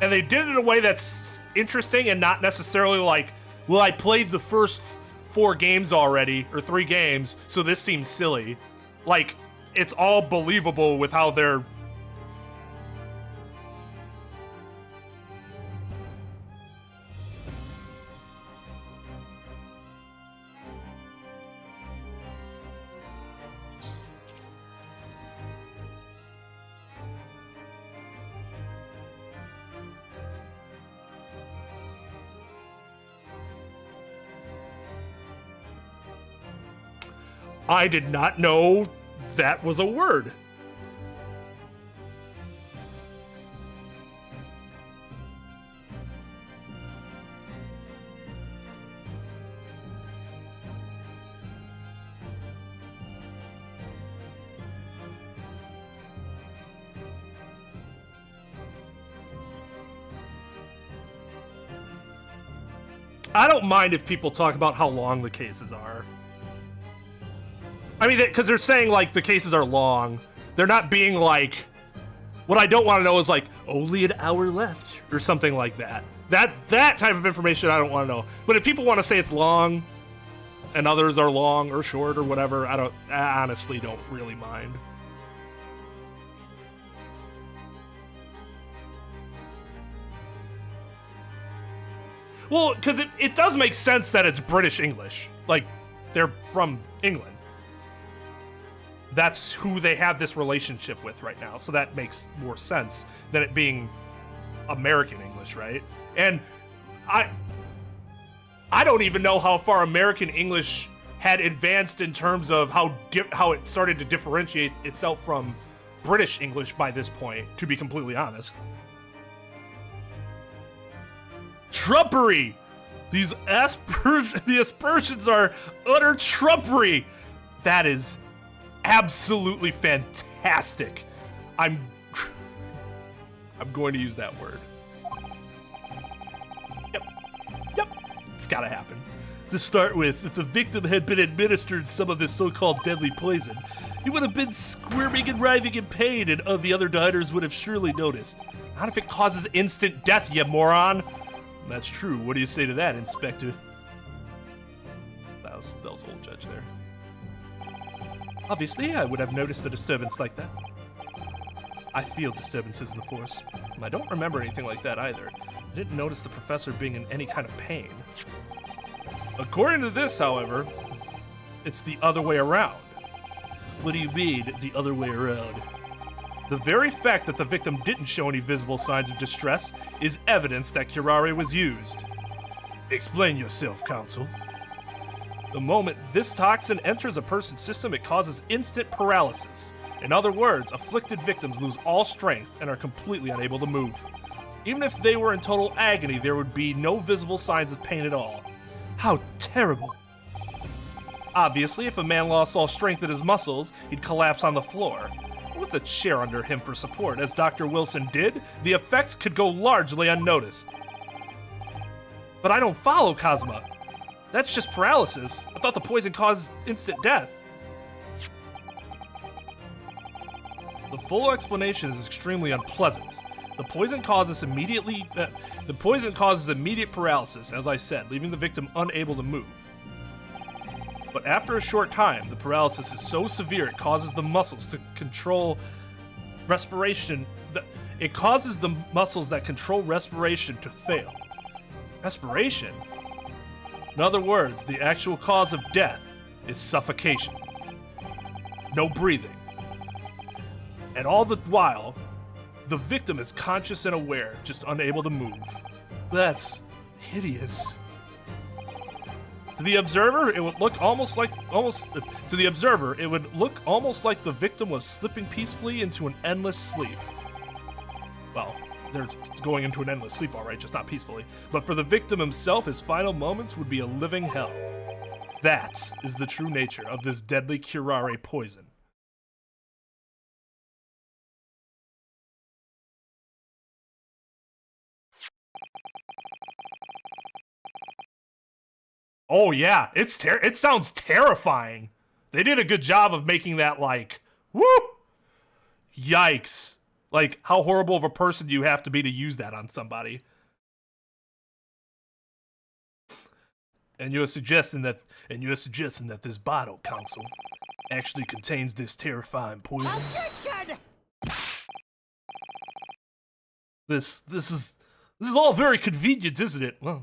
And they did it in a way that's interesting and not necessarily like, well, I played the first 4 games already, or 3 games, so this seems silly. Like, it's all believable with how they're I did not know that was a word. I don't mind if people talk about how long the cases are. I mean, because they're saying, like, the cases are long. They're not being like, what I don't want to know is, like, only an hour left or something like that. That type of information I don't want to know. But if people want to say it's long and others are long or short or whatever, I honestly don't really mind. Well, because it does make sense that it's British English. Like, they're from England. That's who they have this relationship with right now. So that makes more sense than it being American English, right? And I don't even know how far American English had advanced in terms of how it started to differentiate itself from British English by this point, to be completely honest. Trumpery! The aspersions are utter trumpery! That is absolutely fantastic. I'm going to use that word. Yep. It's gotta happen. To start with, if the victim had been administered some of this so-called deadly poison, he would have been squirming and writhing in pain, and the other diners would have surely noticed. Not if it causes instant death, you moron! That's true. What do you say to that, Inspector? That was old judge there. Obviously, I would have noticed a disturbance like that. I feel disturbances in the force. I don't remember anything like that either. I didn't notice the professor being in any kind of pain. According to this, however, it's the other way around. What do you mean, the other way around? The very fact that the victim didn't show any visible signs of distress is evidence that curare was used. Explain yourself, counsel. The moment this toxin enters a person's system, it causes instant paralysis. In other words, afflicted victims lose all strength and are completely unable to move. Even if they were in total agony, there would be no visible signs of pain at all. How terrible! Obviously, if a man lost all strength in his muscles, he'd collapse on the floor. With a chair under him for support, as Dr. Wilson did, the effects could go largely unnoticed. But I don't follow, Cosma. That's just paralysis. I thought the poison caused instant death. The full explanation is extremely unpleasant. The poison causes immediate paralysis, as I said, leaving the victim unable to move. But after a short time, the paralysis is so severe it causes the muscles to control respiration. It causes the muscles that control respiration to fail. Respiration? In other words, the actual cause of death is suffocation. No breathing. And all the while, the victim is conscious and aware, just unable to move. That's hideous. To the observer, it would look almost like the victim was slipping peacefully into an endless sleep. Well, they're going into an endless sleep, all right, just not peacefully. But for the victim himself, his final moments would be a living hell. That is the true nature of this deadly curare poison. Oh yeah, it sounds terrifying. They did a good job of making that like, woo! Yikes. Like, how horrible of a person do you have to be to use that on somebody? And you're suggesting that this bottle, counsel, actually contains this terrifying poison. Objection! This is all very convenient, isn't it? Well,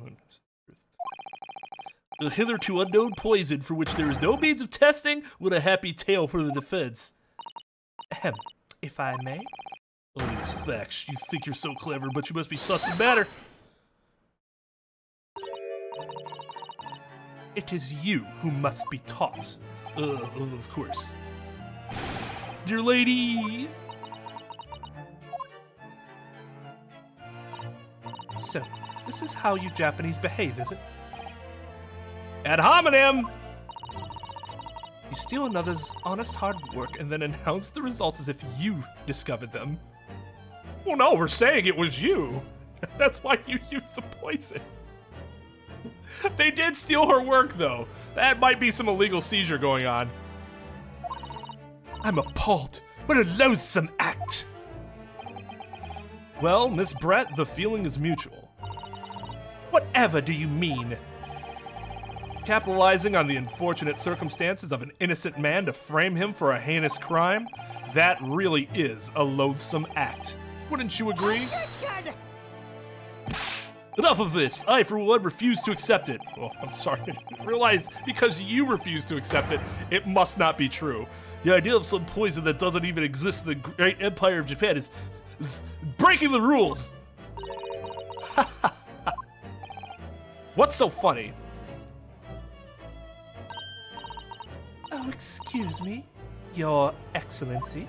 a hitherto unknown poison for which there is no means of testing. What a happy tale for the defense. Ahem, if I may. All these facts. You think you're so clever, but you must be taught some matter. It is you who must be taught. Of course. Dear lady! So, this is how you Japanese behave, is it? Ad hominem! You steal another's honest hard work and then announce the results as if you discovered them. Well, no, we're saying it was you. That's why you used the poison. They did steal her work, though. That might be some illegal seizure going on. I'm appalled. What a loathsome act. Well, Miss Brett, the feeling is mutual. Whatever do you mean? Capitalizing on the unfortunate circumstances of an innocent man to frame him for a heinous crime? That really is a loathsome act. Wouldn't you agree? Objection! Enough of this. I, for one, refuse to accept it. Oh, I'm sorry. I didn't realize because you refuse to accept it, it must not be true. The idea of some poison that doesn't even exist in the great empire of Japan is breaking the rules. What's so funny? Oh, excuse me, Your Excellency.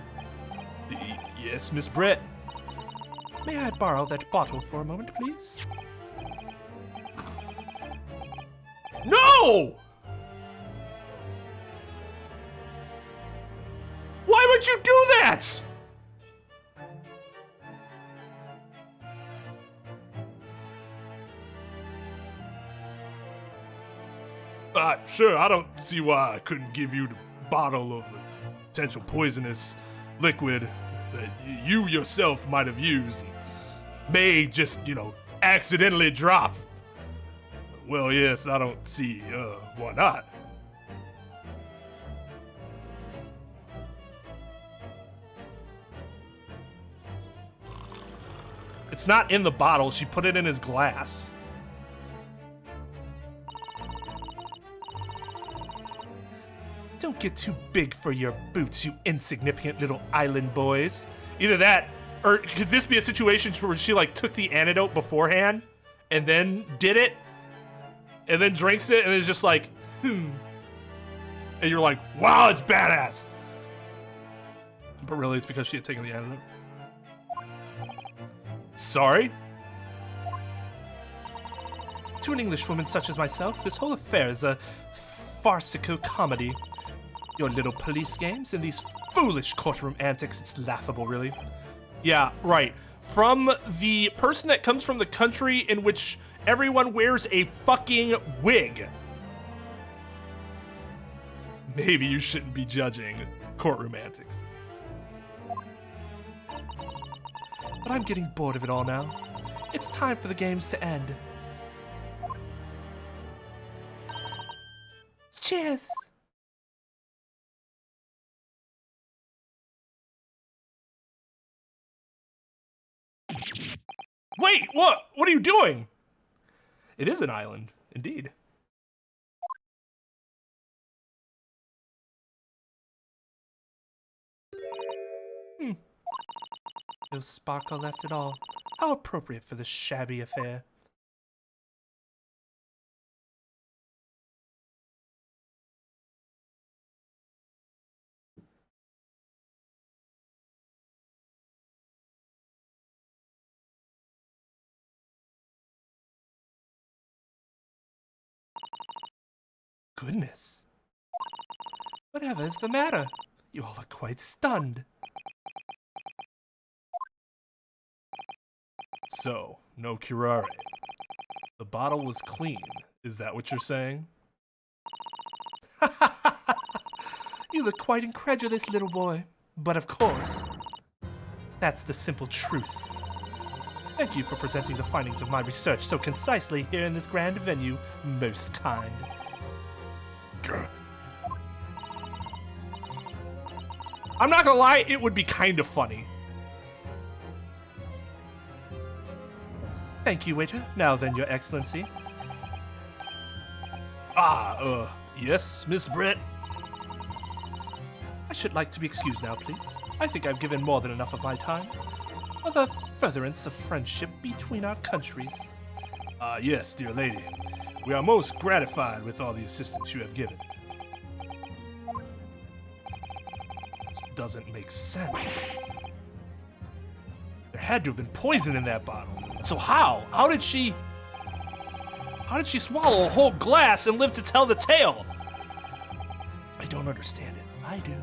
Yes, Miss Brett. May I borrow that bottle for a moment, please? No! Why would you do that? Sure, I don't see why I couldn't give you the bottle of the potential poisonous liquid that you yourself might have used and may just, accidentally drop. Well, yes, I don't see, why not. It's not in the bottle, she put it in his glass. Don't get too big for your boots, you insignificant little island boys. Either that, or could this be a situation where she took the antidote beforehand and then did it and then drinks it and is just like, and you're like, wow, it's badass. But really it's because she had taken the antidote. Sorry? To an Englishwoman such as myself, this whole affair is a farcical comedy. Your little police games and these foolish courtroom antics, it's laughable, really. Yeah, right. From the person that comes from the country in which everyone wears a fucking wig. Maybe you shouldn't be judging courtroom antics. But I'm getting bored of it all now. It's time for the games to end. Cheers! Wait, what? What are you doing? It is an island, indeed. No sparkle left at all. How appropriate for this shabby affair. Goodness. Whatever is the matter? You all look quite stunned. So, no curare. The bottle was clean. Is that what you're saying? You look quite incredulous, little boy. But of course, that's the simple truth. Thank you for presenting the findings of my research so concisely here in this grand venue, most kind. I'm not gonna lie, it would be kind of funny. Thank you, waiter. Now then, Your Excellency. Yes, Miss Brett? I should like to be excused now, please. I think I've given more than enough of my time. For the furtherance of friendship between our countries. Yes, dear lady. We are most gratified with all the assistance you have given. doesn't make sense. There had to have been poison in that bottle. So how? How did she swallow a whole glass and live to tell the tale? I don't understand it. I do.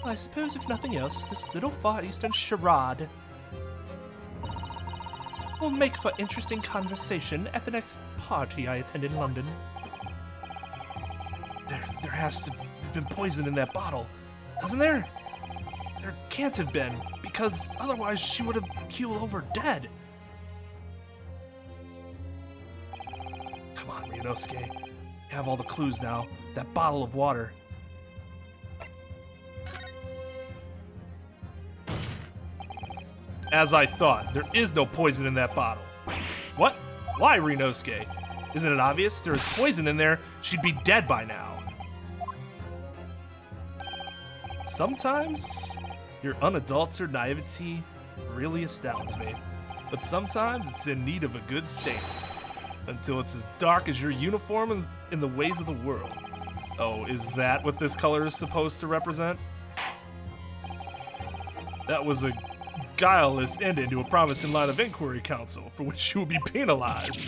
I suppose if nothing else, this little Far Eastern charade will make for interesting conversation at the next party I attend in London. There has to have been poison in that bottle, doesn't there? There can't have been, because otherwise she would have keeled over dead. Come on, Ryunosuke. You have all the clues now. That bottle of water. As I thought, there is no poison in that bottle. What? Why, Ryunosuke? Isn't it obvious? There is poison in there. She'd be dead by now. Sometimes your unadulterated naivety really astounds me. But sometimes it's in need of a good stain. Until it's as dark as your uniform in the ways of the world. Oh, is that what this color is supposed to represent? That was a guileless ending to a promising line of inquiry, counsel, for which you will be penalized.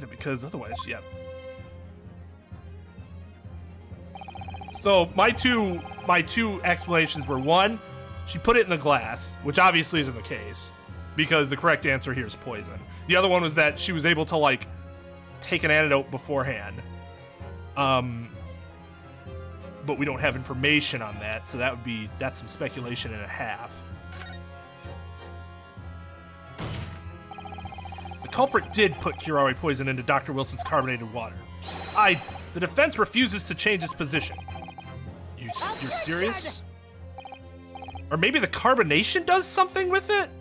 Because otherwise, yeah. So my two explanations were, one, she put it in the glass, which obviously isn't the case, because the correct answer here is poison. The other one was that she was able to, like, take an antidote beforehand. But we don't have information on that, so that's some speculation and a half. The culprit did put Curare poison into Dr. Wilson's carbonated water. The defense refuses to change its position. You're serious? Or maybe the carbonation does something with it?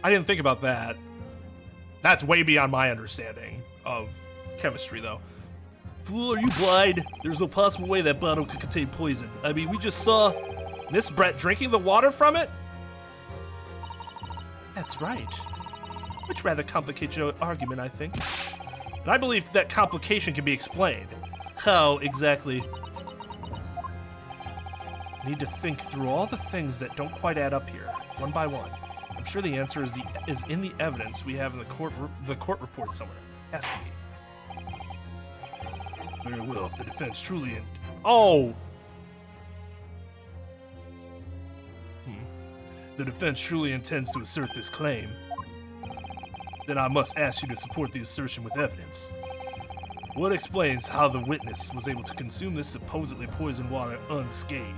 I didn't think about that. That's way beyond my understanding of chemistry, though. Fool, are you blind? There's no possible way that bottle could contain poison. I mean, we just saw Miss Brett drinking the water from it? That's right. Which rather complicates your argument, I think. And I believe that complication can be explained. How exactly? Need to think through all the things that don't quite add up here, one by one. I'm sure the answer is in the evidence we have in the court report somewhere. Has to be. Very well, if the defense truly the defense truly intends to assert this claim, then I must ask you to support the assertion with evidence. What explains how the witness was able to consume this supposedly poisoned water unscathed?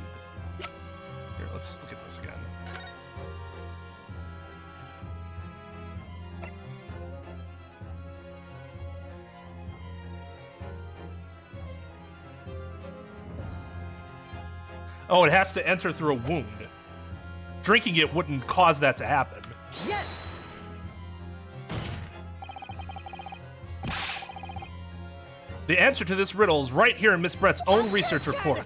Here, let's look at this again. Oh, it has to enter through a wound. Drinking it wouldn't cause that to happen. Yes! The answer to this riddle is right here in Miss Brett's own research report.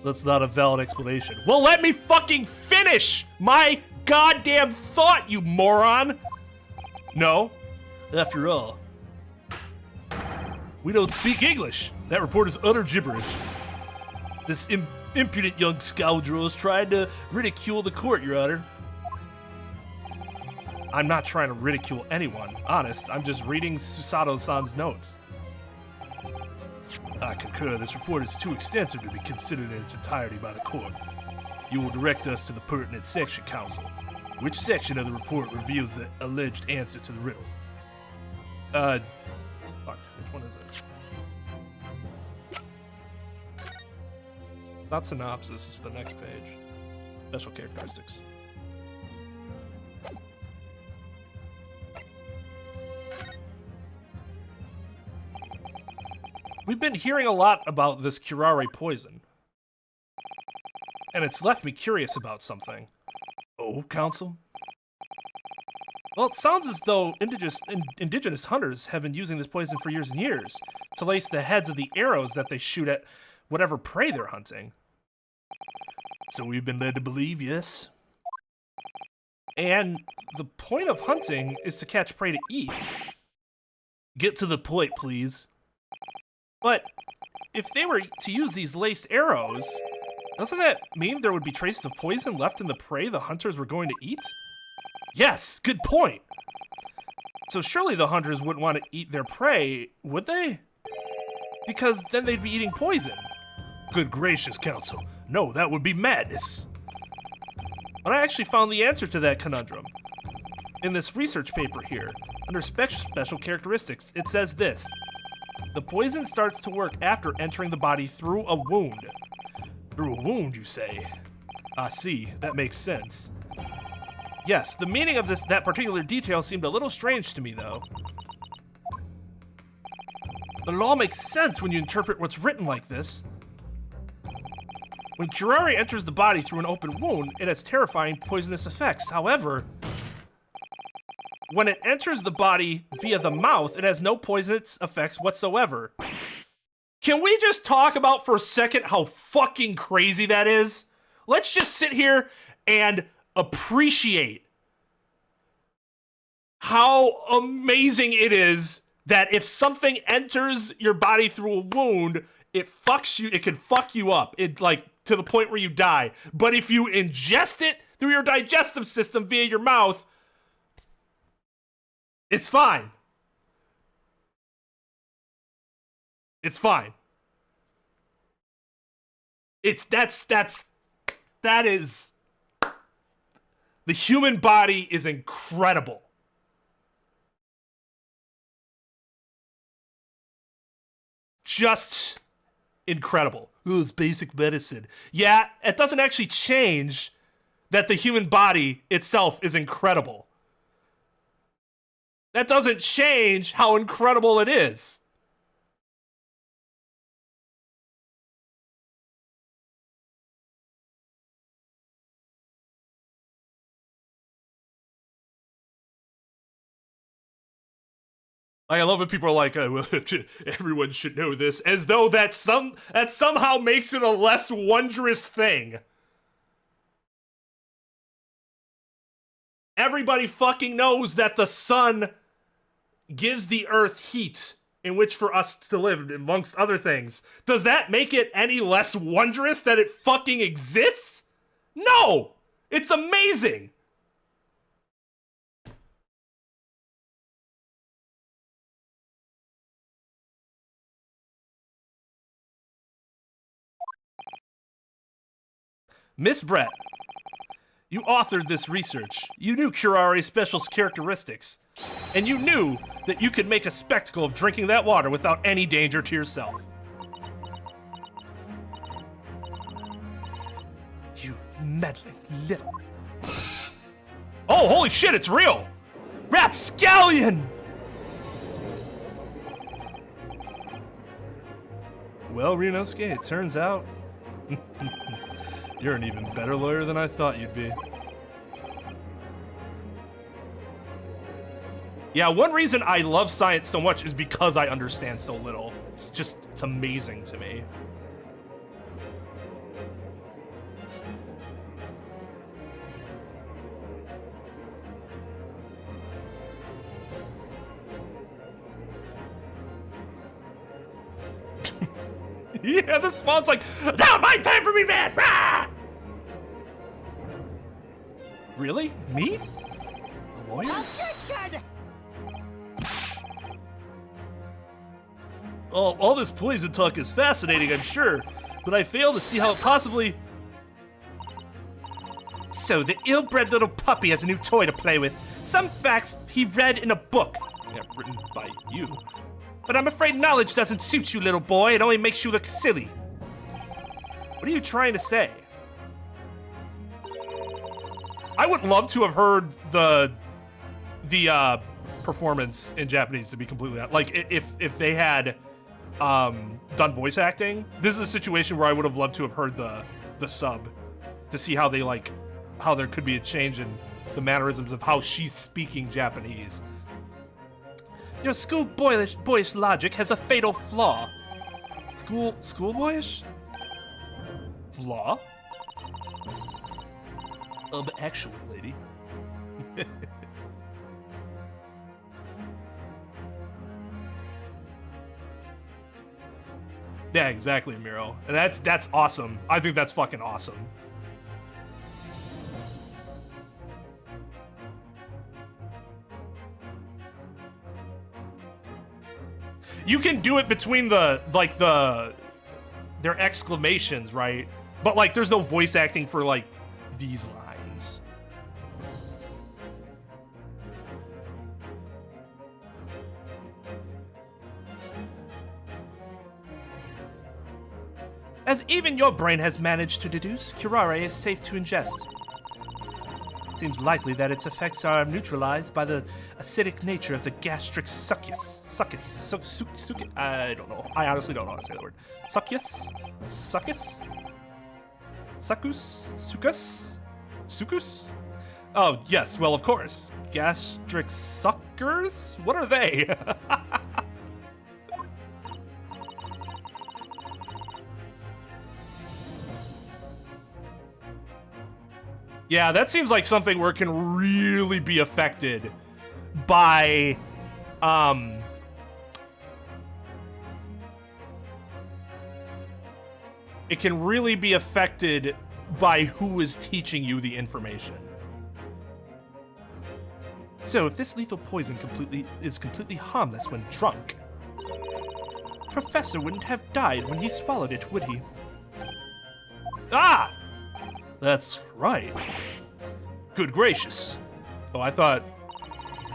That's not a valid explanation. Well, let me fucking finish my goddamn thought, you moron! No. After all, we don't speak English. That report is utter gibberish. This impudent young scoundrel is trying to ridicule the court, Your Honor. I'm not trying to ridicule anyone. Honest, I'm just reading Susato-san's notes. I concur, this report is too extensive to be considered in its entirety by the court. You will direct us to the pertinent section, counsel. Which section of the report reveals the alleged answer to the riddle? Fuck, which one is it? Not synopsis, it's the next page. Special characteristics. We've been hearing a lot about this Curare poison. And it's left me curious about something. Oh, counsel? Well, it sounds as though indigenous hunters have been using this poison for years and years to lace the heads of the arrows that they shoot at whatever prey they're hunting. So we've been led to believe, yes. And the point of hunting is to catch prey to eat. Get to the point, please. But if they were to use these laced arrows, doesn't that mean there would be traces of poison left in the prey the hunters were going to eat? Yes, good point. So surely the hunters wouldn't want to eat their prey, would they? Because then they'd be eating poison. Good gracious, Council. No, that would be madness. But I actually found the answer to that conundrum. In this research paper here, under special characteristics, it says this. The poison starts to work after entering the body through a wound. Through a wound, you say? I see, that makes sense. Yes, the meaning of that particular detail seemed a little strange to me, though. But it all makes sense when you interpret what's written like this. When Curare enters the body through an open wound, it has terrifying poisonous effects. However, when it enters the body via the mouth, it has no poisonous effects whatsoever. Can we just talk about for a second how fucking crazy that is? Let's just sit here and appreciate how amazing it is that if something enters your body through a wound, it fucks you, it can fuck you up. It like to the point where you die. But if you ingest it through your digestive system via your mouth, it's fine. It's fine. That is, the human body is incredible. Just incredible. Ooh, it's basic medicine. Yeah, it doesn't actually change that the human body itself is incredible. That doesn't change how incredible it is. I love when people are like, well, everyone should know this, as though that somehow makes it a less wondrous thing. Everybody fucking knows that the sun gives the earth heat in which for us to live, amongst other things. Does that make it any less wondrous that it fucking exists? No! It's amazing! Miss Brett, you authored this research. You knew Curare's special characteristics. And you knew that you could make a spectacle of drinking that water without any danger to yourself. You meddling little... Oh, holy shit, it's real! Rapscallion! Well, Rinosuke, it turns out... You're an even better lawyer than I thought you'd be. Yeah, one reason I love science so much is because I understand so little. It's amazing to me. Yeah, the spawn's like, now my time for me, man! Rah! Really? Me? A lawyer? Objection! All this poison talk is fascinating, I'm sure, but I fail to see how it possibly... So, the ill-bred little puppy has a new toy to play with. Some facts he read in a book. Yeah, written by you. But I'm afraid knowledge doesn't suit you, little boy. It only makes you look silly. What are you trying to say? I would love to have heard the performance in Japanese, to be completely honest. Like, if they had done voice acting, this is a situation where I would have loved to have heard the sub to see how they how there could be a change in the mannerisms of how she's speaking Japanese. Your schoolboyish logic has a fatal flaw. Schoolboyish? Flaw? Actually, lady. Yeah, exactly, Miro. And that's awesome. I think that's fucking awesome. You can do it between their exclamations, right? But like there's no voice acting for like these lines. As even your brain has managed to deduce, curare is safe to ingest. Seems likely that its effects are neutralized by the acidic nature of the gastric succus. I don't know. I honestly don't know how to say the word. Succus? Succus? Oh, yes, well, of course. Gastric suckers? What are they? Yeah, that seems like something where it can really be affected by, it can really be affected by who is teaching you the information. So, if this lethal poison is completely harmless when drunk, Professor wouldn't have died when he swallowed it, would he? Ah! That's right. Good gracious. Oh, I thought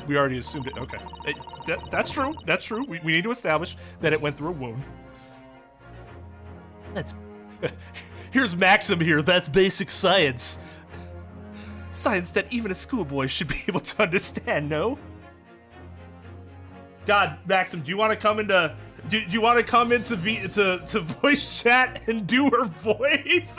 we already assumed it. Okay. That's true. That's true. We need to establish that it went through a wound. Here's Maxim here. That's basic science. Science that even a schoolboy should be able to understand, no? God, Maxim, do you want to come into... Do you want to come into to voice chat and do her voice?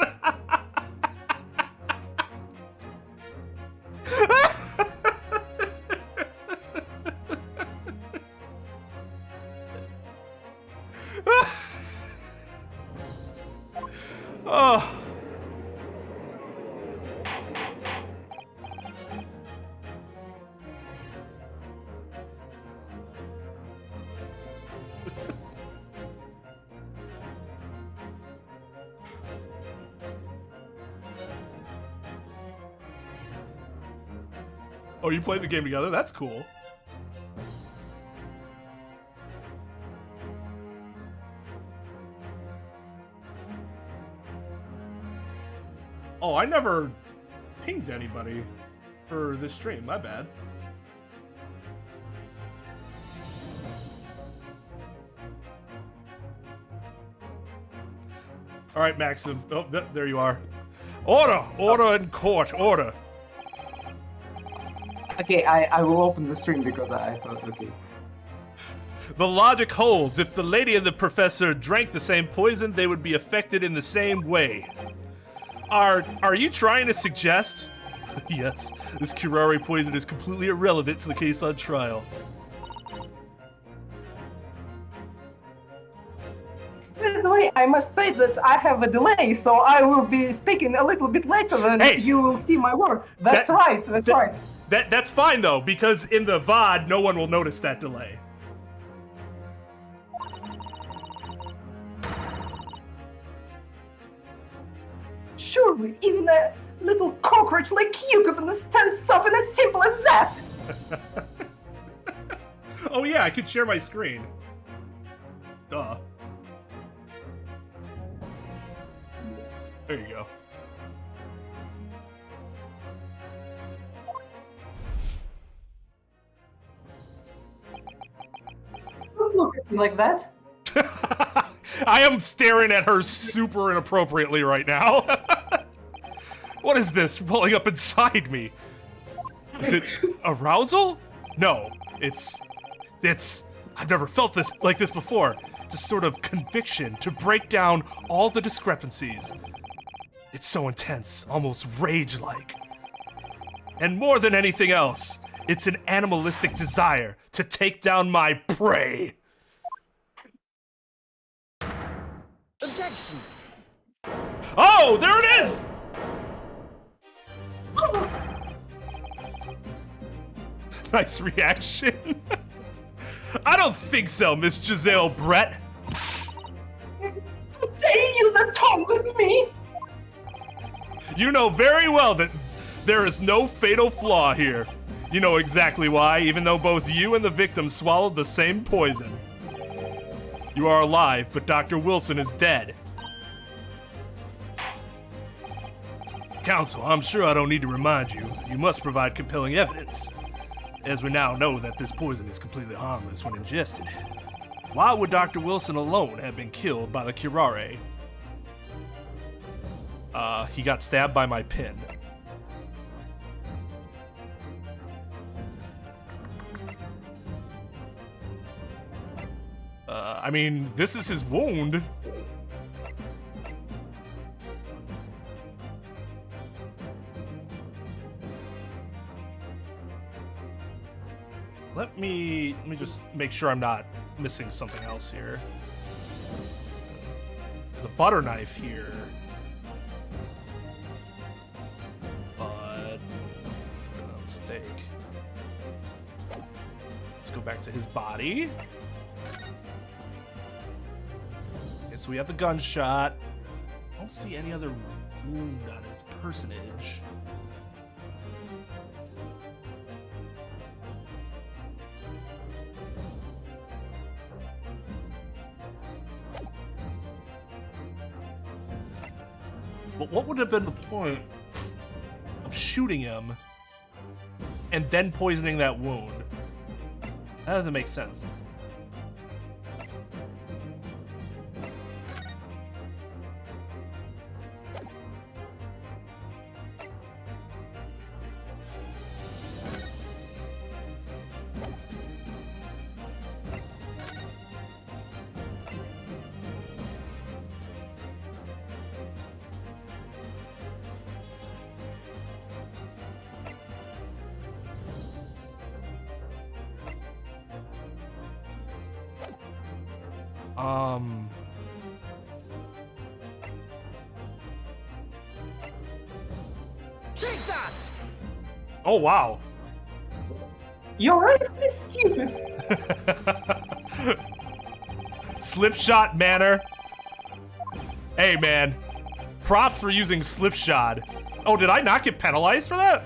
Oh. Oh, you played the game together? That's cool. Oh, I never pinged anybody for this stream. My bad. All right, Maxim. Oh, there you are. Order! Order in court. Order. Okay, I will open the stream because I thought, okay. The logic holds. If the lady and the professor drank the same poison, they would be affected in the same way. Are you trying to suggest? Yes, this curare poison is completely irrelevant to the case on trial. By the way, I must say that I have a delay, so I will be speaking a little bit later than you will see my words. That's right, that's right. That's fine though, because in the VOD, no one will notice that delay. Surely, even a little cockroach like you could understand something as simple as that! Oh yeah, I could share my screen. Duh. There you go. Don't look at me like that. I am staring at her super inappropriately right now. What is this rolling up inside me? Is it arousal? No, it's I've never felt this like this before. It's a sort of conviction to break down all the discrepancies. It's so intense, almost rage-like. And more than anything else, it's an animalistic desire to take down my prey. Objection! Oh, there it is! Nice reaction. I don't think so, Miss Giselle Brett. You know very well that there is no fatal flaw here. You know exactly why, even though both you and the victim swallowed the same poison. You are alive, but Dr. Wilson is dead. Counsel, I'm sure I don't need to remind you. You must provide compelling evidence, as we now know that this poison is completely harmless when ingested. Why would Dr. Wilson alone have been killed by the Curare? He got stabbed by my pen. I mean, this is his wound. Let me just make sure I'm not missing something else here. There's a butter knife here. But mistake. Let's go back to his body. Okay, so we have the gunshot. I don't see any other wound on his personage. But what would have been the point of shooting him and then poisoning that wound? That doesn't make sense. Take that! Oh, wow. You're actually stupid. Slipshot manner. Hey, man. Props for using slipshod. Oh, did I not get penalized for that?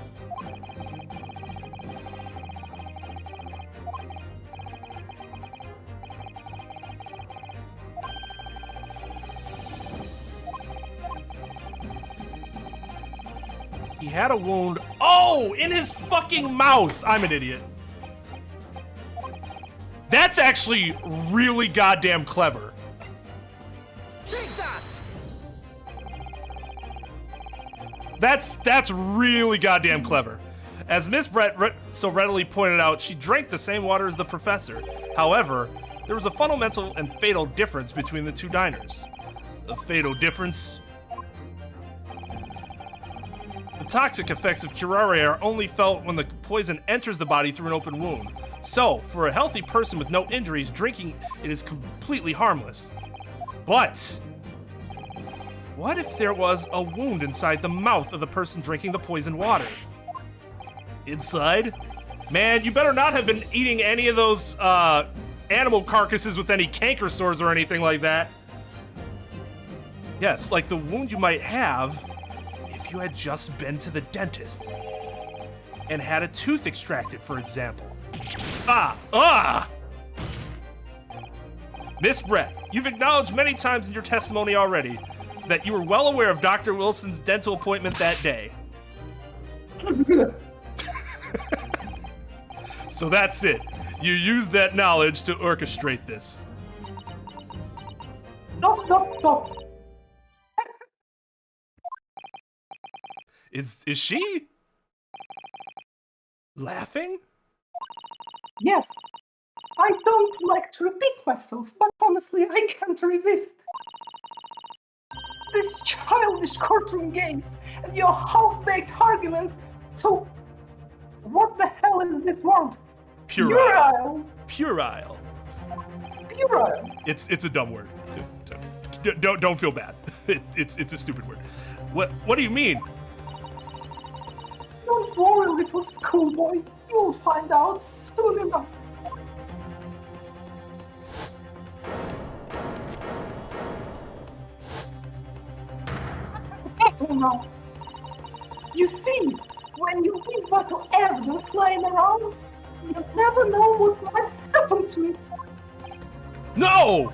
He had a wound. Oh, in his fucking mouth. I'm an idiot. That's actually really goddamn clever. Take that! That's really goddamn clever. As Miss Brett so readily pointed out, she drank the same water as the professor. However, there was a fundamental and fatal difference between the two diners. The fatal difference? The toxic effects of curare are only felt when the poison enters the body through an open wound. So, for a healthy person with no injuries, drinking it is completely harmless. But what if there was a wound inside the mouth of the person drinking the poisoned water? Inside? Man, you better not have been eating any of those animal carcasses with any canker sores or anything like that. Yes, like the wound you might have if you had just been to the dentist and had a tooth extracted, for example. Miss Brett, you've acknowledged many times in your testimony already that you were well aware of Dr. Wilson's dental appointment that day. So that's it. You used that knowledge to orchestrate this. Stop. Is she laughing? Yes. I don't like to repeat myself, but honestly, I can't resist. These childish courtroom games and your half-baked arguments. So, what the hell is this word? Puerile. Puerile. It's a dumb word. Don't feel bad. It's a stupid word. What do you mean? Don't worry, little schoolboy. You'll find out soon enough. Now. You see, when you leave vital evidence lying around, you never know what might happen to it. No!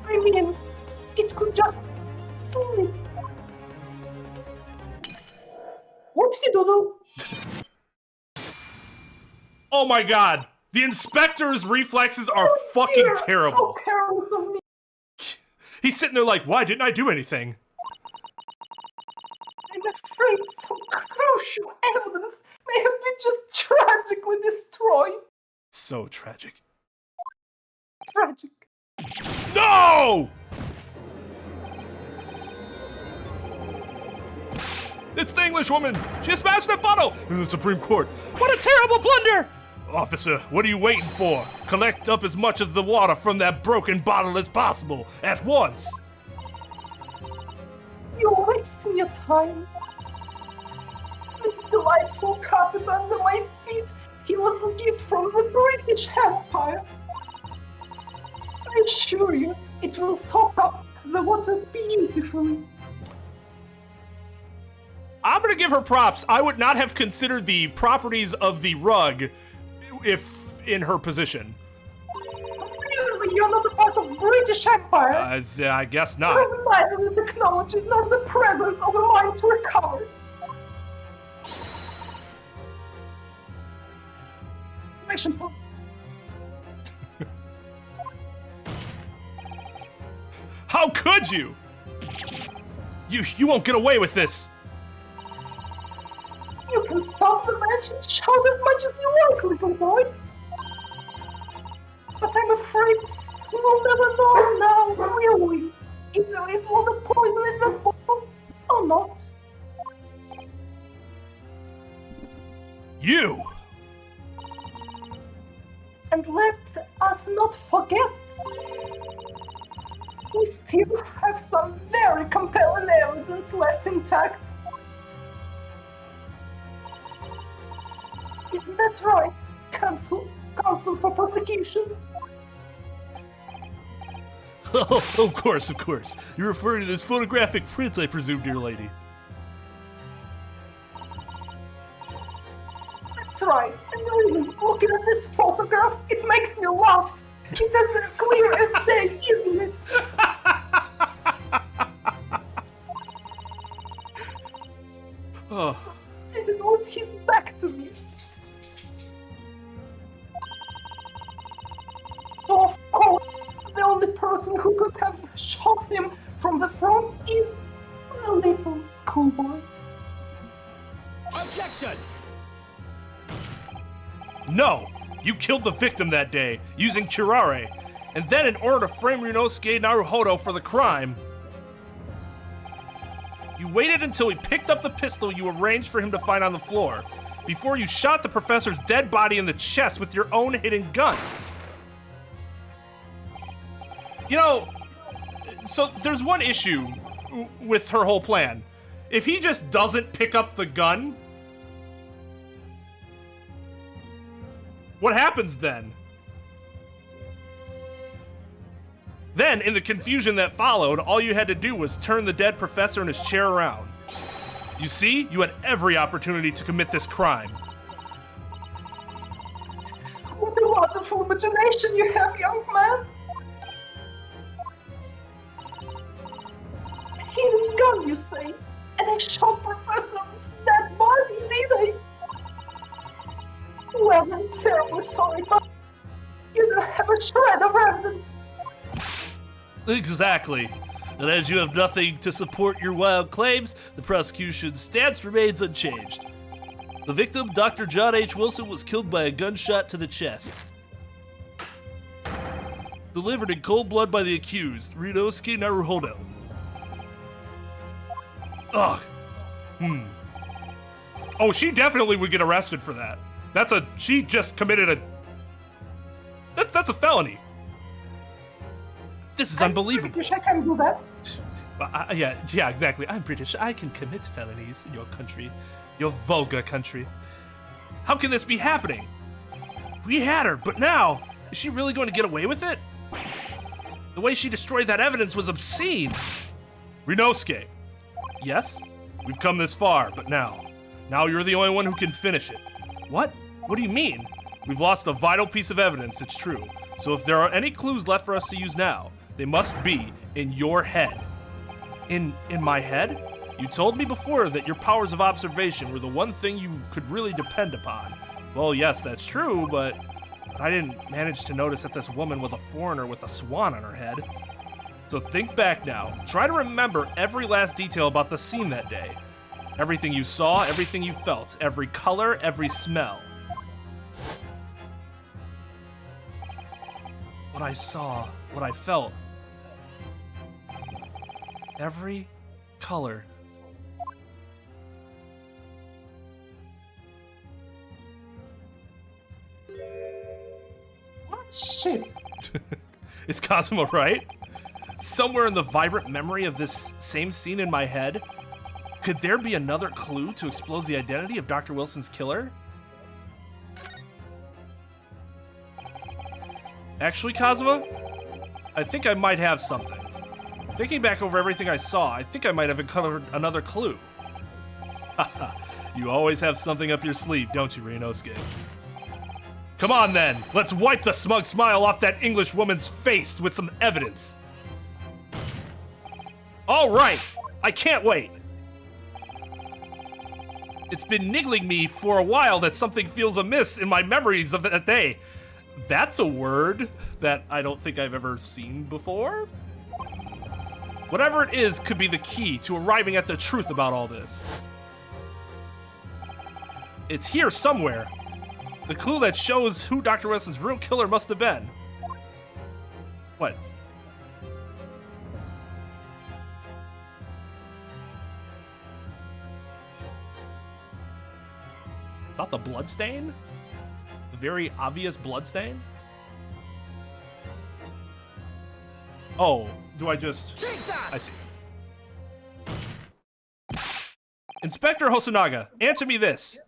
I mean, it could just slip. Whoopsie doodle. Oh my god! The inspector's reflexes are fucking Dear, terrible. how careless of me. He's sitting there like, why didn't I do anything? I'm afraid some crucial evidence may have been just tragically destroyed. So tragic. Tragic. No! It's the English woman! She smashed that bottle in the Supreme Court! What a terrible blunder! Officer, what are you waiting for? Collect up as much of the water from that broken bottle as possible, at once! You're wasting your time. This delightful carpet under my feet, he was a gift from the British Empire. I assure you, it will soak up the water beautifully. I'm gonna give her props. I would not have considered the properties of the rug if in her position. Really, you're not a part of British Empire. I guess not. You have neither the technology nor the presence of a mind to recover. Mission point. How could you? You won't get away with this. You can stop the match and shout as much as you like, little boy. But I'm afraid we will never know now, will we? If there is water poison in that bottle or not. You! And let us not forget, we still have some very compelling evidence left intact. Isn't that right, counsel for prosecution? Oh, of course. You're referring to this photographic print, I presume, dear lady. That's right, and really, looking at this photograph, it makes me laugh. It's as clear as day, isn't it? Oh. Sitting with his back to me. So of course, the only person who could have shot him from the front is the little schoolboy. Objection! No! You killed the victim that day, using Curare, and then in order to frame Rinosuke Naruhodo for the crime, you waited until he picked up the pistol you arranged for him to find on the floor, before you shot the professor's dead body in the chest with your own hidden gun. You know, so there's one issue with her whole plan. If he just doesn't pick up the gun, what happens then? Then, in the confusion that followed, all you had to do was turn the dead professor and his chair around. You see, you had every opportunity to commit this crime. What a wonderful imagination you have, young man. Hidden gun, you say? And I shot Professor's dead body, did I? Well, I'm terribly sorry, but you don't have a shred of evidence. Exactly. And as you have nothing to support your wild claims, the prosecution's stance remains unchanged. The victim, Dr. John H. Wilson, was killed by a gunshot to the chest. Delivered in cold blood by the accused, Rinosuke Naruhodo. Ugh. Oh, she definitely would get arrested for that. She just committed that's a felony. This is unbelievable. British, I can do that. Yeah, exactly. I'm British. I can commit felonies in your country. Your vulgar country. How can this be happening? We had her, but now, is she really going to get away with it? The way she destroyed that evidence was obscene. Rinosuke. Yes? We've come this far, but now you're the only one who can finish it. What? What do you mean? We've lost a vital piece of evidence, it's true. So if there are any clues left for us to use now, they must be in your head. In my head? You told me before that your powers of observation were the one thing you could really depend upon. Well, yes, that's true, but I didn't manage to notice that this woman was a foreigner with a swan on her head. So think back now. Try to remember every last detail about the scene that day. Everything you saw, everything you felt, every color, every smell. What I saw, what I felt. Every color. Shit. Is Cosmo right? Somewhere in the vibrant memory of this same scene in my head, could there be another clue to expose the identity of Dr. Wilson's killer? Actually, Cosmo, I think I might have something. Thinking back over everything I saw, I think I might have uncovered another clue. Haha, you always have something up your sleeve, don't you, Renosuke? Come on then, let's wipe the smug smile off that English woman's face with some evidence. All right, I can't wait. It's been niggling me for a while that something feels amiss in my memories of that day. That's a word that I don't think I've ever seen before. Whatever it is could be the key to arriving at the truth about all this. It's here somewhere. The clue that shows who Dr. Wilson's real killer must have been. What? Is that the blood stain? The very obvious blood stain? Oh, do I just... Take that! I see. Inspector Hosonaga, answer me this.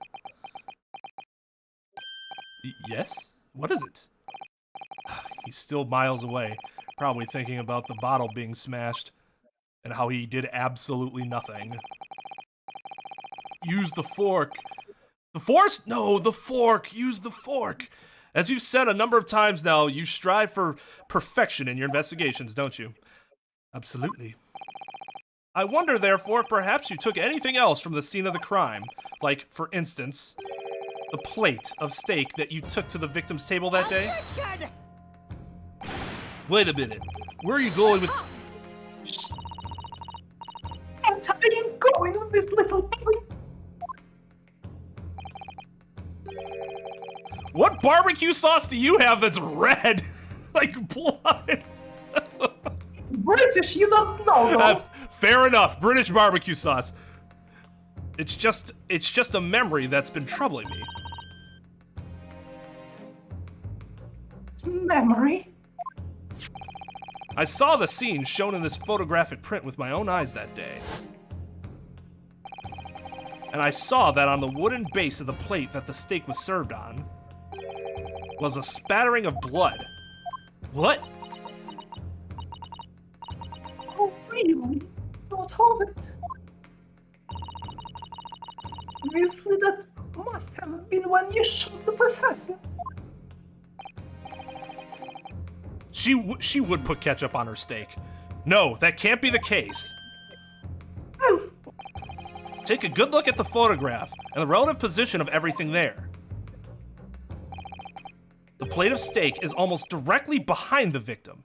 Yes? What is it? He's still miles away, probably thinking about the bottle being smashed and how he did absolutely nothing. Use the fork. The force? No, the fork. Use the fork. As you've said a number of times now, you strive for perfection in your investigations, don't you? Absolutely. I wonder, therefore, if perhaps you took anything else from the scene of the crime. Like, for instance, the plate of steak that you took to the victim's table that day? Attention! Wait a minute. Where are you going with... What are you going with this little boy? What barbecue sauce do you have that's red? Like blood? British, you don't know those. Fair enough. British barbecue sauce. It's just a memory that's been troubling me. Memory? I saw the scene shown in this photographic print with my own eyes that day. And I saw that on the wooden base of the plate that the steak was served on was a spattering of blood. What? Oh, really? Not of it. Obviously, that must have been when you shot the professor. She would put ketchup on her steak. No, that can't be the case. Take a good look at the photograph and the relative position of everything there. The plate of steak is almost directly behind the victim.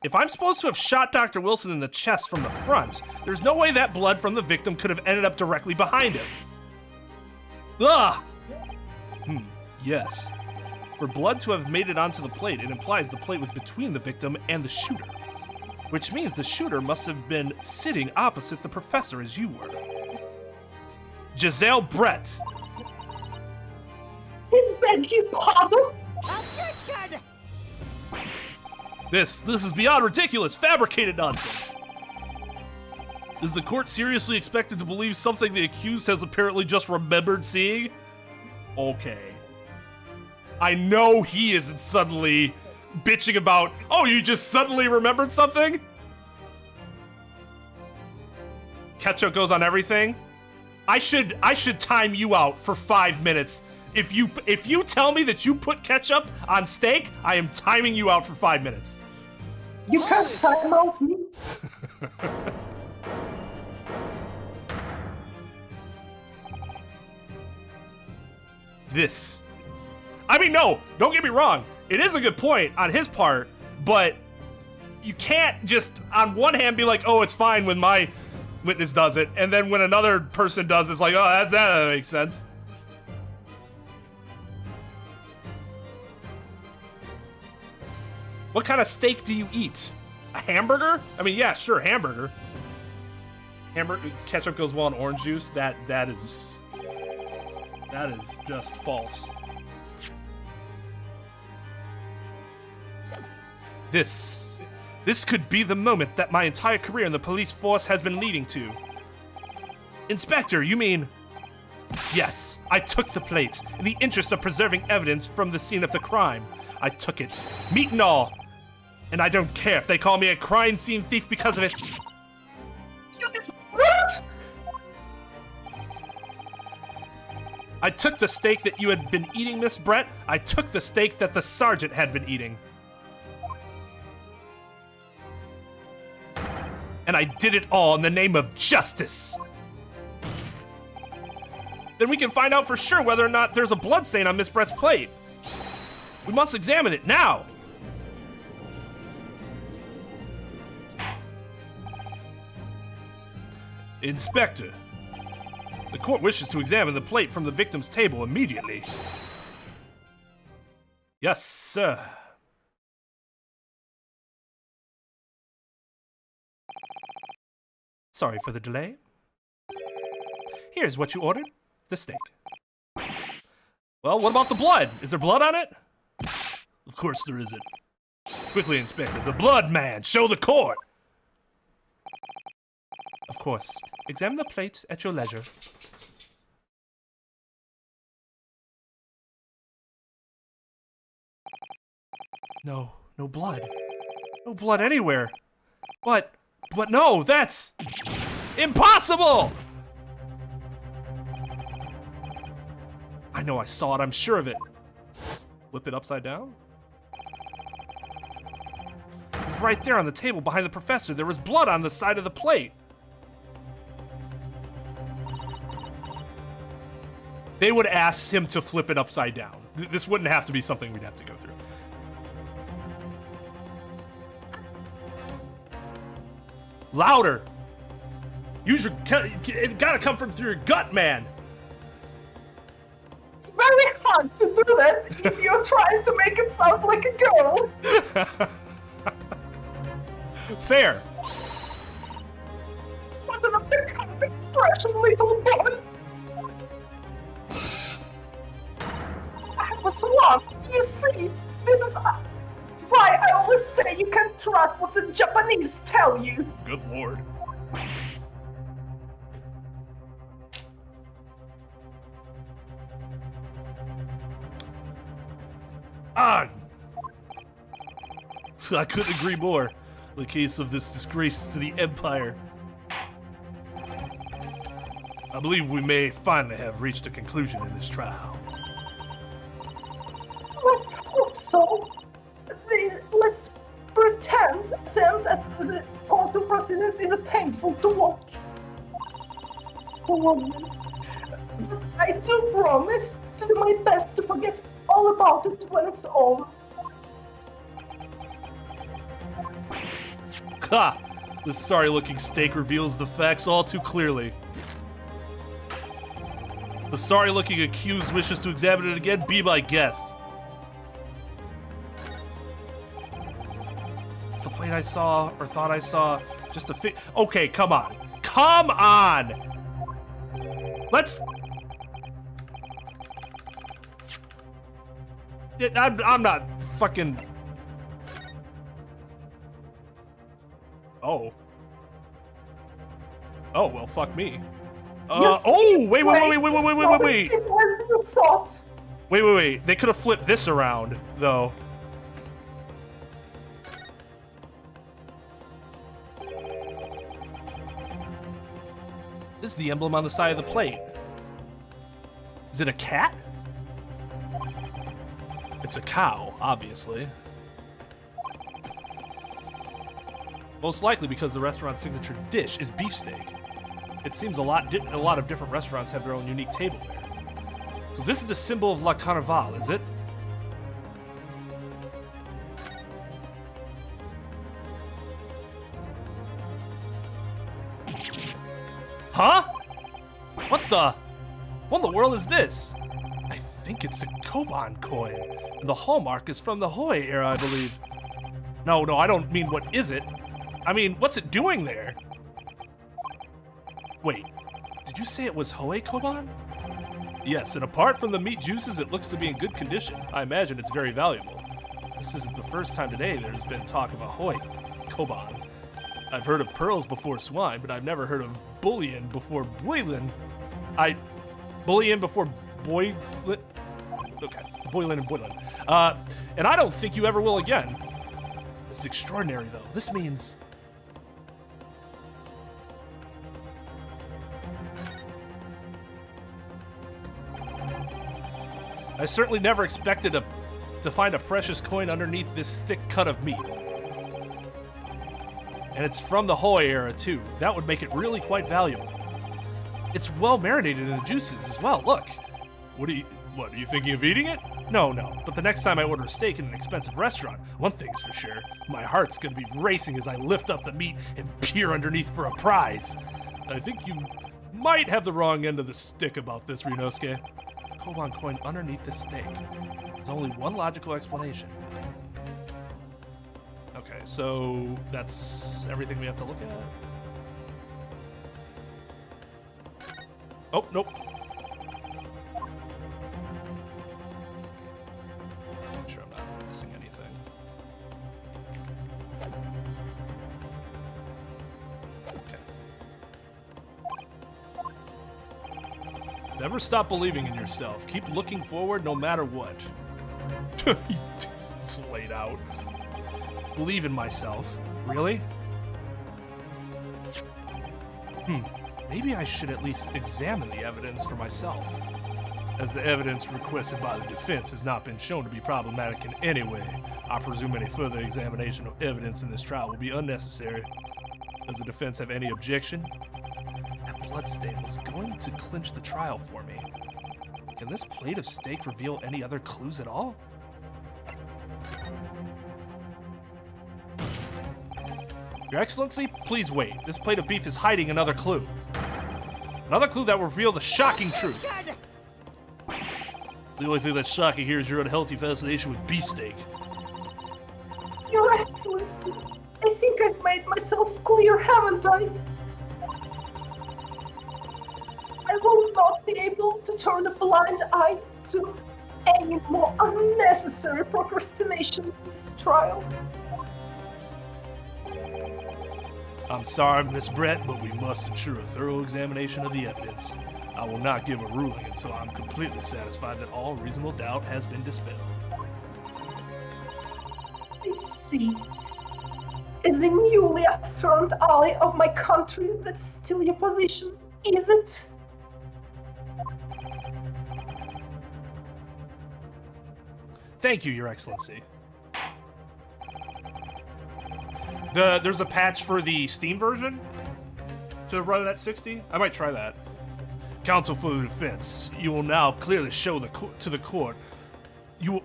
If I'm supposed to have shot Dr. Wilson in the chest from the front, there's no way that blood from the victim could have ended up directly behind him. Ugh! Yes. For blood to have made it onto the plate, it implies the plate was between the victim and the shooter. Which means the shooter must have been sitting opposite the professor as you were. Giselle Brett. I beg your pardon? Attention! This is beyond ridiculous, fabricated nonsense. Is the court seriously expected to believe something the accused has apparently just remembered seeing? Okay. I know he isn't suddenly bitching about, oh, you just suddenly remembered something? ketchup goes on everything. I should time you out for 5 minutes. If you tell me that you put ketchup on steak, I am timing you out for 5 minutes. You can't time out me. This. I mean, no, don't get me wrong. It is a good point on his part, but you can't just on one hand be like, oh, it's fine when my witness does it, and then when another person does, it's like, oh, that makes sense. What kind of steak do you eat? A hamburger? I mean, yeah, sure, hamburger. Hamburger ketchup goes well in orange juice. That is just false. This could be the moment that my entire career in the police force has been leading to. Inspector, you mean? Yes, I took the plate in the interest of preserving evidence from the scene of the crime. I took it, meat and all. And I don't care if they call me a crime scene thief because of it. What? I took the steak that you had been eating, Miss Brett. I took the steak that the sergeant had been eating. And I did it all in the name of justice. Then we can find out for sure whether or not there's a bloodstain on Miss Brett's plate. We must examine it now. Inspector, the court wishes to examine the plate from the victim's table immediately. Yes, sir. Sorry for the delay. Here's what you ordered. The steak. Well, what about the blood? Is there blood on it? Of course there isn't. Quickly, Inspector. The blood man! Show the court! Of course. Examine the plate at your leisure. No blood. No blood anywhere. But no, that's impossible! I know I saw it, I'm sure of it. Flip it upside down? It was right there on the table behind the professor. There was blood on the side of the plate. They would ask him to flip it upside down. This wouldn't have to be something we'd have to go through. Louder! Use your... It gotta come from through your gut, man! It's very hard to do that if you're trying to make it sound like a girl. Fair. What an uppercut expression, little boy. I was wrong. You see, this is why I always say you can't trust what the Japanese tell you. Good lord. I couldn't agree more. The case of this disgrace to the Empire. I believe we may finally have reached a conclusion in this trial. Let's hope so. Let's pretend that the courtroom proceedings is painful to watch. For a moment. But I do promise to do my best to forget all about it when it's over. Ha! This sorry-looking steak reveals the facts all too clearly. The sorry-looking accused wishes to examine it again. Be my guest. It's the plate I saw, or thought I saw, just a Okay, come on. Come on! Let's... I'm not fucking... Oh. Oh, well, fuck me. Oh, wait. Wait. They could have flipped this around, though. This is the emblem on the side of the plate. Is it a cat? It's a cow, obviously. Most likely because the restaurant's signature dish is beefsteak. It seems a lot of different restaurants have their own unique tableware. So this is the symbol of La Carnival, is it? Huh? What in the world is this? I think it's a Koban coin. And the hallmark is from the Hoi era, I believe. No, I don't mean what is it. I mean, what's it doing there? Wait, did you say it was Hoi Koban? Yes, and apart from the meat juices, it looks to be in good condition. I imagine it's very valuable. This isn't the first time today there's been talk of a Hoi Koban. I've heard of pearls before swine, but I've never heard of bullion before boiling. Bullion before boiling? Okay, boiling and boiling. And I don't think you ever will again. This is extraordinary, though. This means... I certainly never expected to find a precious coin underneath this thick cut of meat. And it's from the Hoi era, too. That would make it really quite valuable. It's well marinated in the juices as well, look. What, are you thinking of eating it? No, but the next time I order a steak in an expensive restaurant, one thing's for sure, my heart's gonna be racing as I lift up the meat and peer underneath for a prize. I think you might have the wrong end of the stick about this, Rinosuke. Koban coin underneath the steak. There's only one logical explanation. Okay, so that's everything we have to look at? Oh, nope. Make sure I'm not missing anything. Okay. Never stop believing in yourself. Keep looking forward no matter what. He's laid out. Believe in myself. Really? Maybe I should at least examine the evidence for myself. As the evidence requested by the defense has not been shown to be problematic in any way, I presume any further examination of evidence in this trial will be unnecessary. Does the defense have any objection? That bloodstain was going to clinch the trial for me. Can this plate of steak reveal any other clues at all? Your Excellency, please wait. This plate of beef is hiding another clue. Another clue that will reveal the shocking truth. The only thing that's shocking here is your unhealthy fascination with beefsteak. Your Excellency, I think I've made myself clear, haven't I? I will not be able to turn a blind eye to any more unnecessary procrastination in this trial. I'm sorry, Miss Brett, but we must ensure a thorough examination of the evidence. I will not give a ruling until I'm completely satisfied that all reasonable doubt has been dispelled. I see. As a newly affirmed ally of my country, that's still your position, is it? Thank you, Your Excellency. There's a patch for the Steam version to run at 60. I might try that. Counsel for the defense, you will now clearly show to the court. You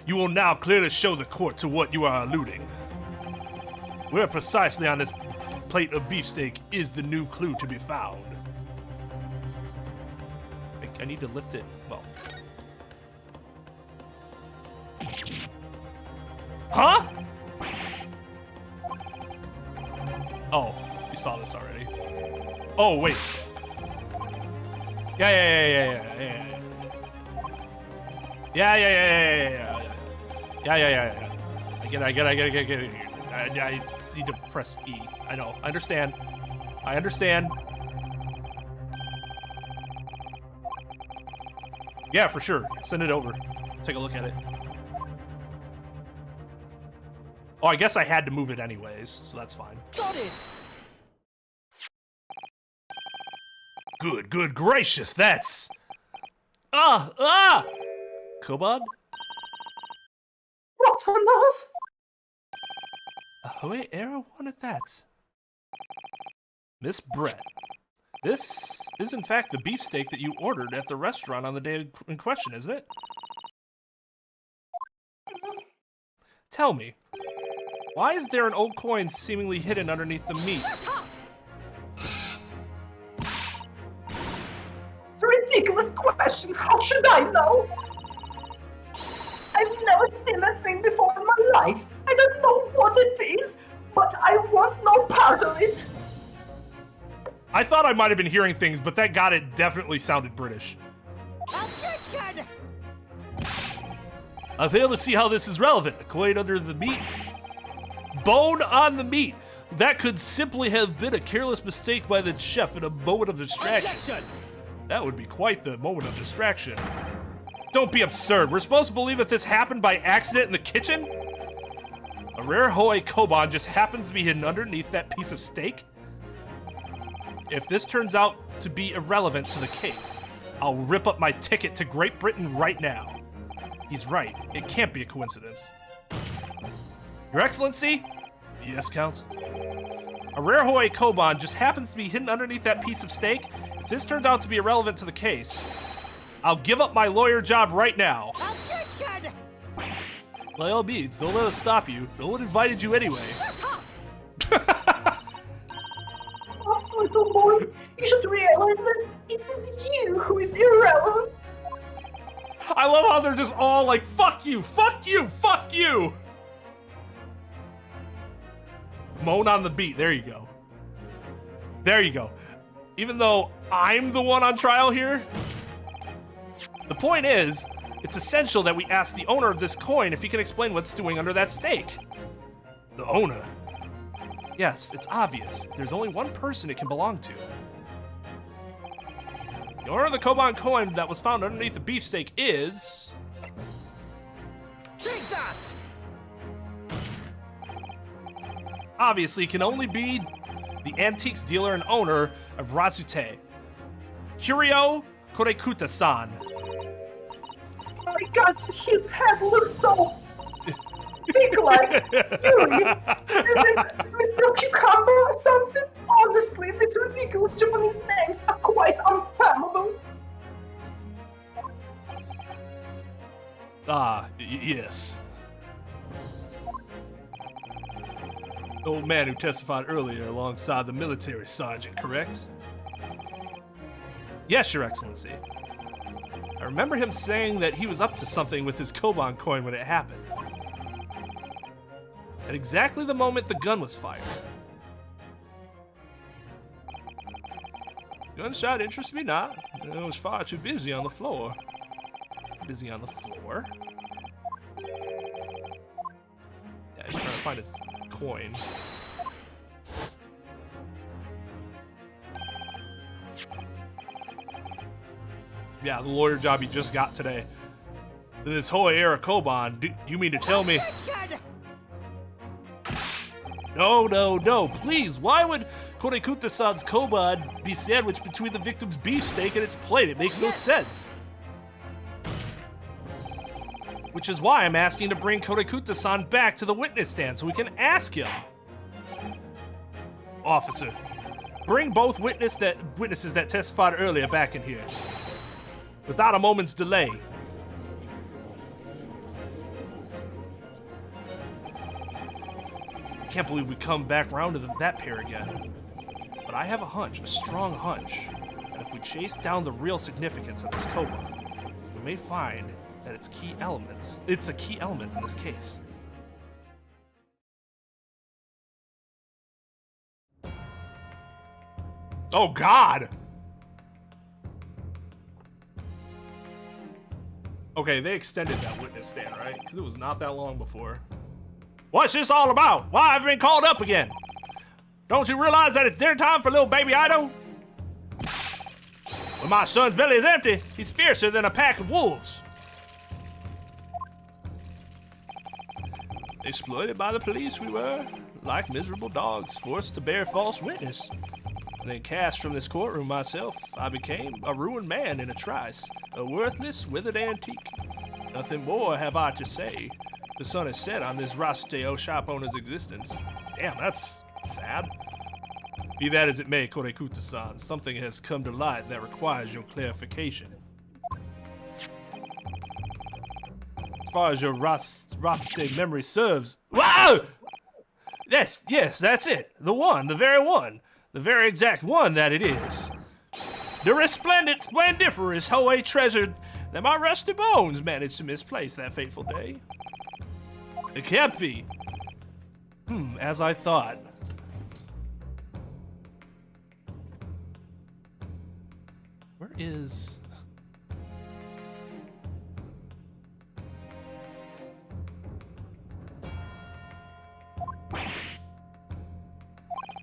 will now clearly show the court to what you are alluding. Where precisely on this plate of beefsteak is the new clue to be found? I need to lift it. Well. Huh? Oh, you saw this already. Oh, wait. Yeah. I get it. I need to press E. I know. I understand. Yeah, for sure. Send it over. Take a look at it. Oh, I guess I had to move it anyways, so that's fine. Got it! Good gracious, that's... Ah! Koban? What on earth? Ahoy, Era wanted that. Miss Brett, this is in fact the beefsteak that you ordered at the restaurant on the day in question, isn't it? Tell me, why is there an old coin seemingly hidden underneath the meat? It's a ridiculous question. How should I know? I've never seen that thing before in my life. I don't know what it is, but I want no part of it. I thought I might have been hearing things, but that got it definitely sounded British. Objection! I fail to see how this is relevant. A coin under the meat. Bone on the meat. That could simply have been a careless mistake by the chef in a moment of distraction. Objection! That would be quite the moment of distraction. Don't be absurd. We're supposed to believe that this happened by accident in the kitchen? A rare Hoi Koban just happens to be hidden underneath that piece of steak? If this turns out to be irrelevant to the case, I'll rip up my ticket to Great Britain right now. He's right. It can't be a coincidence. Your Excellency? Yes, Count? A rare Hoi Koban just happens to be hidden underneath that piece of steak. If this turns out to be irrelevant to the case, I'll give up my lawyer job right now. Objection! By all means, don't let us stop you. No one invited you anyway. Oops, little boy, you should realize that it is you who is irrelevant. I love how they're just all like, fuck you, fuck you, fuck you. Moan on the beat, there you go. There you go. Even though I'm the one on trial here, the point is, it's essential that we ask the owner of this coin if he can explain what's doing under that steak. The owner? Yes, it's obvious. There's only one person it can belong to. The owner of the Koban coin that was found underneath the beefsteak is... Take that! Obviously, it can only be the antiques dealer and owner of Razute, Curio Korekuta-san. Oh my god, his head looks so pig-like. Really? Is it Mr. Cucumber or something? Honestly, these ridiculous Japanese names are quite unflammable. Yes. The old man who testified earlier alongside the military sergeant, correct? Yes, Your Excellency. I remember him saying that he was up to something with his Koban coin when it happened. At exactly the moment the gun was fired. Gunshot interests me not. I was far too busy on the floor. Busy on the floor? Yeah, he's trying to find his coin. Yeah, the lawyer job he just got today. This whole era Koban, do you mean to tell me? Objection! No, please. Why would Korekuta-san's Koban be sandwiched between the victim's beefsteak and its plate? It makes no sense. Which is why I'm asking to bring Korekuta-san back to the witness stand so we can ask him. Officer, bring both witnesses that testified earlier back in here. Without a moment's delay. I can't believe we come back round to that pair again. But I have a hunch, a strong hunch, that if we chase down the real significance of this Koban, we may find that it's a key element in this case. Oh God! Okay, they extended that witness stand, right? Because it was not that long before. What's this all about? Why have I been called up again? Don't you realize that it's dinner time for little baby Ido? When my son's belly is empty, he's fiercer than a pack of wolves. Exploited by the police we were, like miserable dogs forced to bear false witness. And then cast from this courtroom myself, I became a ruined man in a trice, a worthless, withered antique. Nothing more have I to say. The sun has set on this Rasteo shop owner's existence. Damn, that's sad. Be that as it may, Korekuta-san, something has come to light that requires your clarification. As far as your Raste memory serves... Whoa! Yes, that's it. The one, the very one. The very exact one that it is. The resplendent, splendiferous Hoey treasure that my rusty bones managed to misplace that fateful day. It can't be. As I thought. Where is...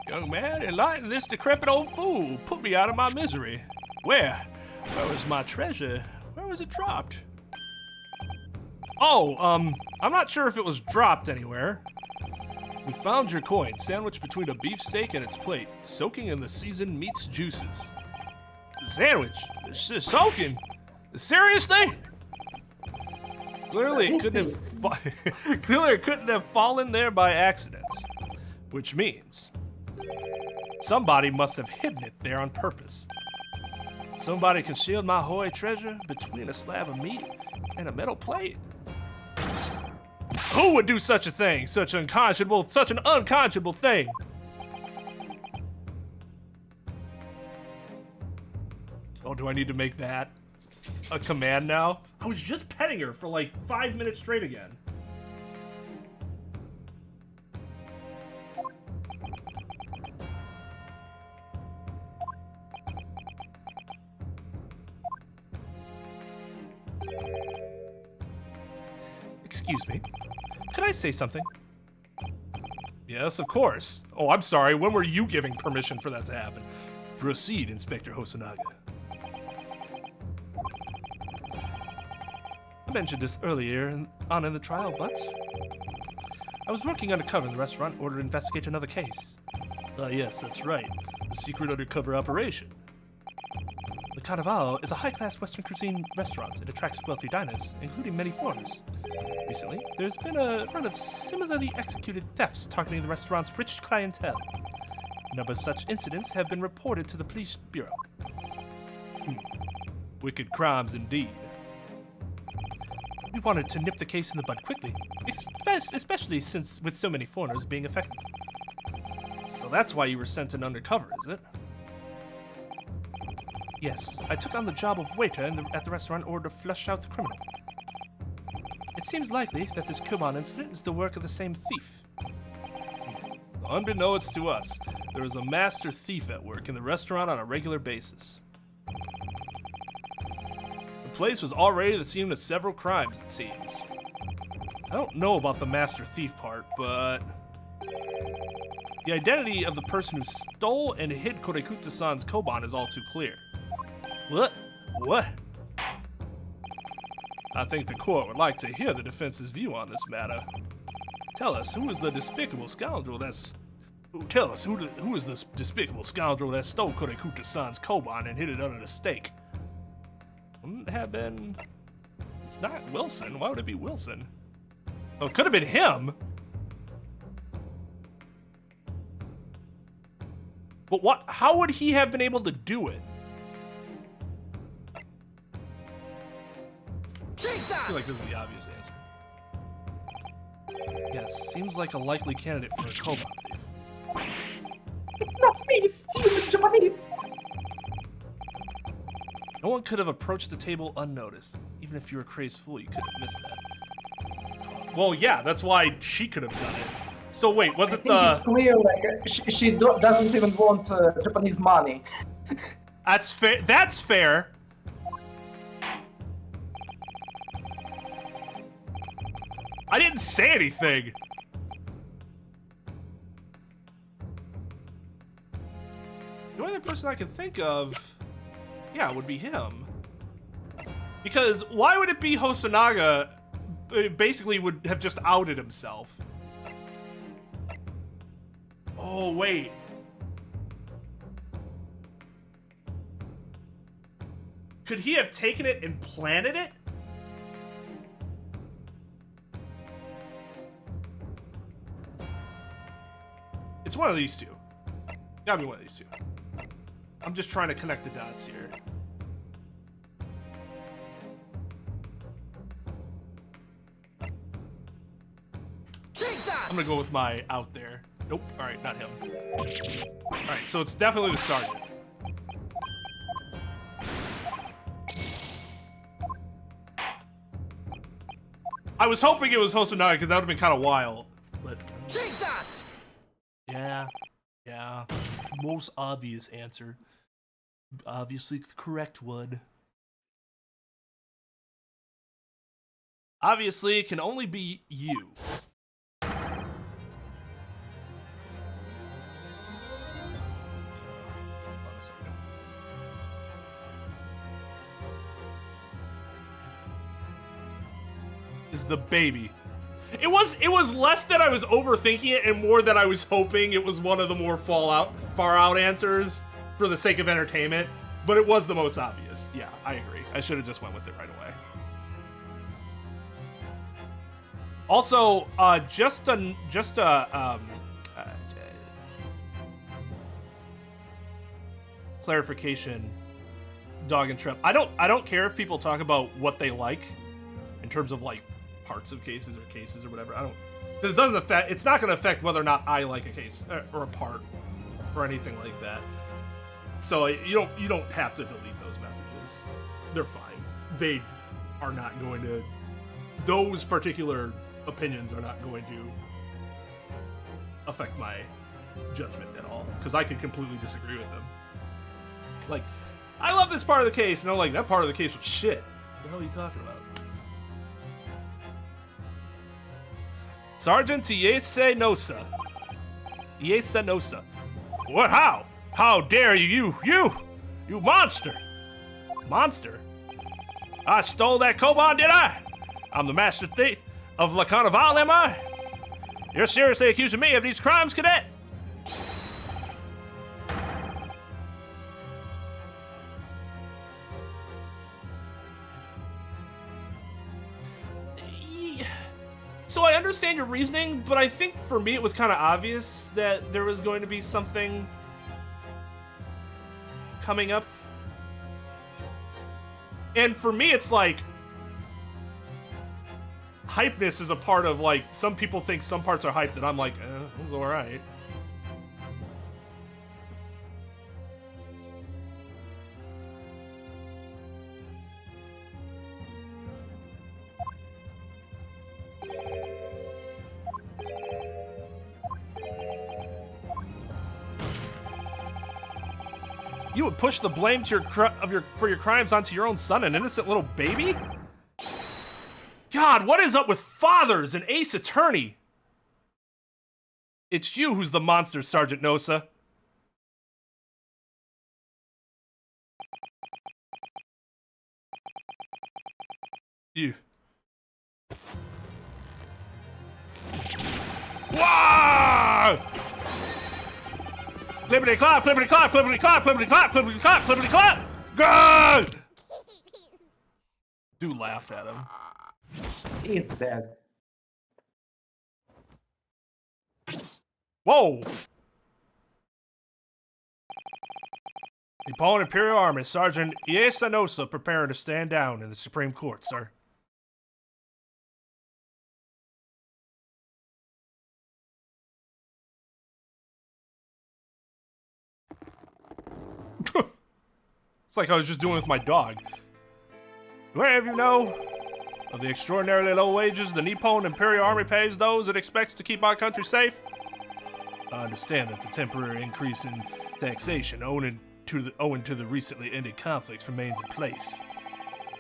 Young man, enlighten this decrepit old fool. Put me out of my misery. Where was my treasure? Where was it dropped? Oh, I'm not sure if it was dropped anywhere. We found your coin, sandwiched between a beefsteak and its plate, soaking in the seasoned meat's juices. The sandwich? It's soaking? Seriously? Clearly it couldn't have fallen there by accident. Which means somebody must have hidden it there on purpose. Somebody concealed my Hoy treasure between a slab of meat and a metal plate. Who would do such a thing? Such an unconscionable thing. Oh, do I need to make that a command now? I was just petting her for like 5 minutes straight again. Excuse me. Could I say something? Yes, of course. Oh, I'm sorry. When were you giving permission for that to happen? Proceed, Inspector Hosonaga. I mentioned this earlier in the trial, but I was working undercover in the restaurant in order to investigate another case. Yes, that's right. A secret undercover operation. The Carnival is a high-class Western cuisine restaurant. It attracts wealthy diners, including many foreigners. Recently, there's been a run of similarly executed thefts targeting the restaurant's rich clientele. A number of such incidents have been reported to the police bureau. Wicked crimes indeed. We wanted to nip the case in the bud quickly, especially since with so many foreigners being affected. So that's why you were sent in undercover, is it? Yes, I took on the job of waiter at the restaurant in order to flush out the criminal. It seems likely that this Kuban incident is the work of the same thief. Unbeknownst to us, there is a master thief at work in the restaurant on a regular basis. The place was already the scene of several crimes, it seems. I don't know about the master thief part, but the identity of the person who stole and hid Korekuta-san's Koban is all too clear. What? I think the court would like to hear the defense's view on this matter. Tell us, who is the despicable scoundrel that's... Tell us, who is this despicable scoundrel that stole Korekuta-san's Koban and hid it under the steak? Wouldn't it have been... It's not Wilson. Why would it be Wilson? Oh, it could have been him. But what? How would he have been able to do it? Take that! I feel like this is the obvious answer. Yes, seems like a likely candidate for a Koban thief. It's not me, stupid Japanese! No one could have approached the table unnoticed. Even if you were a crazed fool, you could have missed that. Well, yeah, that's why she could have done it. So wait, was it the... It's clear, like, she doesn't even want Japanese money. That's fair. That's fair. I didn't say anything. The only other person I can think of, yeah, would be him. Because why would it be Hosonaga? Basically, would have just outed himself. Oh wait. Could he have taken it and planted it? It's one of these two. Gotta be one of these two. I'm just trying to connect the dots here. Take that! I'm gonna go with my out there. Nope. All right, not him. All right, so it's definitely the sergeant. I was hoping it was Hosonaga because that would have been kind of wild, but Take that! yeah. Most obvious answer. Obviously the correct one. Obviously, it can only be you. Is the baby. It was less that I was overthinking it and more that I was hoping it was one of the more far out answers for the sake of entertainment, but it was the most obvious. Yeah, I agree. I should have just went with it right away. Also, just a clarification, Dog and Trep. I don't care if people talk about what they like in terms of like parts of cases or whatever. I don't, because it doesn't affect. It's not going to affect whether or not I like a case or a part or anything like that. So you don't have to delete those messages. They're fine. They are not going to. Those particular opinions are not going to affect my judgment at all, because I could completely disagree with them. Like, I love this part of the case, and I'm like, that part of the case was shit. What the hell are you talking about? Sergeant Iese Nosa. Iese Nosa. What? How? How dare you? You monster! Monster? I stole that koban, did I? I'm the master thief of La Carnival, am I? You're seriously accusing me of these crimes, cadet? So I understand your reasoning, but I think for me it was kind of obvious that there was going to be something coming up. And for me, it's like, hypeness is a part of, like, some people think some parts are hype that I'm like, it was alright. You would push the blame to for your crimes onto your own son, an innocent little baby? God, what is up with fathers and Ace Attorney? It's you who's the monster, Sergeant Nosa. You. Whoa! Clippity clap, clippity clap, clippity clap, clippity clap, clippity clap, clippity clap! Good! Dude laughed at him. He's dead. Whoa! Nippon Imperial Army Sergeant Iese Nosa preparing to stand down in the Supreme Court, sir. It's like I was just doing with my dog. Do any of you know of the extraordinarily low wages the Nippon Imperial Army pays those it expects to keep our country safe? I understand that the temporary increase in taxation owing to the recently ended conflicts remains in place.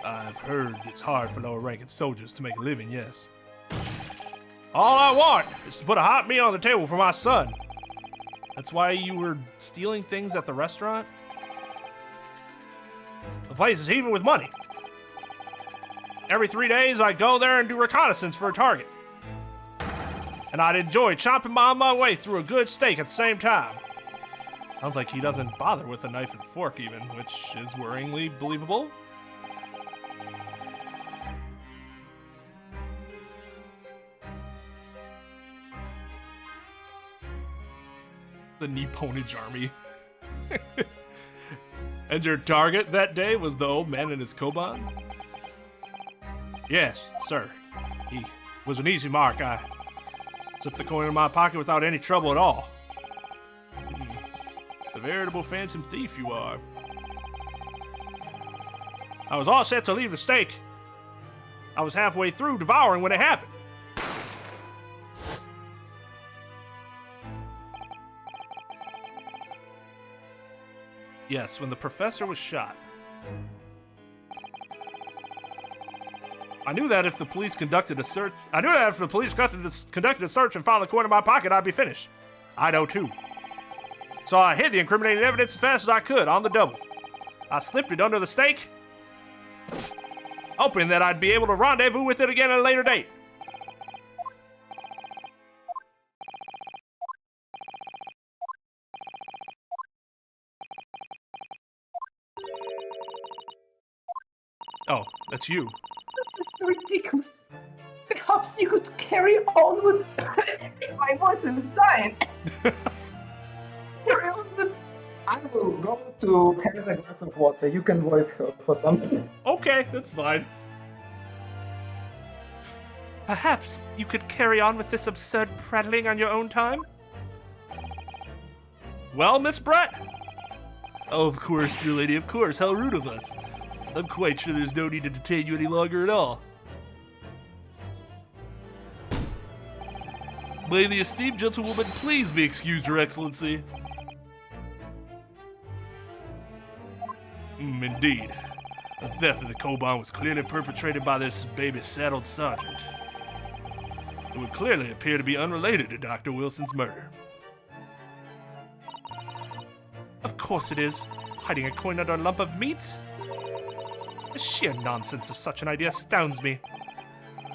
I've heard it's hard for lower-ranking soldiers to make a living, yes. All I want is to put a hot meal on the table for my son. That's why you were stealing things at the restaurant? The place is heaving with money. Every 3 days, I go there and do reconnaissance for a target. And I'd enjoy chopping on my way through a good steak at the same time. Sounds like he doesn't bother with a knife and fork even, which is worryingly believable. The Nipponage army. And your target that day was the old man in his koban? Yes, sir. He was an easy mark. I slipped the coin in my pocket without any trouble at all. A veritable phantom thief you are. I was all set to leave the stake. I was halfway through devouring when it happened. Yes, when the professor was shot. I knew that if the police conducted a search, conducted a search and found the coin in my pocket, I'd be finished. I know too. So I hid the incriminating evidence as fast as I could on the double. I slipped it under the stake, hoping that I'd be able to rendezvous with it again at a later date. Oh, that's you. This is ridiculous. Perhaps you could carry on with... My voice is dying. Carry on with... I will go to have a glass of water. You can voice her for something. Okay, that's fine. Perhaps you could carry on with this absurd prattling on your own time? Well, Miss Brett? Oh, of course, dear lady, of course. How rude of us. I'm quite sure there's no need to detain you any longer at all. May the esteemed gentlewoman please be excused, Your Excellency. Indeed. The theft of the koban was clearly perpetrated by this baby-saddled sergeant. It would clearly appear to be unrelated to Dr. Wilson's murder. Of course it is. Hiding a coin under a lump of meat? The sheer nonsense of such an idea astounds me.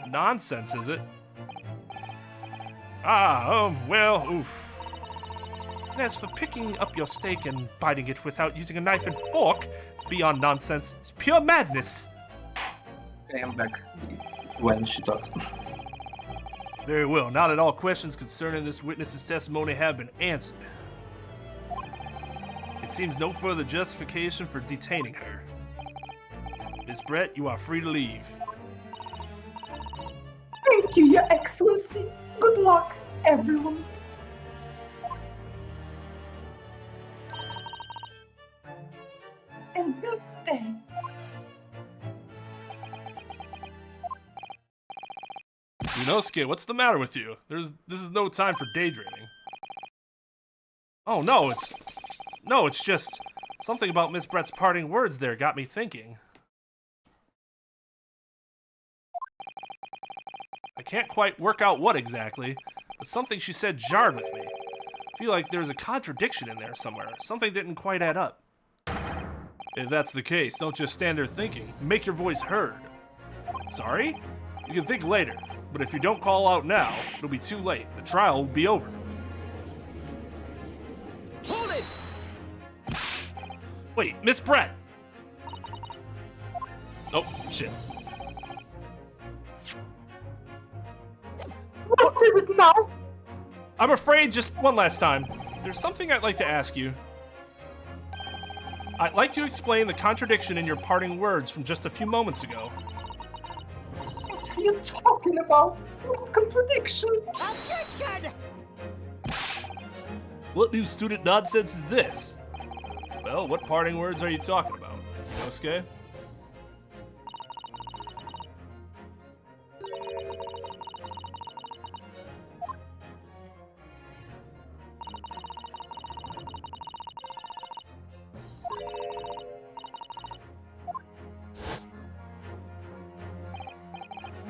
Nonsense, is it? Well, oof. And as for picking up your steak and biting it without using a knife and fork, it's beyond nonsense. It's pure madness. I am back when she talks. Very well. Now that all questions concerning this witness's testimony have been answered, it seems no further justification for detaining her. Miss Brett, you are free to leave. Thank you, Your Excellency. Good luck, everyone. And good day. Yunosuke, what's the matter with you? This is no time for daydreaming. Oh no, it's just something about Miss Brett's parting words there got me thinking. I can't quite work out what exactly, but something she said jarred with me. I feel like there's a contradiction in there somewhere. Something didn't quite add up. If that's the case, don't just stand there thinking. Make your voice heard. Sorry? You can think later, but if you don't call out now, it'll be too late. The trial will be over. Hold it! Wait, Miss Brett! Oh, shit. What is it now? I'm afraid just one last time. There's something I'd like to ask you. I'd like to explain the contradiction in your parting words from just a few moments ago. What are you talking about? What contradiction? Objection! What new student nonsense is this? Well, what parting words are you talking about, Yosuke?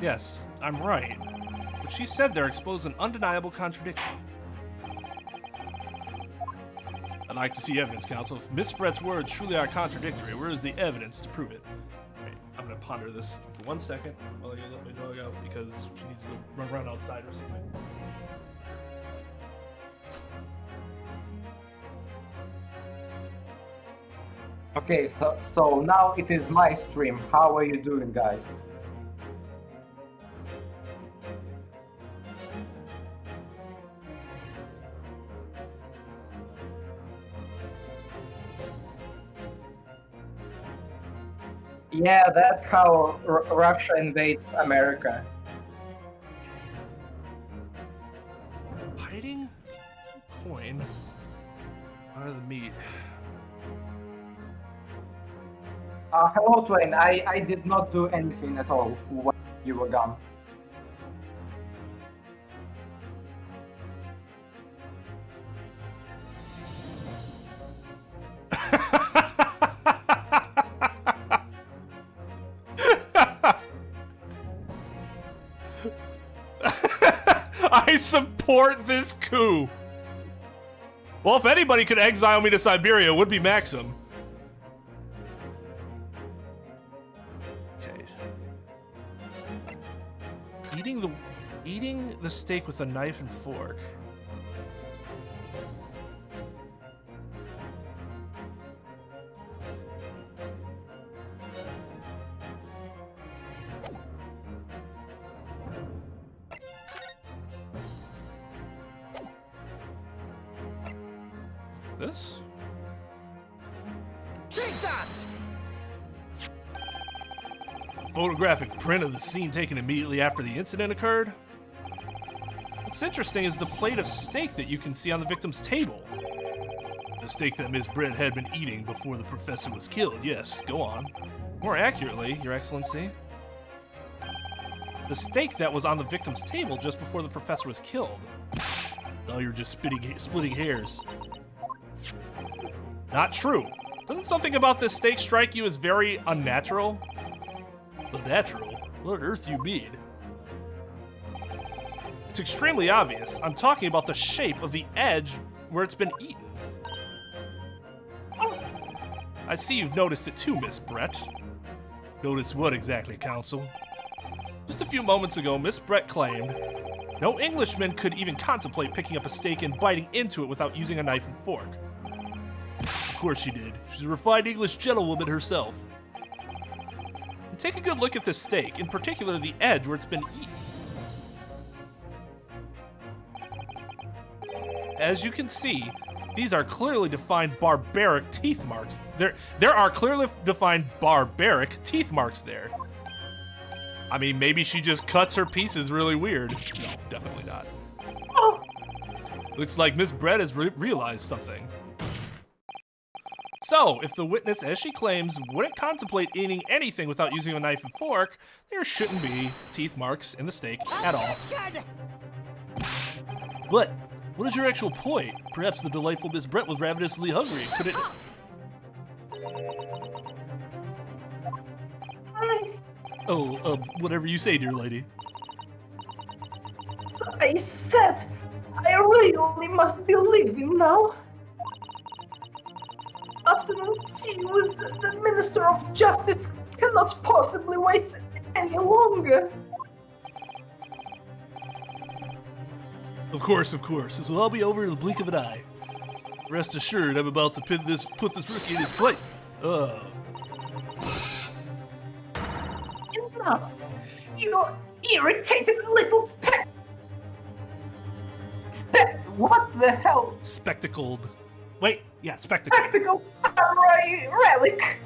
Yes, I'm right. What she said there exposed an undeniable contradiction. I'd like to see evidence, counsel. If Miss Brett's words truly are contradictory, where is the evidence to prove it? Wait, I'm gonna ponder this for 1 second while I let my dog out because she needs to go run around outside or something. Okay, so now it is my stream. How are you doing, guys? Yeah, that's how Russia invades America. Hiding coin under the meat. Hello, Twain. I did not do anything at all when you were gone. I support this coup. Well, if anybody could exile me to Siberia, it would be Maxim. Okay. Eating the steak with a knife and fork. This? Take that! A photographic print of the scene taken immediately after the incident occurred. What's interesting is the plate of steak that you can see on the victim's table. The steak that Miss Brett had been eating before the professor was killed. Yes, go on. More accurately, Your Excellency, the steak that was on the victim's table just before the professor was killed. Oh, you're just splitting hairs. Not true. Doesn't something about this steak strike you as very unnatural? Unnatural? What on earth do you mean? It's extremely obvious. I'm talking about the shape of the edge where it's been eaten. I see you've noticed it too, Miss Brett. Notice what exactly, Counsel? Just a few moments ago, Miss Brett claimed no Englishman could even contemplate picking up a steak and biting into it without using a knife and fork. Of course she did. She's a refined English gentlewoman herself. And take a good look at this steak, in particular the edge where it's been eaten. As you can see, these are clearly defined barbaric teeth marks. There are clearly defined barbaric teeth marks there. I mean, maybe she just cuts her pieces really weird. No, definitely not. Looks like Miss Brett has realized something. So, if the witness, as she claims, wouldn't contemplate eating anything without using a knife and fork, there shouldn't be teeth marks in the steak at all. But what is your actual point? Perhaps the delightful Miss Brett was ravenously hungry. Could it... Oh, whatever you say, dear lady. I said, I really must be leaving now. Afternoon tea with the Minister of Justice cannot possibly wait any longer. Of course. This will all be over in the blink of an eye. Rest assured, I'm about to put this rookie in his place. Enough! You irritated little what the hell? Spectacled. Wait, yeah, spectacled. Spectacle samurai relic!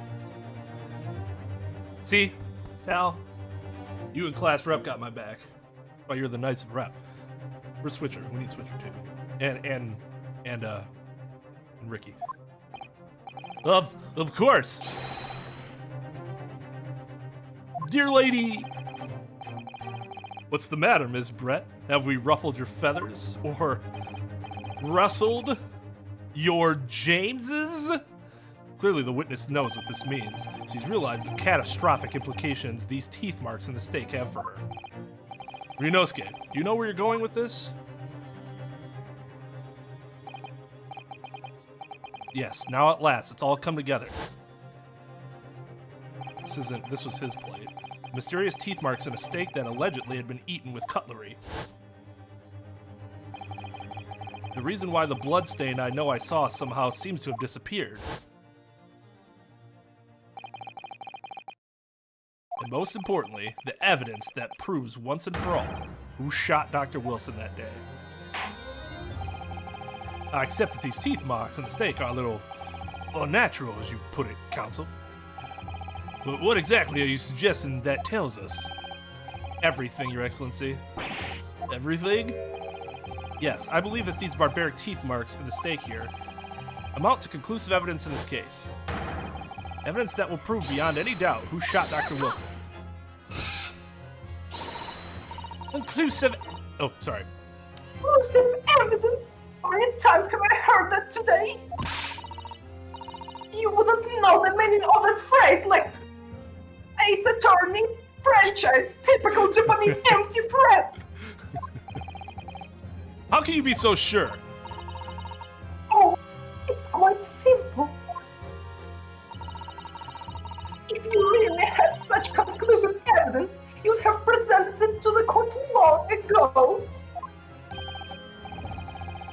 See, Tal, you and class rep got my back. Oh, you're the Knights of Rep. We're Switcher. We need Switcher too. And Ricky. Of course. Dear lady. What's the matter, Miss Brett? Have we ruffled your feathers? Or rustled your Jameses? Clearly the witness knows what this means. She's realized the catastrophic implications these teeth marks in the steak have for her. Rinosuke, do you know where you're going with this? Yes, now at last, it's all come together. This was his plate. Mysterious teeth marks in a steak that allegedly had been eaten with cutlery. The reason why the blood stain I know I saw somehow seems to have disappeared. And most importantly, the evidence that proves once and for all who shot Dr. Wilson that day. I accept that these teeth marks in the steak are a little unnatural, as you put it, Counsel. But what exactly are you suggesting that tells us? Everything, Your Excellency. Everything? Yes, I believe that these barbaric teeth marks in the stake here amount to conclusive evidence in this case. Evidence that will prove beyond any doubt who shot Dr. Wilson. Conclusive... Oh, sorry. Exclusive evidence? How many times have I heard that today? You wouldn't know the meaning of that phrase, like Ace Attorney, franchise, typical Japanese empty threats. How can you be so sure? Oh, it's quite simple. If you really had such conclusive evidence, you'd have presented it to the court long ago.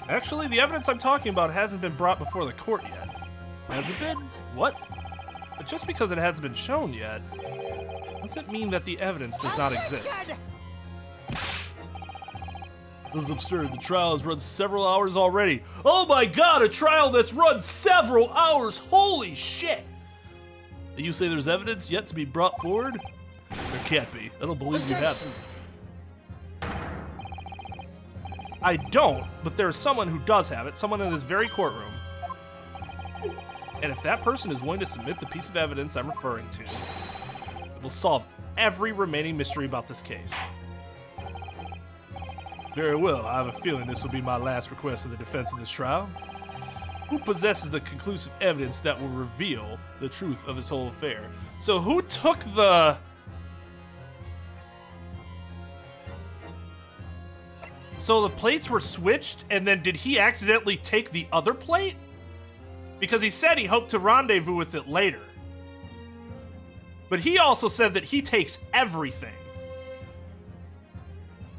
Actually, the evidence I'm talking about hasn't been brought before the court yet. Has it been? What? But just because it hasn't been shown yet, doesn't mean that the evidence does not exist. This is absurd. The trial has run several hours already. Oh my god, a trial that's run several hours! Holy shit! You say there's evidence yet to be brought forward? There can't be. I don't believe you have it. I don't, but there's someone who does have it, someone in this very courtroom. And if that person is willing to submit the piece of evidence I'm referring to, it will solve every remaining mystery about this case. Very well, I have a feeling this will be my last request of the defense in this trial. Who possesses the conclusive evidence that will reveal the truth of this whole affair? So who took the... So the plates were switched, and then did he accidentally take the other plate? Because he said he hoped to rendezvous with it later. But he also said that he takes everything.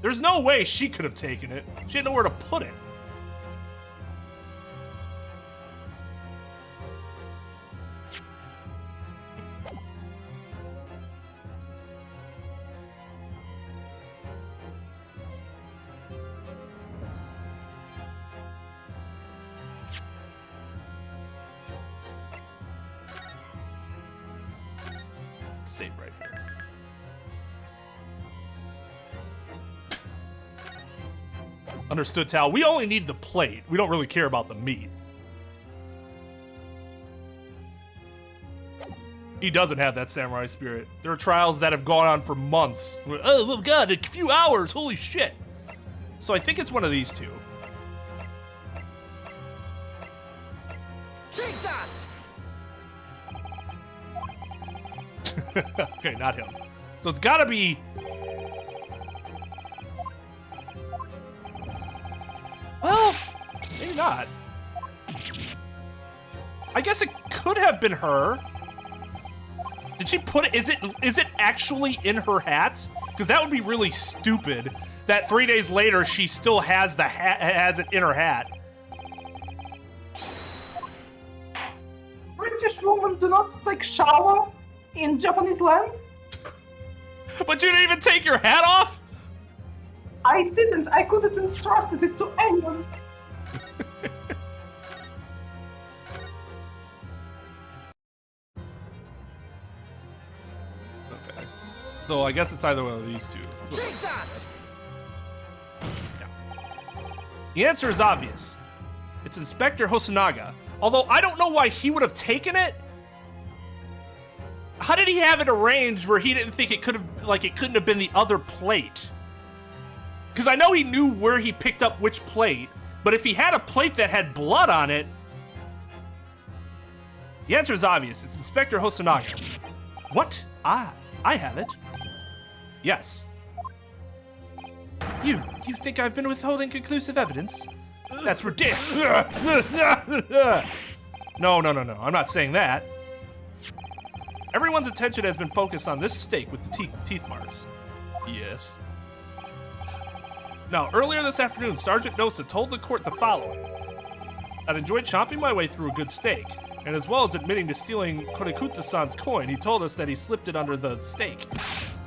There's no way she could have taken it. She had nowhere to put it. Save right here. Understood, Tal. We only need the plate. We don't really care about the meat. He doesn't have that samurai spirit. There are trials that have gone on for months. Oh god, a few hours, holy shit. So I think it's one of these two. Take that! Okay, not him. So it's gotta be... Well, maybe not. I guess it could have been her. Did she put it? Is it actually in her hat? Because that would be really stupid. That 3 days later she still has the hat, has it in her hat. British women do not take shower in Japanese land? But you didn't even take your hat off? I didn't. I couldn't entrust it to anyone. Okay. So I guess it's either one of these two. Take that! Yeah. The answer is obvious. It's Inspector Hosonaga. Although I don't know why he would have taken it. How did he have it arranged where he didn't think it could have, like, it couldn't have been the other plate? Because I know he knew where he picked up which plate, but if he had a plate that had blood on it, the answer is obvious. It's Inspector Hosonaga. What? I have it. Yes. You think I've been withholding conclusive evidence? That's ridiculous. No, I'm not saying that. Everyone's attention has been focused on this stake with the teeth marks. Yes. Now, earlier this afternoon, Sergeant Nosa told the court the following. I'd enjoyed chomping my way through a good steak, and as well as admitting to stealing Konikuta-san's coin, he told us that he slipped it under the steak.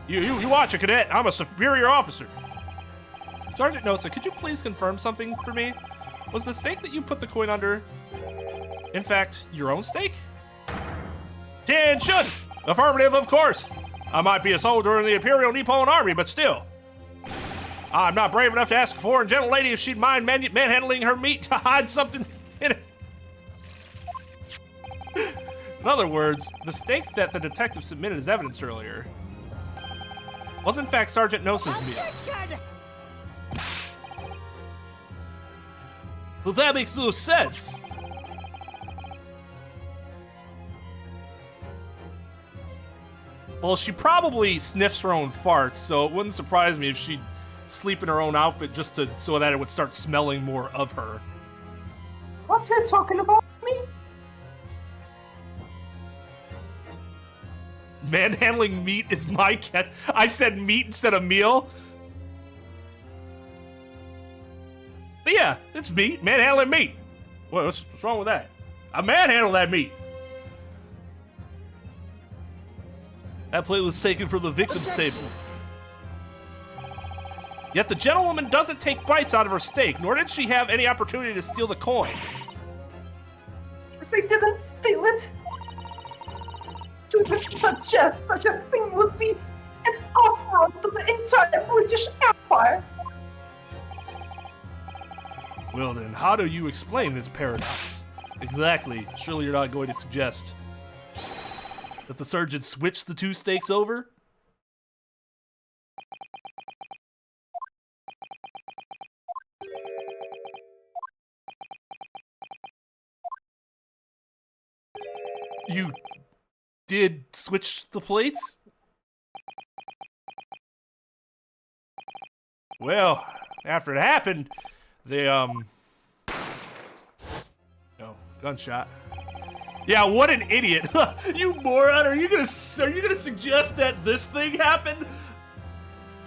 You watch it, cadet. I'm a superior officer. Sergeant Nosa, could you please confirm something for me? Was the steak that you put the coin under, in fact, your own steak? Attention! Affirmative, of course. I might be a soldier in the Imperial Nippon Army, but still. I'm not brave enough to ask a foreign gentle lady if she'd mind manhandling her meat to hide something in it. In other words, the steak that the detective submitted as evidence earlier was in fact Sergeant Nose's meal. Objection! Well, that makes no sense. Well, she probably sniffs her own farts, so it wouldn't surprise me if she'd sleep in her own outfit just so that it would start smelling more of her. What are you talking about me? Manhandling meat is my cat. I said meat instead of meal. But yeah, it's meat. Manhandling meat. What's wrong with that? I manhandled that meat. That plate was taken from the victim's table. Yet the gentlewoman doesn't take bites out of her steak, nor did she have any opportunity to steal the coin. She didn't steal it. To even suggest such a thing would be an affront to the entire British Empire. Well then, how do you explain this paradox? Exactly. Surely you're not going to suggest that the surgeon switched the two steaks over? You did switch the plates? Well, after it happened, they, no, gunshot. Yeah, what an idiot. You moron, are you gonna suggest that this thing happened?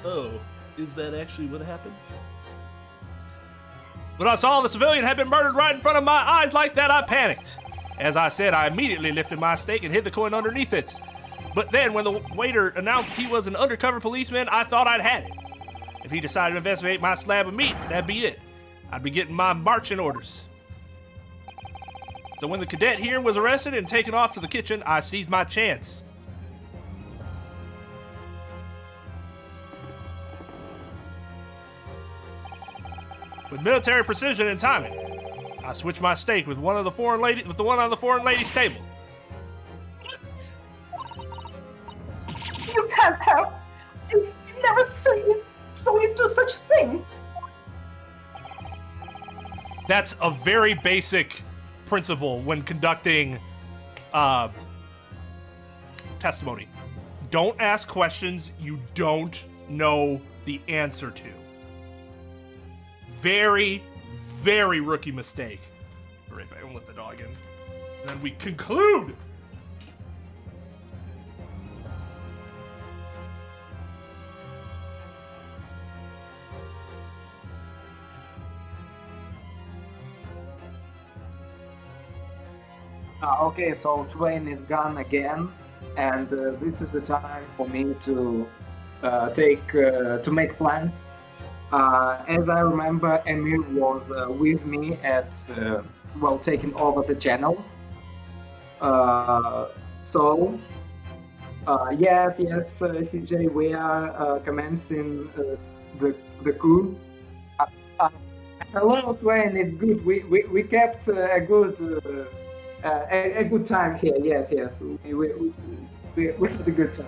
Oh, is that actually what happened? When I saw the civilian had been murdered right in front of my eyes like that, I panicked. As I said, I immediately lifted my steak and hid the coin underneath it. But then when the waiter announced he was an undercover policeman, I thought I'd had it. If he decided to investigate my slab of meat, that'd be it. I'd be getting my marching orders. So when the cadet here was arrested and taken off to the kitchen, I seized my chance. With military precision and timing, I switched my steak with one on the foreign lady's table. You can't have. You never saw you do such a thing. That's a very basic principle when conducting testimony. Don't ask questions you don't know the answer to. Very, very rookie mistake. Right back and let the dog in. And then we conclude. Okay, so Twain is gone again, and this is the time for me to make plans. As I remember, Emir was with me at taking over the channel. Yes, CJ, we are commencing the coup. Hello, Twain. It's good. We kept a good time here. Yes. We had a good time.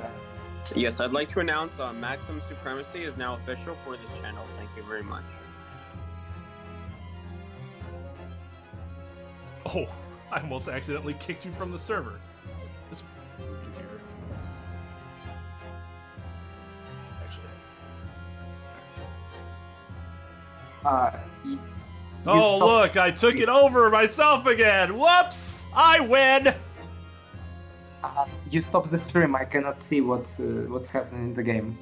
Yes, I'd like to announce Maximum Supremacy is now official for this channel. Thank you very much. Oh, I almost accidentally kicked you from the server. This here. Actually. Oh, look, I took it over myself again. Whoops! I win! You stopped the stream. I cannot see what's happening in the game.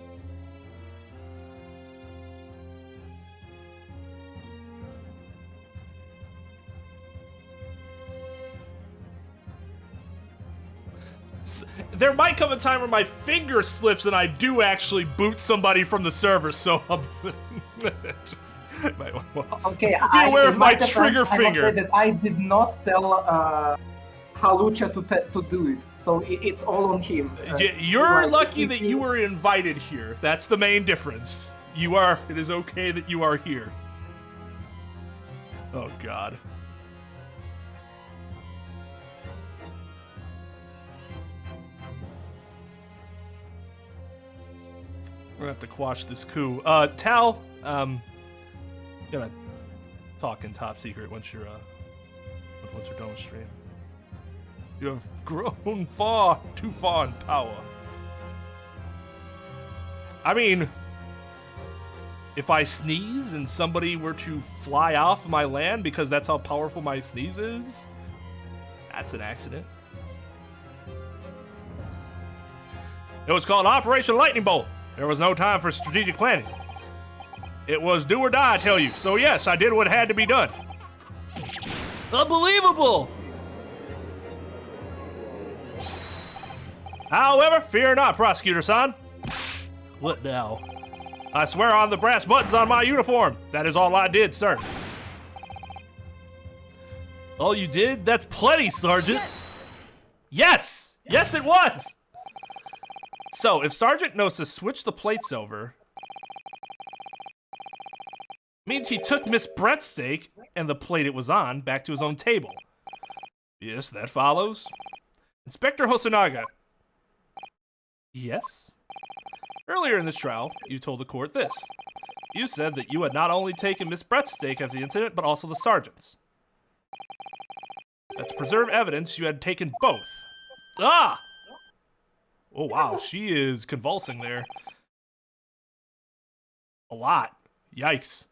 There might come a time where my finger slips and I do actually boot somebody from the server, so I'm just might okay, be aware of my trigger I finger. must say that I did not tell Halucha to do it. So it's all on him. You're Right, lucky if that you were invited here. That's the main difference. It is okay that you are here. Oh, God. We're gonna have to quash this coup. Tal, gonna talk in top secret once you're done with stream. You have grown too far in power. I mean, if I sneeze and somebody were to fly off my land because that's how powerful my sneeze is, that's an accident. It was called Operation Lightning Bolt. There was no time for strategic planning. It was do or die, I tell you. So yes, I did what had to be done. Unbelievable! However, fear not, Prosecutor-san. What now? I swear on the brass buttons on my uniform. That is all I did, sir. All you did? That's plenty, Sergeant. Yes! Yes, it was! So, if Sergeant knows to switch the plates over, means he took Miss Brett's steak and the plate it was on back to his own table. Yes, that follows. Inspector Hosonaga. Yes? Earlier in this trial, you told the court this. You said that you had not only taken Miss Brett's steak at the incident, but also the sergeant's. That to preserve evidence, you had taken both. Ah! Oh, wow, she is convulsing there. A lot. Yikes.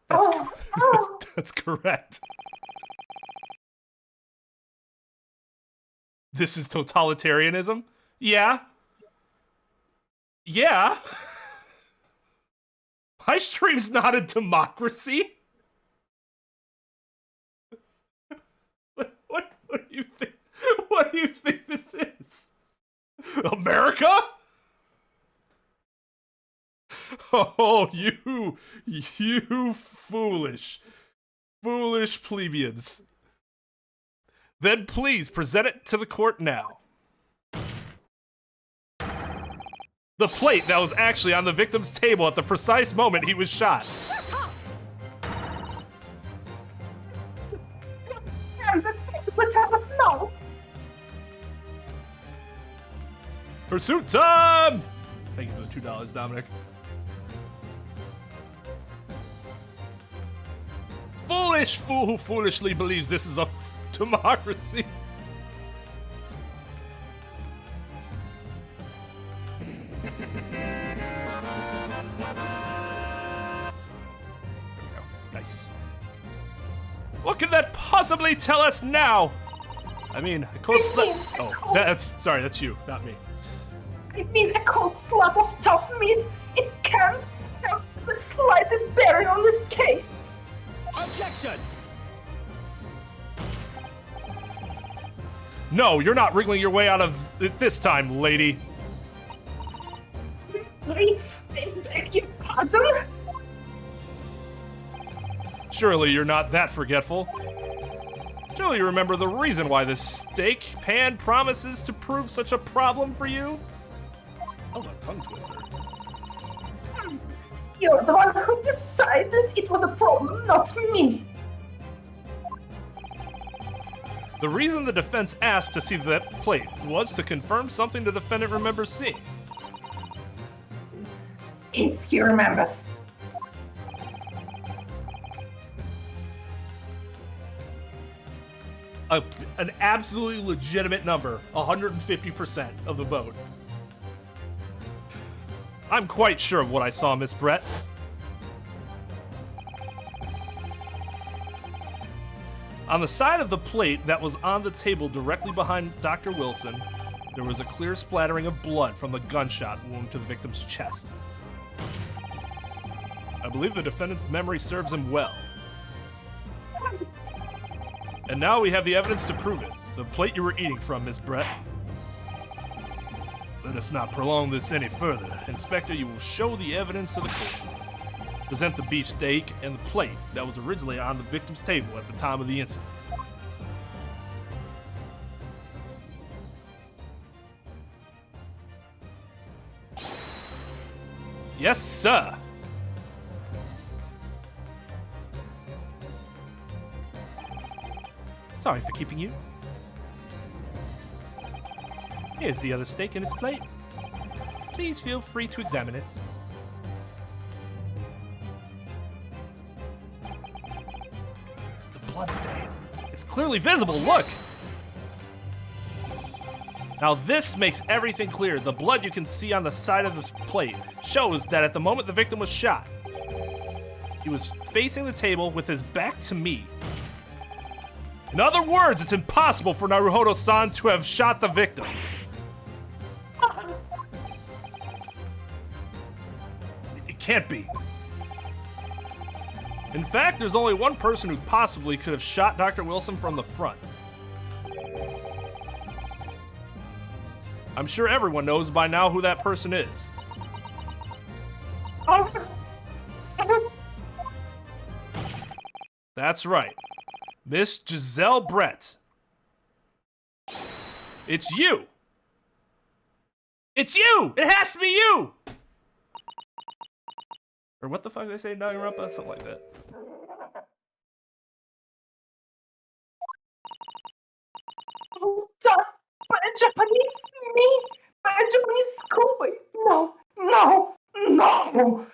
That's correct. This is totalitarianism? Yeah. Yeah. My stream's not a democracy. What do you think? What do you think this is? America? Oh, you foolish plebeians. Then please present it to the court now. The plate that was actually on the victim's table at the precise moment he was shot. But tell us now. Pursuit time! Thank you for the $2, Dominic. Foolish fool who foolishly believes this is a democracy. Nice. What can that possibly tell us now? I mean, a cold slap. Oh, that's you, not me. I mean, a cold slab of tough meat. It can't have the slightest bearing on this case. Objection! No, you're not wriggling your way out of it this time, lady. I beg your pardon? Surely you're not that forgetful. Surely you remember the reason why this steak pan promises to prove such a problem for you? That was a tongue twister. You're the one who decided it was a problem, not me. The reason the defense asked to see that plate was to confirm something the defendant remembers seeing. Yes, he remembers. An absolutely legitimate number, 150% of the vote. I'm quite sure of what I saw, Miss Brett. On the side of the plate that was on the table directly behind Dr. Wilson, there was a clear splattering of blood from the gunshot wound to the victim's chest. I believe the defendant's memory serves him well. And now we have the evidence to prove it. The plate you were eating from, Miss Brett. Let us not prolong this any further. Inspector, you will show the evidence to the court. Present the beef steak and the plate that was originally on the victim's table at the time of the incident. Yes, sir. Sorry for keeping you. Here's the other steak in its plate. Please feel free to examine it. The bloodstain. It's clearly visible, look! Now this makes everything clear. The blood you can see on the side of this plate shows that at the moment the victim was shot, he was facing the table with his back to me. In other words, it's impossible for Naruhodo-san to have shot the victim. It can't be. In fact, there's only one person who possibly could have shot Dr. Wilson from the front. I'm sure everyone knows by now who that person is. That's right. Miss Giselle Brett. It's you! It's you! It has to be you! Or what the fuck did they say, Nagarumpa? Something like that. By a Japanese me? By a Japanese schoolboy? No, no, no!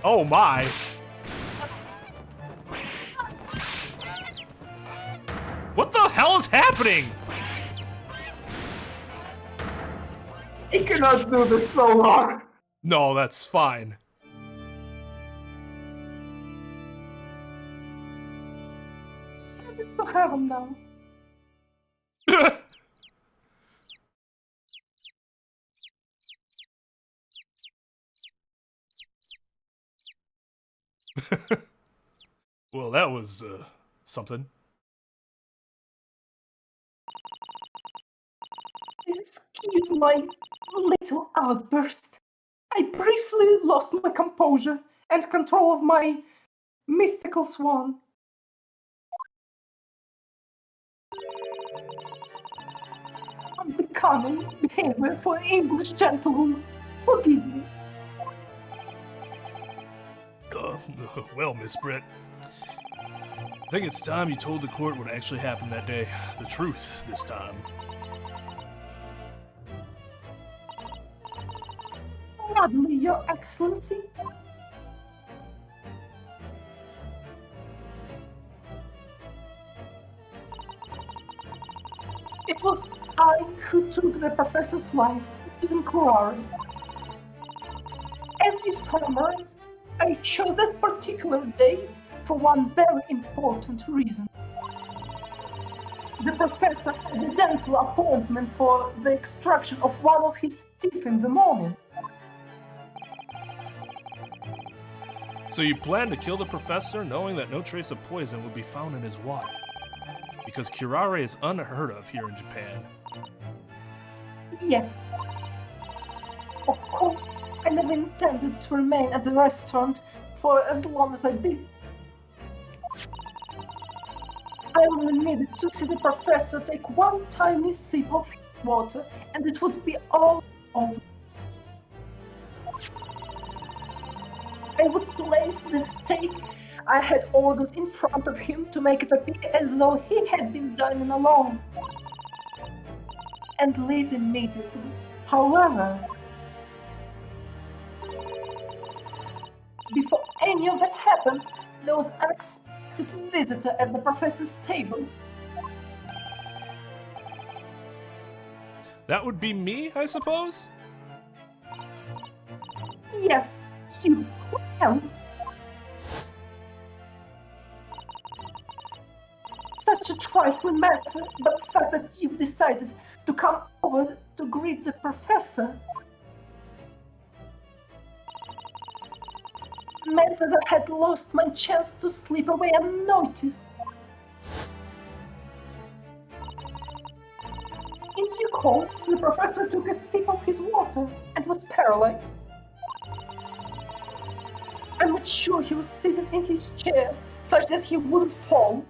Oh my! What the hell is happening? I cannot do this so long. No, that's fine. Send it to heaven now. Well, that was, something. Excuse my little outburst. I briefly lost my composure and control of my mystical swan. Unbecoming behavior for an English gentlewoman. Forgive me. Well, Miss Brett, I think it's time you told the court what actually happened that day. The truth, this time. Gladly, Your Excellency. It was I who took the professor's life using Curare. As you summarized, I chose that particular day for one very important reason. The professor had a dental appointment for the extraction of one of his teeth in the morning. So you planned to kill the professor knowing that no trace of poison would be found in his water? Because curare is unheard of here in Japan. Yes. Of course, I never intended to remain at the restaurant for as long as I did. I only needed to see the professor take one tiny sip of water, and it would be all over. I would place the steak I had ordered in front of him to make it appear as though he had been dining alone, and leave immediately. However, before any of that happened, there was an unexpected visitor at the professor's table. That would be me, I suppose? Yes, you. Who else? Such a trifling matter, but the fact that you've decided to come over to greet the professor meant that I had lost my chance to slip away unnoticed. In due course, the professor took a sip of his water and was paralyzed. I made sure he was sitting in his chair such that he wouldn't fall.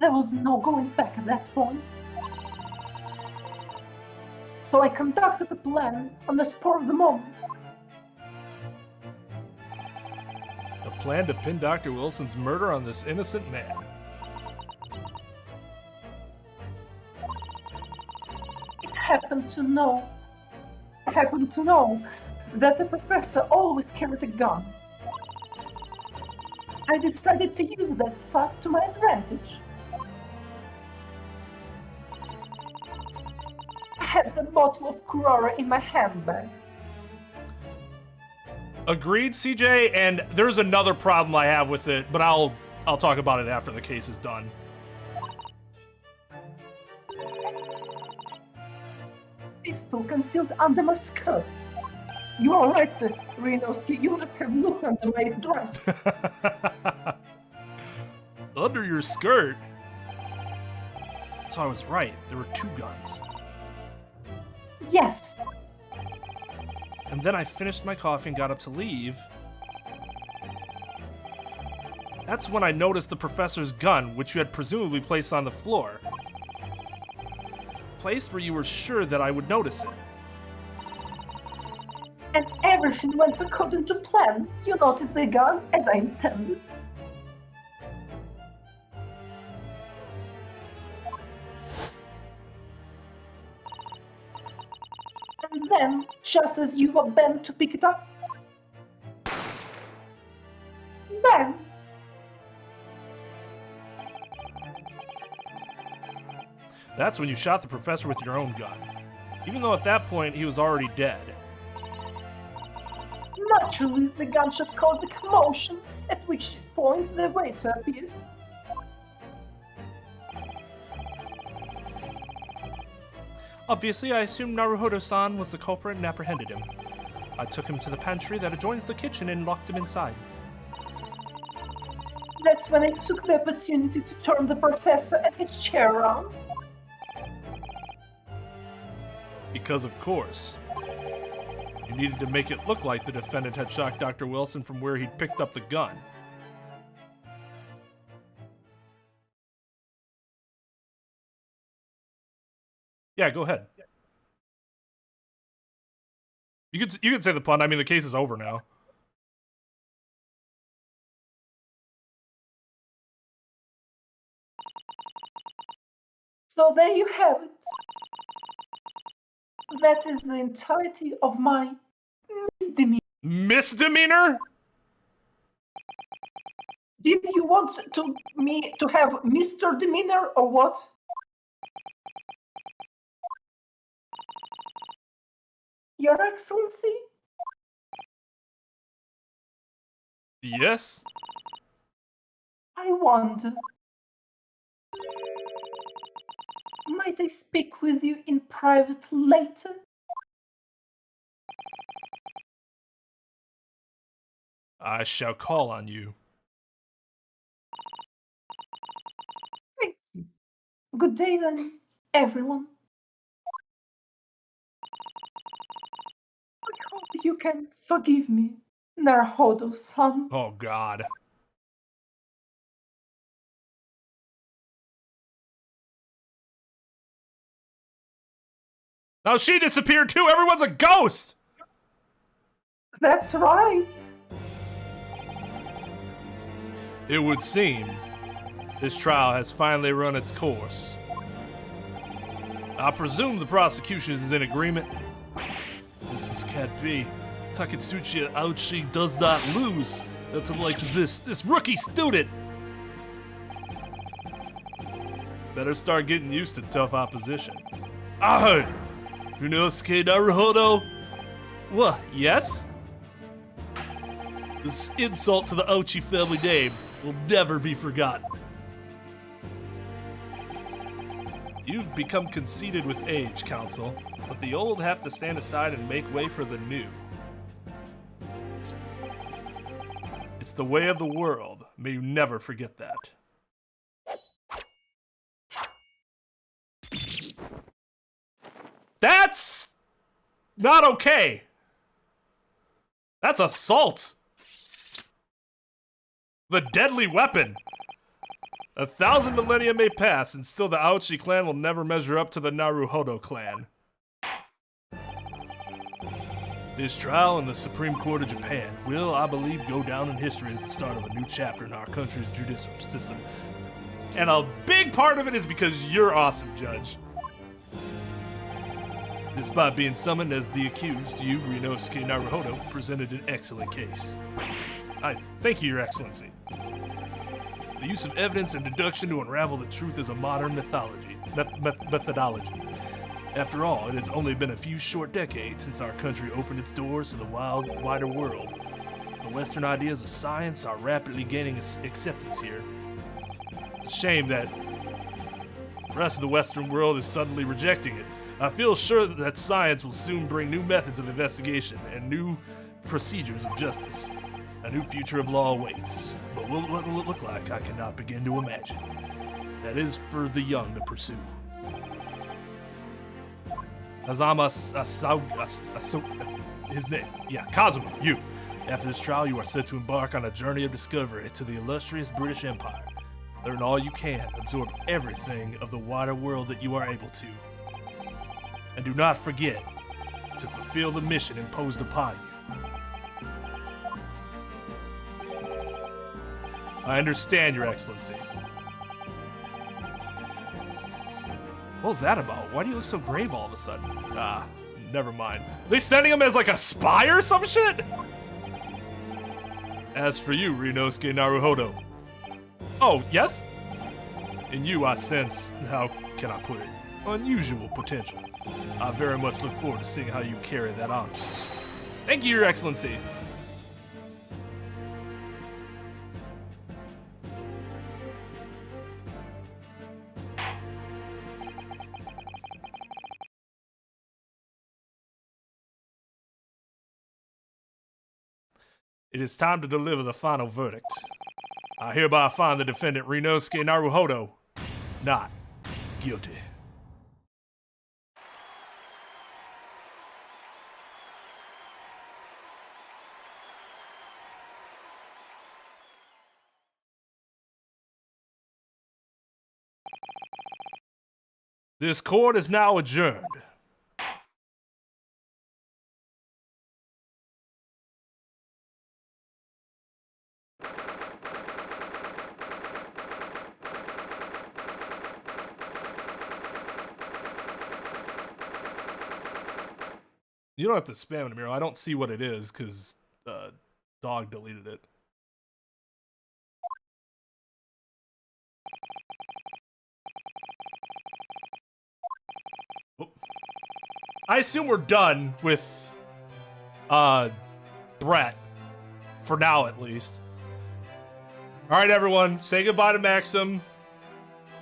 There was no going back at that point. So I conducted a plan on the spur of the moment. A plan to pin Dr. Wilson's murder on this innocent man. I happened to know that the professor always carried a gun. I decided to use that fact to my advantage. I had the bottle of Curare in my handbag. Agreed, CJ, and there's another problem I have with it, but I'll talk about it after the case is done. Pistol concealed under my skirt. You are right, Renoski. You must have looked under my dress. Under your skirt? So I was right. There were 2 guns. Yes. And then I finished my coffee and got up to leave. That's when I noticed the professor's gun, which you had presumably placed on the floor. Place where you were sure that I would notice it. And everything went according to plan. You noticed the gun as I intended. And then, just as you were bent to pick it up, bang! That's when you shot the professor with your own gun. Even though at that point he was already dead. Naturally, the gunshot caused a commotion, at which point the waiter appeared. Obviously, I assumed Naruhodo-san was the culprit and apprehended him. I took him to the pantry that adjoins the kitchen and locked him inside. That's when I took the opportunity to turn the professor and his chair around. Because of course. You needed to make it look like the defendant had shot Dr. Wilson from where he'd picked up the gun. Yeah, go ahead. You could say the pun. I mean, the case is over now. So there you have it. That is the entirety of my misdemeanor. Misdemeanor? Did you want me to have Mr. Demeanor or what? Your Excellency? Yes? I wonder. Might I speak with you in private later? I shall call on you. Thank you. Good day then, everyone. I hope you can forgive me, Naruhodo-san. Oh, God. Now she disappeared too! Everyone's a ghost! That's right. It would seem this trial has finally run its course. I presume the prosecution is in agreement. This can't be. Taketsuchi Aochi does not lose. That's the likes of this rookie student. Better start getting used to tough opposition. Rinosuke Naruhodo? What, yes? This insult to the Ochi family name will never be forgotten. You've become conceited with age, Counsel, but the old have to stand aside and make way for the new. It's the way of the world. May you never forget that. That's not okay. That's assault. The deadly weapon. 1,000 millennia may pass, and still the Aochi clan will never measure up to the Naruhodo clan. This trial in the Supreme Court of Japan will, I believe, go down in history as the start of a new chapter in our country's judicial system. And a big part of it is because you're awesome, Judge. Despite being summoned as the accused, you, Rinosuke Naruhodo, presented an excellent case. I thank you, Your Excellency. The use of evidence and deduction to unravel the truth is a modern methodology. After all, it has only been a few short decades since our country opened its doors to the wider world. The Western ideas of science are rapidly gaining acceptance here. It's a shame that the rest of the Western world is suddenly rejecting it. I feel sure that science will soon bring new methods of investigation and new procedures of justice. A new future of law awaits, but what will it look like, I cannot begin to imagine. That is for the young to pursue. His name, Kazuma, you. After this trial, you are set to embark on a journey of discovery to the illustrious British Empire. Learn all you can, absorb everything of the wider world that you are able to. And do not forget to fulfill the mission imposed upon you. I understand, Your Excellency. What was that about? Why do you look so grave all of a sudden? Ah, never mind. Are they sending him as like a spy or some shit? As for you, Rinosuke Naruhodo. Oh, yes? In you, I sense, how can I put it, unusual potential. I very much look forward to seeing how you carry that onwards. Thank you, Your Excellency. It is time to deliver the final verdict. I hereby find the defendant Rinosuke Naruhodo not guilty. This court is now adjourned. You don't have to spam it, Miro. I don't see what it is because dog deleted it. Oh. I assume we're done with Brett for now, at least. All right, everyone, say goodbye to Maxim,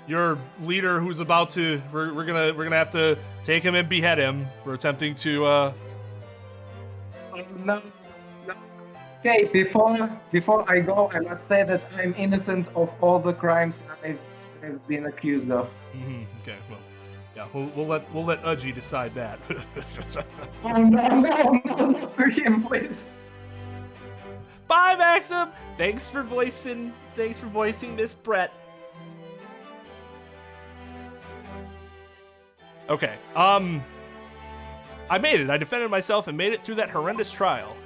your leader, who's about to. We're gonna have to take him and behead him for attempting to. No. Okay, before I go, I must say that I'm innocent of all the crimes I've been accused of. Mm-hmm. Okay, well, yeah, we'll let Udgy decide that. No, for him, please. Bye, Maxim. Thanks for voicing Miss Brett. Okay, I made it. I defended myself and made it through that horrendous trial.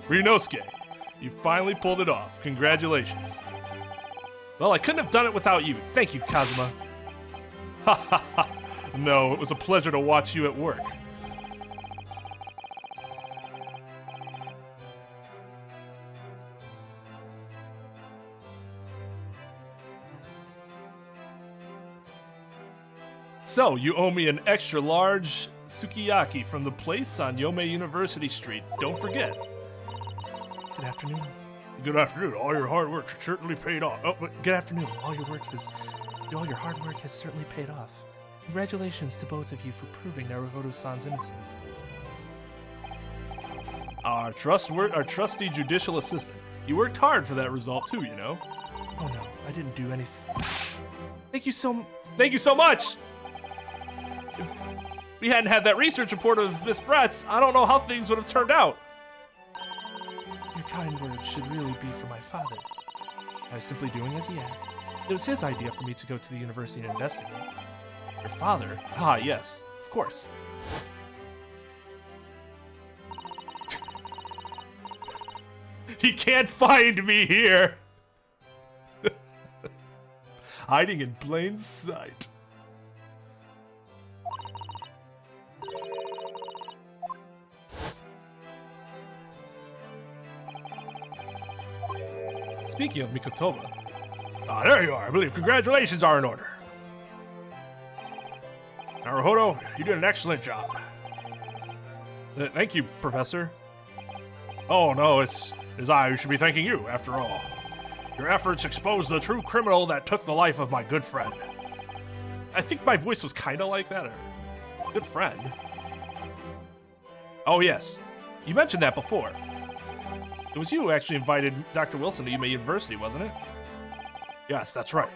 Rinosuke, you finally pulled it off. Congratulations. Well, I couldn't have done it without you. Thank you, Kazuma. Ha ha ha. No, it was a pleasure to watch you at work. So, you owe me an extra large sukiyaki from the place on Yomei University Street. Don't forget. Good afternoon. Good afternoon. All your hard work certainly paid off. Oh, but good afternoon. All your hard work has certainly paid off. Congratulations to both of you for proving Naruhodo-san's innocence. Our trusty judicial assistant. You worked hard for that result too, you know. Oh no, I didn't do anything. Thank you so much. If we hadn't had that research report of Miss Brett's, I don't know how things would have turned out. Your kind words should really be for my father. I was simply doing as he asked. It was his idea for me to go to the university and investigate. Your father? Ah, yes, of course. He can't find me here! Hiding in plain sight. Speaking of Mikotoba, Ah, there you are. I believe congratulations are in order. Naruhodo, you did an excellent job. thank you, Professor. Oh, no, it's I who should be thanking you, after all. Your efforts exposed the true criminal that took the life of my good friend. I think my voice was kind of like that. Good friend. Oh, yes. You mentioned that before. It was you who actually invited Dr. Wilson to Yuma University, wasn't it? Yes, that's right.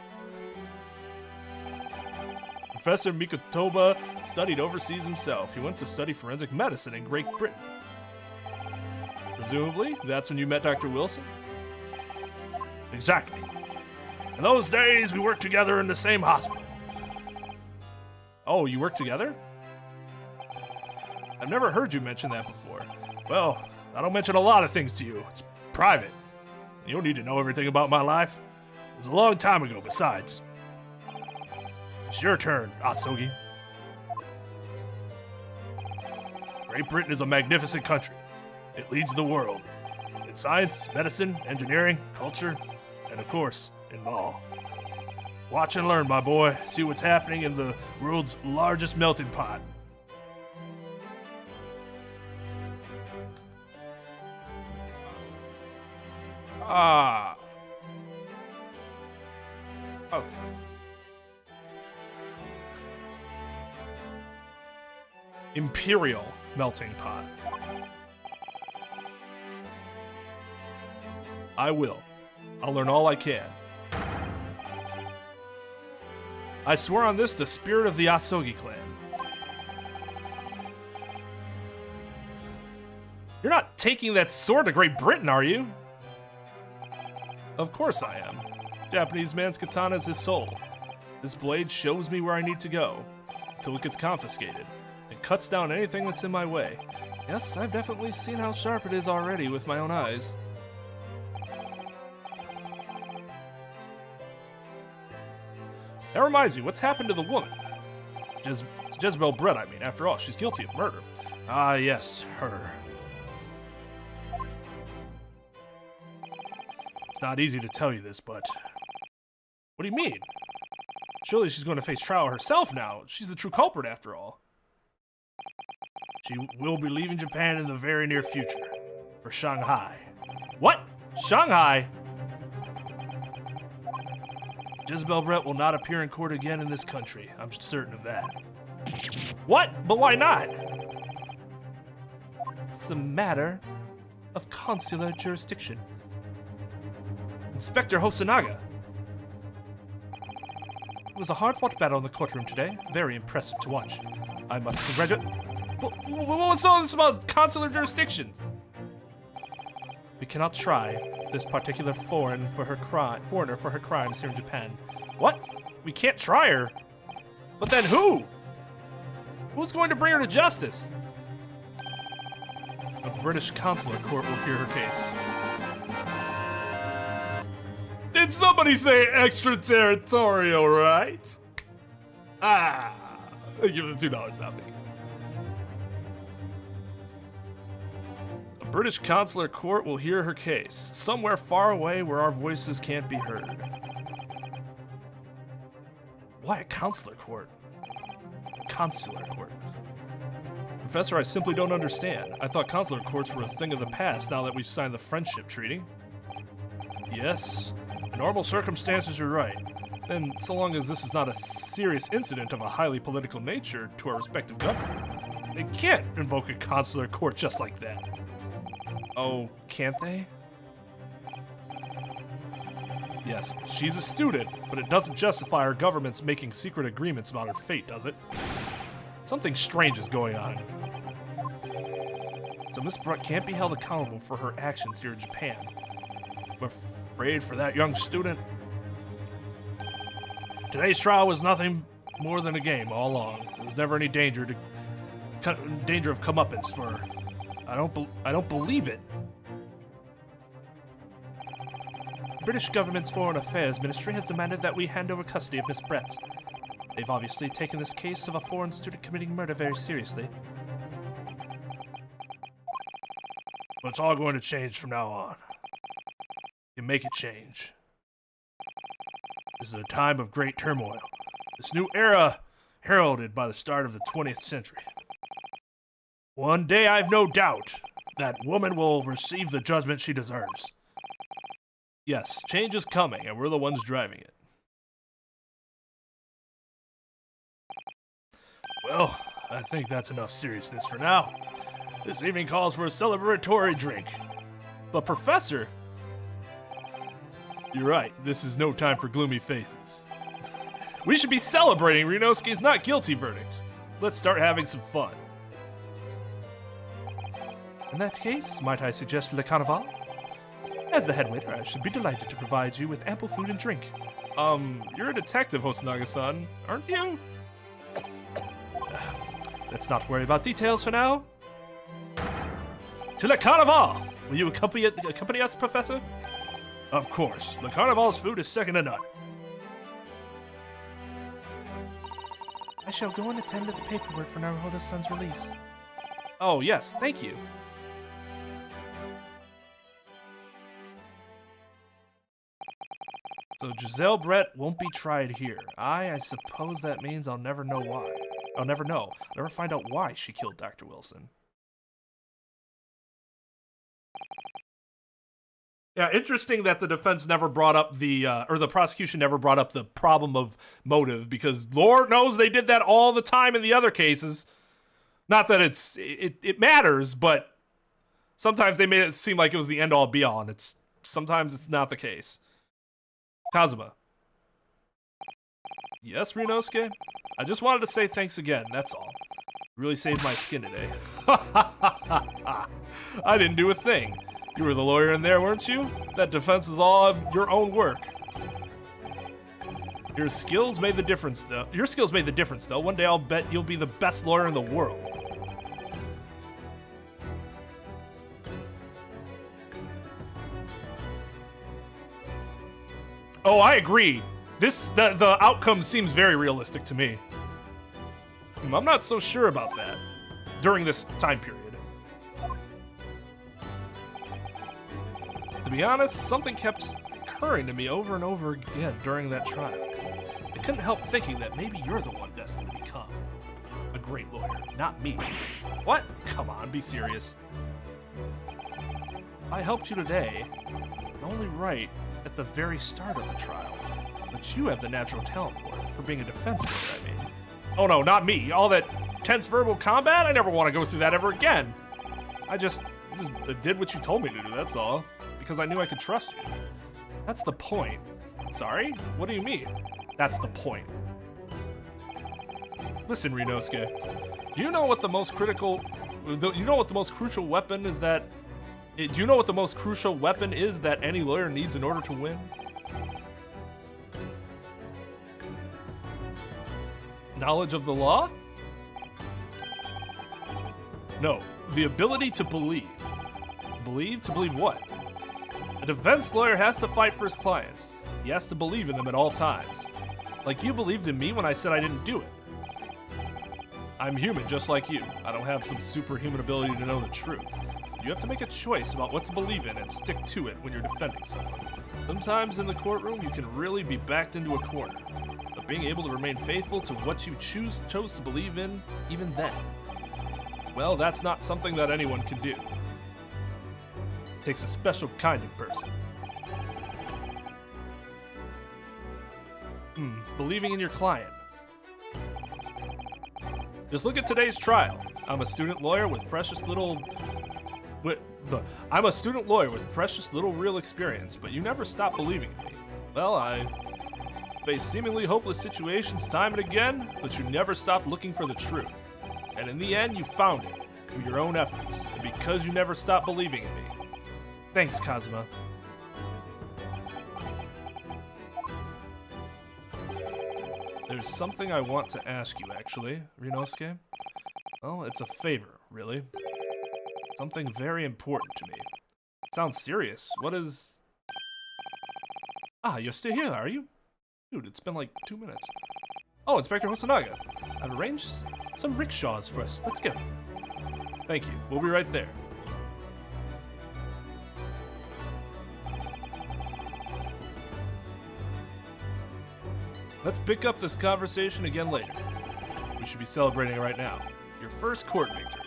Professor Mikotoba studied overseas himself. He went to study forensic medicine in Great Britain. Presumably, that's when you met Dr. Wilson? Exactly. In those days, we worked together in the same hospital. Oh, you work together? I've never heard you mention that before. Well, I don't mention a lot of things to you. It's private. You don't need to know everything about my life. It was a long time ago, besides. It's your turn, Asogi. Great Britain is a magnificent country. It leads the world. In science, medicine, engineering, culture, and of course, in law. Watch and learn, my boy. See what's happening in the world's largest melting pot. Ah. Oh. Imperial melting pot. I will. I'll learn all I can. I swear on this, the spirit of the Asogi clan. You're not taking that sword to Great Britain, are you? Of course I am. Japanese man's katana is his soul. This blade shows me where I need to go, until it gets confiscated, and cuts down anything that's in my way. Yes, I've definitely seen how sharp it is already with my own eyes. That reminds me, what's happened to the woman? Jezebel Brett, I mean. After all, she's guilty of murder. Ah, yes, her. It's not easy to tell you this, but... What do you mean? Surely she's going to face trial herself now. She's the true culprit, after all. She will be leaving Japan in the very near future. For Shanghai. What? Shanghai? Jezebel Brett will not appear in court again in this country. I'm certain of that. What? But why not? It's a matter of consular jurisdiction. Inspector Hosonaga. It was a hard-fought battle in the courtroom today. Very impressive to watch. I must congratulate... But what's all this about consular jurisdictions? We cannot try this particular foreigner for her crimes here in Japan. What? We can't try her? But then who? Who's going to bring her to justice? A British consular court will hear her case. Did somebody say extraterritorial, right? Ah, I'll give them $2 now, Nick. A British consular court will hear her case, somewhere far away where our voices can't be heard. Why a consular court? Consular court. Professor, I simply don't understand. I thought consular courts were a thing of the past now that we've signed the friendship treaty. Yes, in normal circumstances you're right. And so long as this is not a serious incident of a highly political nature to our respective government, they can't invoke a consular court just like that. Oh, can't they? Yes, she's a student, but it doesn't justify our government's making secret agreements about her fate, does it? Something strange is going on. so Miss Brett can't be held accountable for her actions here in Japan. I'm afraid for that young student. Today's trial was nothing more than a game all along. There was never any danger of comeuppance for her. I don't believe it. The British government's Foreign Affairs Ministry has demanded that we hand over custody of Miss Brett. They've obviously taken this case of a foreign student committing murder very seriously. But it's all going to change from now on. You make it change. This is a time of great turmoil. This new era heralded by the start of the 20th century. One day, I've no doubt, that woman will receive the judgment she deserves. Yes, change is coming, and we're the ones driving it. Well, I think that's enough seriousness for now. This evening calls for a celebratory drink. But Professor... You're right, this is no time for gloomy faces. We should be celebrating Ryunosuke's not guilty verdict. Let's start having some fun. In that case, might I suggest Le Carnival? As the head waiter, I should be delighted to provide you with ample food and drink. You're a detective, Hosonaga-san, aren't you? Let's not worry about details for now. To Le Carnival! Will you accompany us, Professor? Of course. Le Carnival's food is second to none. I shall go and attend to the paperwork for Naruhodo-san's release. Oh, yes, thank you. So Giselle Brett won't be tried here. I suppose that means I'll never know why. I'll never know. I'll never find out why she killed Dr. Wilson. Yeah, interesting that the defense never brought up or the prosecution never brought up the problem of motive, because Lord knows they did that all the time in the other cases. Not that it matters, but sometimes they made it seem like it was the end-all be-all, and sometimes it's not the case. Kazuma. Yes, Ryunosuke? I just wanted to say thanks again, that's all. You really saved my skin today. I didn't do a thing. You were the lawyer in there, weren't you? That defense is all of your own work. Your skills made the difference, though. One day I'll bet you'll be the best lawyer in the world. Oh, I agree. The outcome seems very realistic to me. I'm not so sure about that during this time period. To be honest, something kept occurring to me over and over again during that trial. I couldn't help thinking that maybe you're the one destined to become a great lawyer, not me. What? Come on, be serious. I helped you today, only right at the very start of the trial. But you have the natural talent for being a defense lawyer, I mean. Oh no, not me. All that tense verbal combat? I never want to go through that ever again. I just did what you told me to do, that's all. Because I knew I could trust you. That's the point. Sorry? What do you mean? That's the point. Listen, Ryunosuke. Do you know what the most crucial weapon is that any lawyer needs in order to win? Knowledge of the law? No, the ability to believe. Believe? To believe what? A defense lawyer has to fight for his clients. He has to believe in them at all times. Like you believed in me when I said I didn't do it. I'm human just like you. I don't have some superhuman ability to know the truth. You have to make a choice about what to believe in and stick to it when you're defending someone. Sometimes in the courtroom you can really be backed into a corner. But being able to remain faithful to what you chose to believe in, even then, well, that's not something that anyone can do. Takes a special kind of person. Believing in your client. Just look at today's trial. I'm a student lawyer with precious little real experience, but you never stop believing in me. Well, I faced seemingly hopeless situations time and again, but you never stopped looking for the truth. And in the end, you found it. through your own efforts, and because you never stopped believing in me. Thanks, Kazuma. There's something I want to ask you, actually, Rinosuke. Well, it's a favor, really. Something very important to me. Sounds serious. What is... Ah, you're still here, are you? Dude, it's been like 2 minutes. Oh, Inspector Hosonaga. I've arranged some rickshaws for us. Let's go. Thank you. We'll be right there. Let's pick up this conversation again later. We should be celebrating right now. Your first court victory.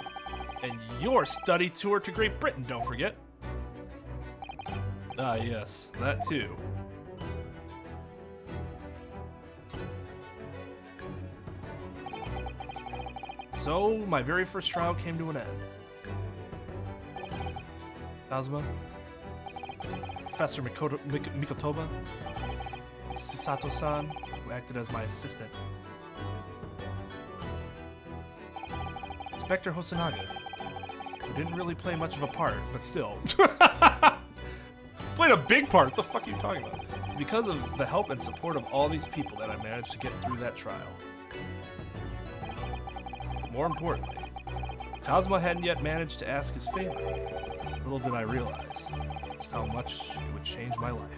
And your study tour to Great Britain, don't forget. Ah, yes, that too. So, my very first trial came to an end. Kazuma, Professor Mikotoba, Susato-san, who acted as my assistant, Inspector Hosonaga, who didn't really play much of a part, but still. Played a big part, what the fuck are you talking about? Because of the help and support of all these people that I managed to get through that trial. More importantly, Kazuma hadn't yet managed to ask his favor. Little did I realize just how much it would change my life.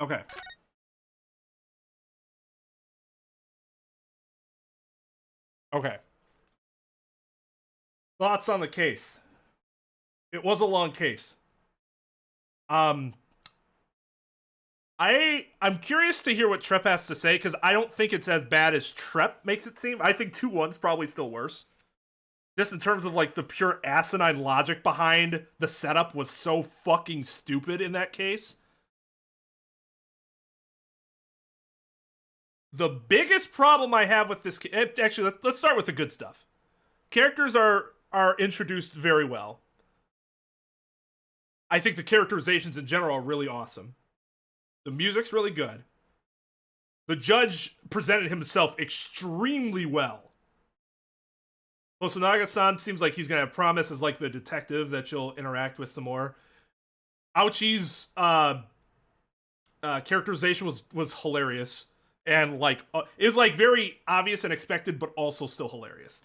Okay. Okay. Thoughts on the case. It was a long case. I'm curious to hear what Trep has to say, because I don't think it's as bad as Trep makes it seem. I think 2-1's probably still worse. Just in terms of like the pure asinine logic behind the setup was so fucking stupid in that case. The biggest problem I have with this... Actually, let's start with the good stuff. Characters are introduced very well. I think the characterizations in general are really awesome. The music's really good. The judge presented himself extremely well. Hosonaga-san seems like he's going to have promise as like the detective that you'll interact with some more. Ouchi's characterization was hilarious. And like is like very obvious and expected, but also still hilarious.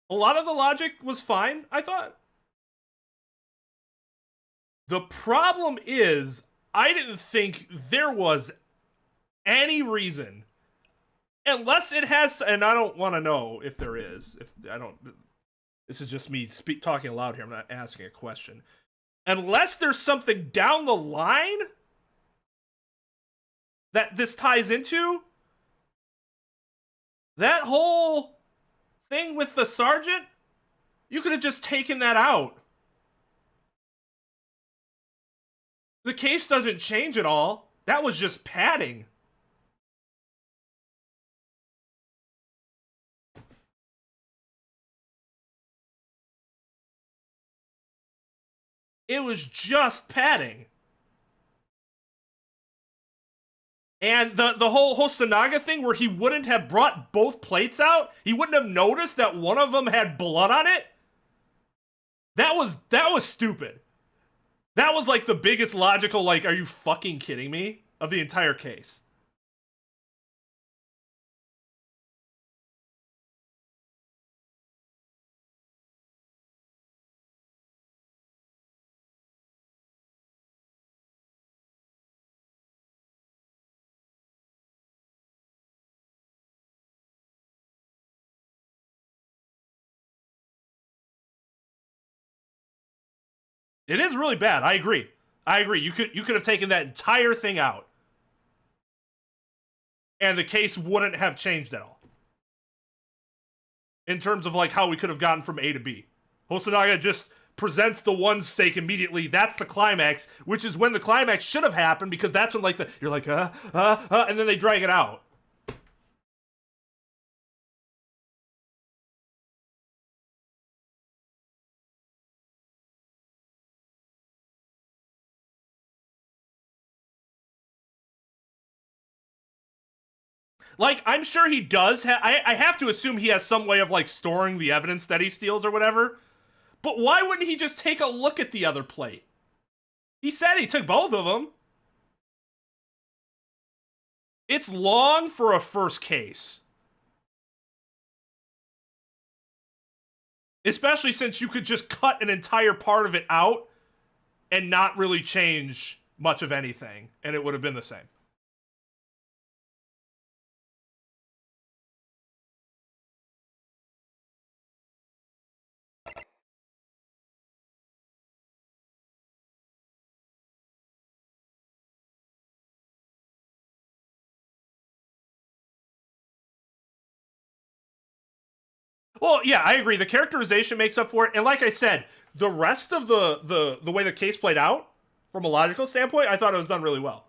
A lot of the logic was fine, I thought. The problem is, I didn't think there was any reason, unless it has, and I don't want to know if there is. If I don't, this is just me talking aloud here. I'm not asking a question. Unless there's something down the line that this ties into, that whole thing with the sergeant, you could have just taken that out. The case doesn't change at all. That was just padding. It was just padding. And the whole Hosonaga thing where he wouldn't have brought both plates out, he wouldn't have noticed that one of them had blood on it. That was stupid. That was like the biggest logical, like, are you fucking kidding me? Of the entire case. It is really bad. I agree. You could have taken that entire thing out, and the case wouldn't have changed at all. In terms of like how we could have gotten from A to B. Hosonaga just presents the one stake immediately. That's the climax, which is when the climax should have happened, because that's when like you're like and then they drag it out. Like, I'm sure he does. I have to assume he has some way of, like, storing the evidence that he steals or whatever. But why wouldn't he just take a look at the other plate? He said he took both of them. It's long for a first case. Especially since you could just cut an entire part of it out and not really change much of anything, and it would have been the same. Well, yeah, I agree. The characterization makes up for it. And like I said, the rest of the way the case played out, from a logical standpoint, I thought it was done really well.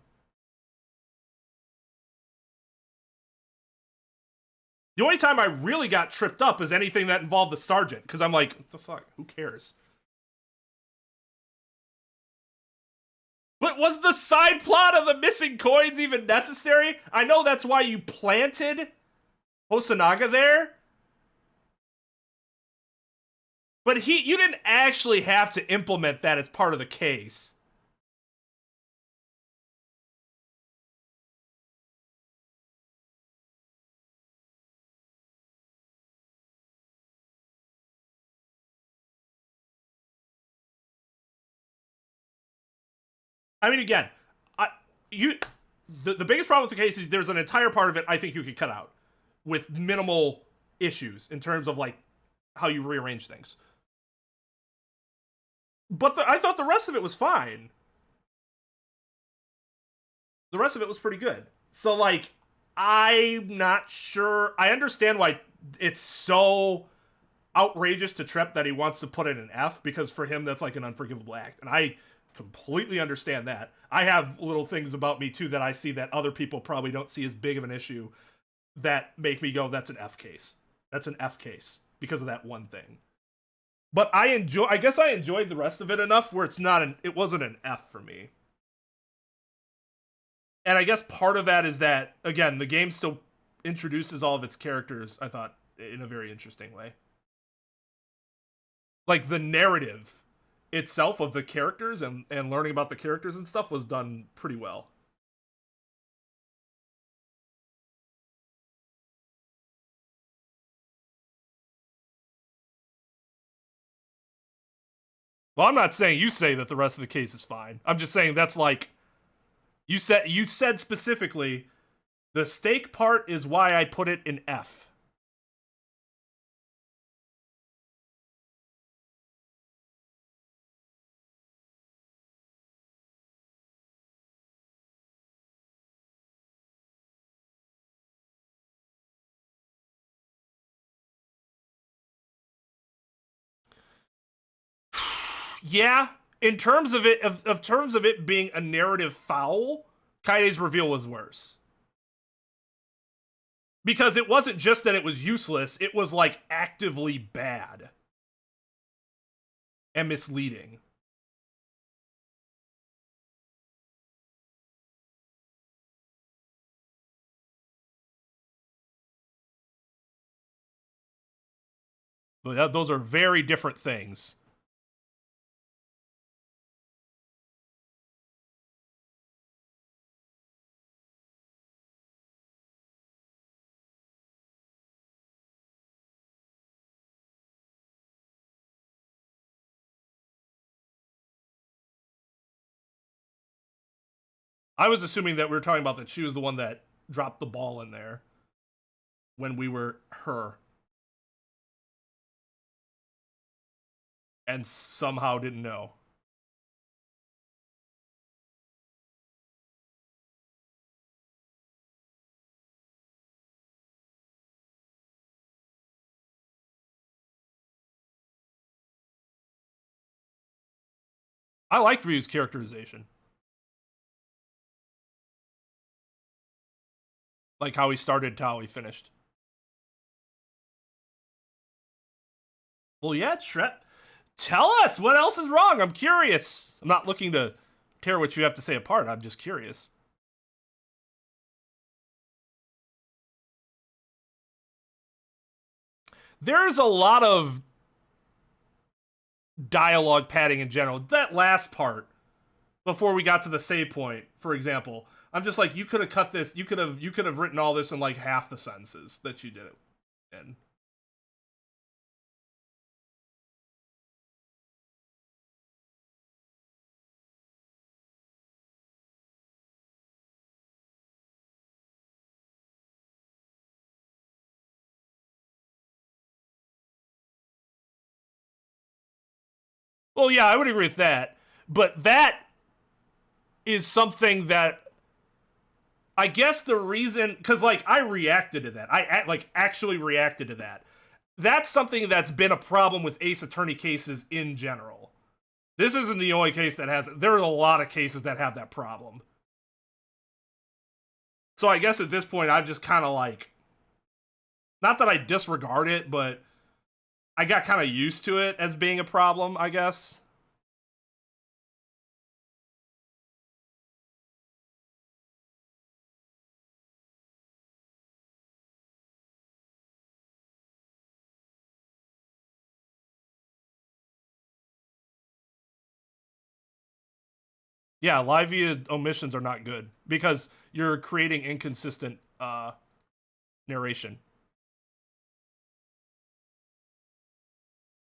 The only time I really got tripped up is anything that involved the sergeant, because I'm like, what the fuck? Who cares? But was the side plot of the missing coins even necessary? I know that's why you planted Hosanaga there. But you didn't actually have to implement that as part of the case. I mean, again, the biggest problem with the case is there's an entire part of it I think you could cut out with minimal issues in terms of, like, how you rearrange things. But I thought the rest of it was fine. The rest of it was pretty good. So, like, I'm not sure. I understand why it's so outrageous to Trep that he wants to put it in F, because for him that's like an unforgivable act. And I completely understand that. I have little things about me too that I see that other people probably don't see as big of an issue that make me go, that's an F case. That's an F case because of that one thing. But I guess I enjoyed the rest of it enough where it wasn't an F for me. And I guess part of that is that, again, the game still introduces all of its characters, I thought, in a very interesting way. Like, the narrative itself of the characters and learning about the characters and stuff was done pretty well. Well, I'm not saying you say that the rest of the case is fine. I'm just saying that's like, you said specifically, the stake part is why I put it in F. Yeah, in terms of it being a narrative foul, Kaide's reveal was worse. Because it wasn't just that it was useless, it was like actively bad and misleading. But those are very different things. I was assuming that we were talking about that she was the one that dropped the ball in there when we were her. And somehow didn't know. I liked Ryu's characterization. Like how he started to how he finished. Well, yeah, Trep. Tell us what else is wrong. I'm curious. I'm not looking to tear what you have to say apart. I'm just curious. There's a lot of dialogue padding in general. That last part, before we got to the save point, for example, I'm just like, you could have cut this. You could have written all this in like half the sentences that you did it in. Well, yeah, I would agree with that. But that is something that I guess the reason, because like I reacted to that. I like actually reacted to that. That's something that's been a problem with Ace Attorney cases in general. This isn't the only case that has it. There are a lot of cases that have that problem. So I guess at this point, I've just kind of like, not that I disregard it, but I got kind of used to it as being a problem, I guess. Yeah, live via omissions are not good because you're creating inconsistent narration.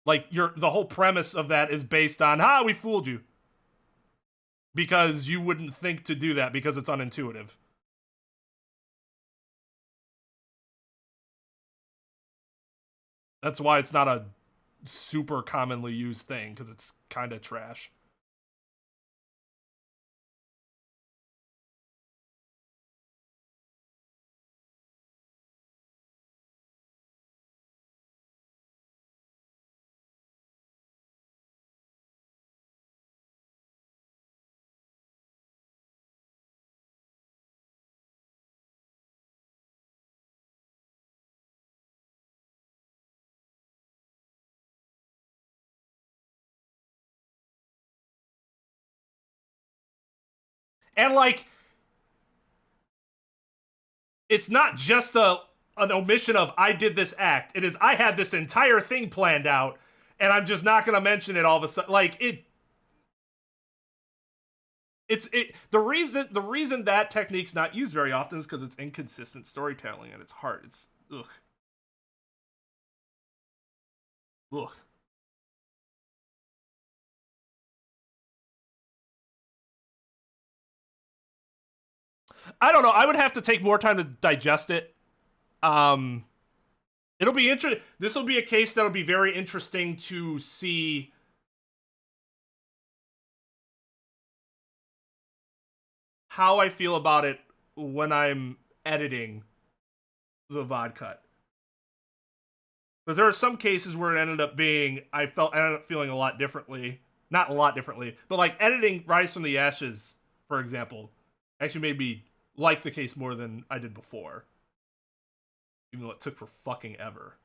Like the whole premise of that is based on, we fooled you. Because you wouldn't think to do that because it's unintuitive. That's why it's not a super commonly used thing, because it's kind of trash. And like, it's not just an omission of I did this act. It is I had this entire thing planned out, and I'm just not going to mention it all of a sudden. Like the reason that technique's not used very often is because it's inconsistent storytelling and it's hard. It's ugh. I don't know. I would have to take more time to digest it. It'll be interesting. This will be a case that'll be very interesting to see how I feel about it when I'm editing the VOD cut. But there are some cases where it ended up being, I ended up feeling a lot differently. Not a lot differently, but like editing Rise from the Ashes, for example, actually made me like the case more than I did before. Even though it took for fucking ever.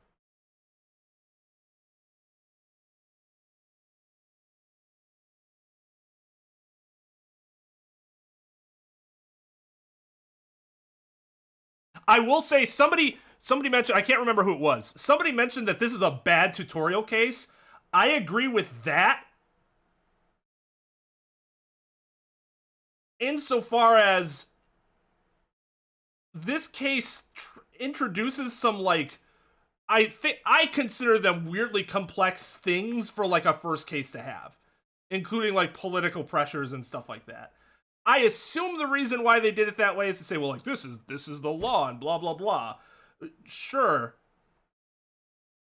I will say somebody mentioned, I can't remember who it was. Somebody mentioned that this is a bad tutorial case. I agree with that. Insofar as this case introduces some like, I consider them weirdly complex things for like a first case to have, including like political pressures and stuff like that. I assume the reason why they did it that way is to say, well, like this is the law and blah blah blah. Sure,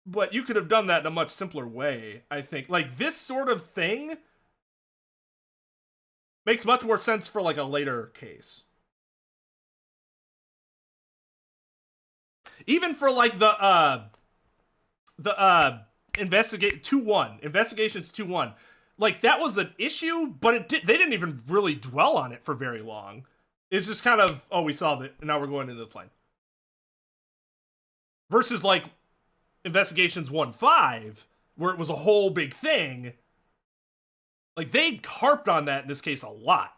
but you could have done that in a much simpler way. I think like this sort of thing makes much more sense for like a later case. Even for like the investigations 2-1. like, that was an issue, but they didn't even really dwell on it for very long. It's just kind of, oh, we solved it, and now we're going into the plane. Versus, like, Investigations 1-5, where it was a whole big thing. Like, they harped on that in this case a lot.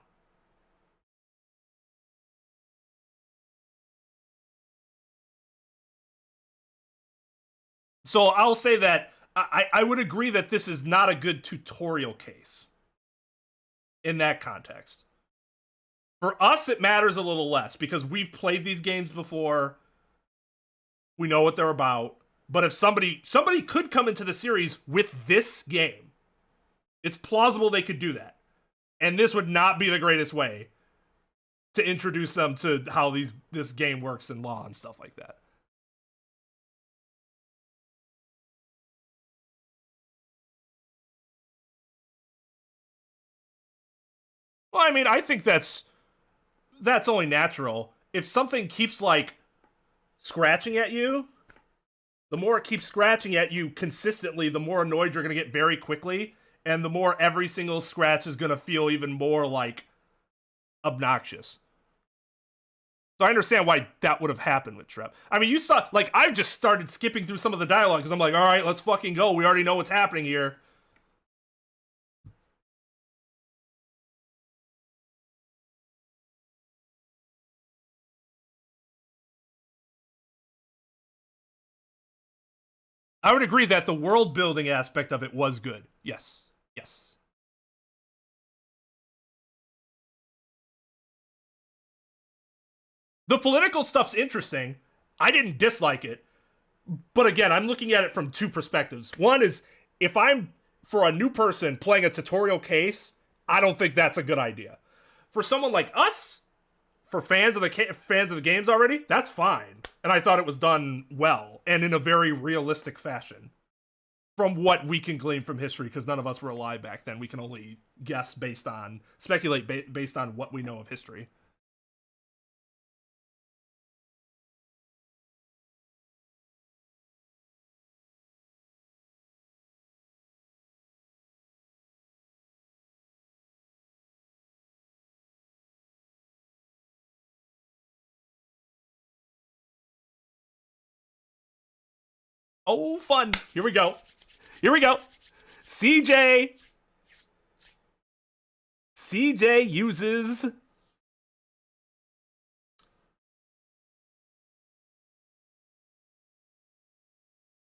So I'll say that I would agree that this is not a good tutorial case in that context. For us, it matters a little less because we've played these games before. We know what they're about. But if somebody could come into the series with this game, it's plausible they could do that. And this would not be the greatest way to introduce them to how this game works in law and stuff like that. Well, I mean, I think that's only natural. If something keeps, like, scratching at you, the more it keeps scratching at you consistently, the more annoyed you're going to get very quickly, and the more every single scratch is going to feel even more, like, obnoxious. So I understand why that would have happened with Trep. I mean, you saw, like, I just started skipping through some of the dialogue because I'm like, all right, let's fucking go. We already know what's happening here. I would agree that the world building aspect of it was good. Yes. Yes. The political stuff's interesting. I didn't dislike it. But again, I'm looking at it from two perspectives. One is, if I'm, for a new person, playing a tutorial case, I don't think that's a good idea. For someone like us, for fans of the games already, that's fine. And I thought it was done well and in a very realistic fashion. From what we can glean from history, because none of us were alive back then, we can only guess speculate based on what we know of history. Oh, fun. Here we go. Here we go. CJ uses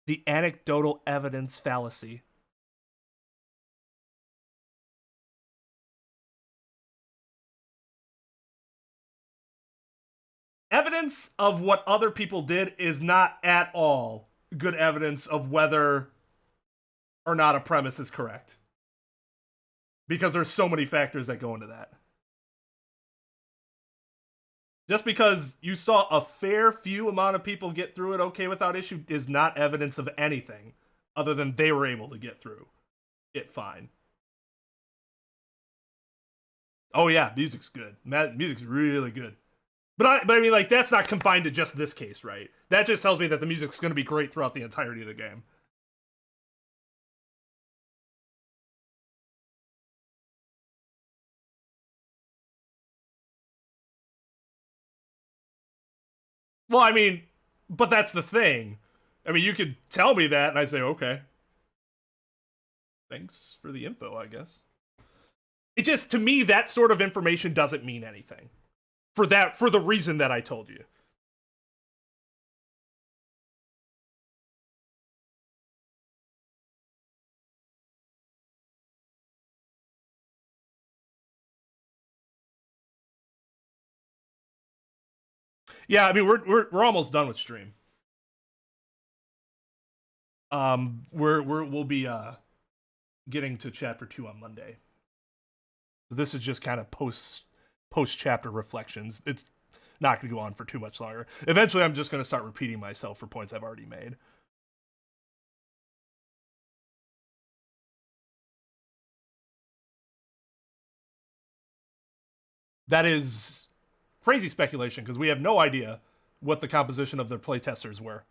the anecdotal evidence fallacy. Evidence of what other people did is not at all good evidence of whether or not a premise is correct. Because there's so many factors that go into that. Just because you saw a fair few amount of people get through it okay without issue is not evidence of anything other than they were able to get through it fine. Oh yeah, music's good. Music's really good. But I mean, like, that's not confined to just this case, right? That just tells me that the music's going to be great throughout the entirety of the game. Well, I mean, but that's the thing. I mean, you could tell me that, and I say, okay. Thanks for the info, I guess. It just, to me, that sort of information doesn't mean anything. For the reason that I told you. Yeah, I mean, we're almost done with stream. We'll be getting to chapter 2 on Monday. This is just kind of post chapter reflections. It's not going to go on for too much longer. Eventually, I'm just going to start repeating myself for points I've already made. That is crazy speculation because we have no idea what the composition of their playtesters were.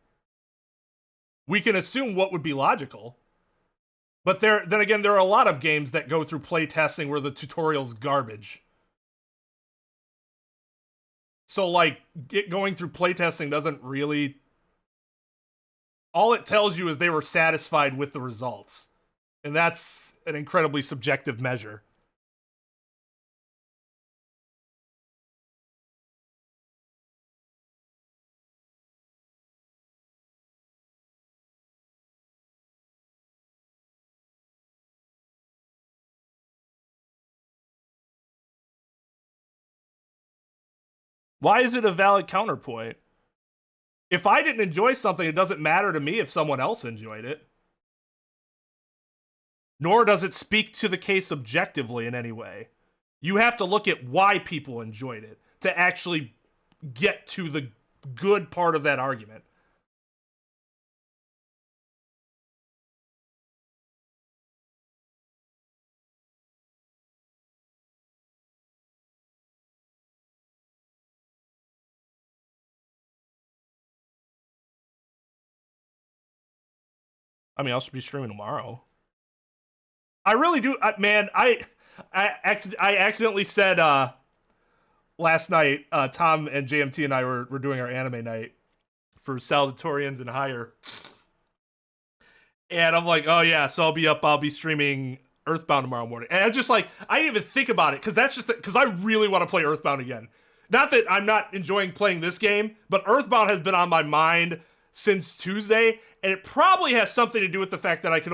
We can assume what would be logical, But then again, there are a lot of games that go through playtesting where the tutorial's garbage. So, like, going through playtesting doesn't really... All it tells you is they were satisfied with the results. And that's an incredibly subjective measure. Why is it a valid counterpoint? If I didn't enjoy something, it doesn't matter to me if someone else enjoyed it. Nor does it speak to the case objectively in any way. You have to look at why people enjoyed it to actually get to the good part of that argument. I mean, I'll be streaming tomorrow. I really do, man. I accidentally said last night. Tom and JMT and I were doing our anime night for salutatorians and higher, and I'm like, oh yeah, so I'll be streaming Earthbound tomorrow morning. And I just like, I didn't even think about it because I really want to play Earthbound again. Not that I'm not enjoying playing this game, but Earthbound has been on my mind since Tuesday, and it probably has something to do with the fact that I can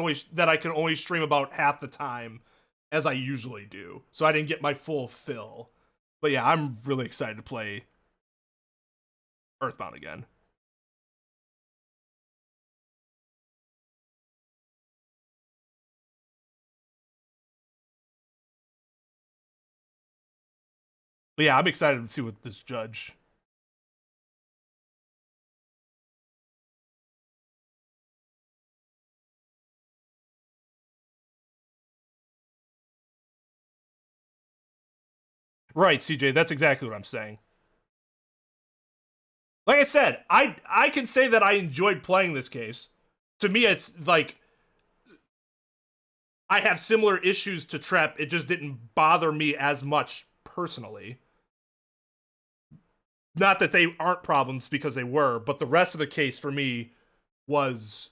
only stream about half the time as I usually do. So I didn't get my full fill. But yeah, I'm really excited to play Earthbound again. But yeah, I'm excited to see what this judge... Right, CJ, that's exactly what I'm saying. Like I said, I can say that I enjoyed playing this case. To me, it's like... I have similar issues to Trep, it just didn't bother me as much personally. Not that they aren't problems, because they were, but the rest of the case for me was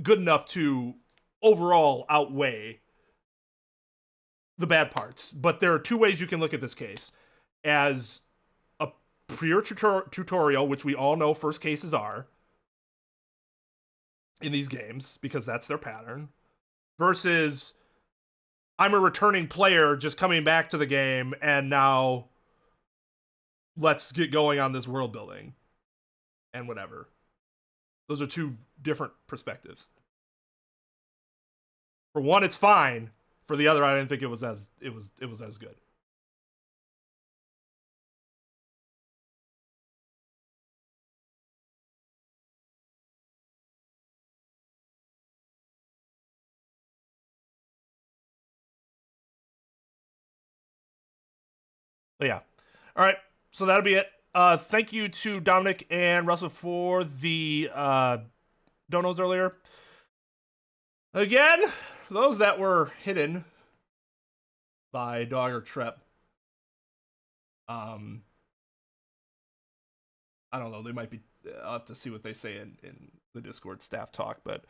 good enough to overall outweigh the bad parts. But there are two ways you can look at this case. As a pure tutorial, which we all know first cases are in these games, because that's their pattern, versus I'm a returning player just coming back to the game, and now let's get going on this world building and whatever. Those are two different perspectives. For one, it's fine. For the other, I didn't think it was as good. But yeah. All right. So that'll be it. Thank you to Dominic and Russell for the donos earlier. Again, those that were hidden by Dog or Trep. I don't know. They might be. I'll have to see what they say in the Discord staff talk, but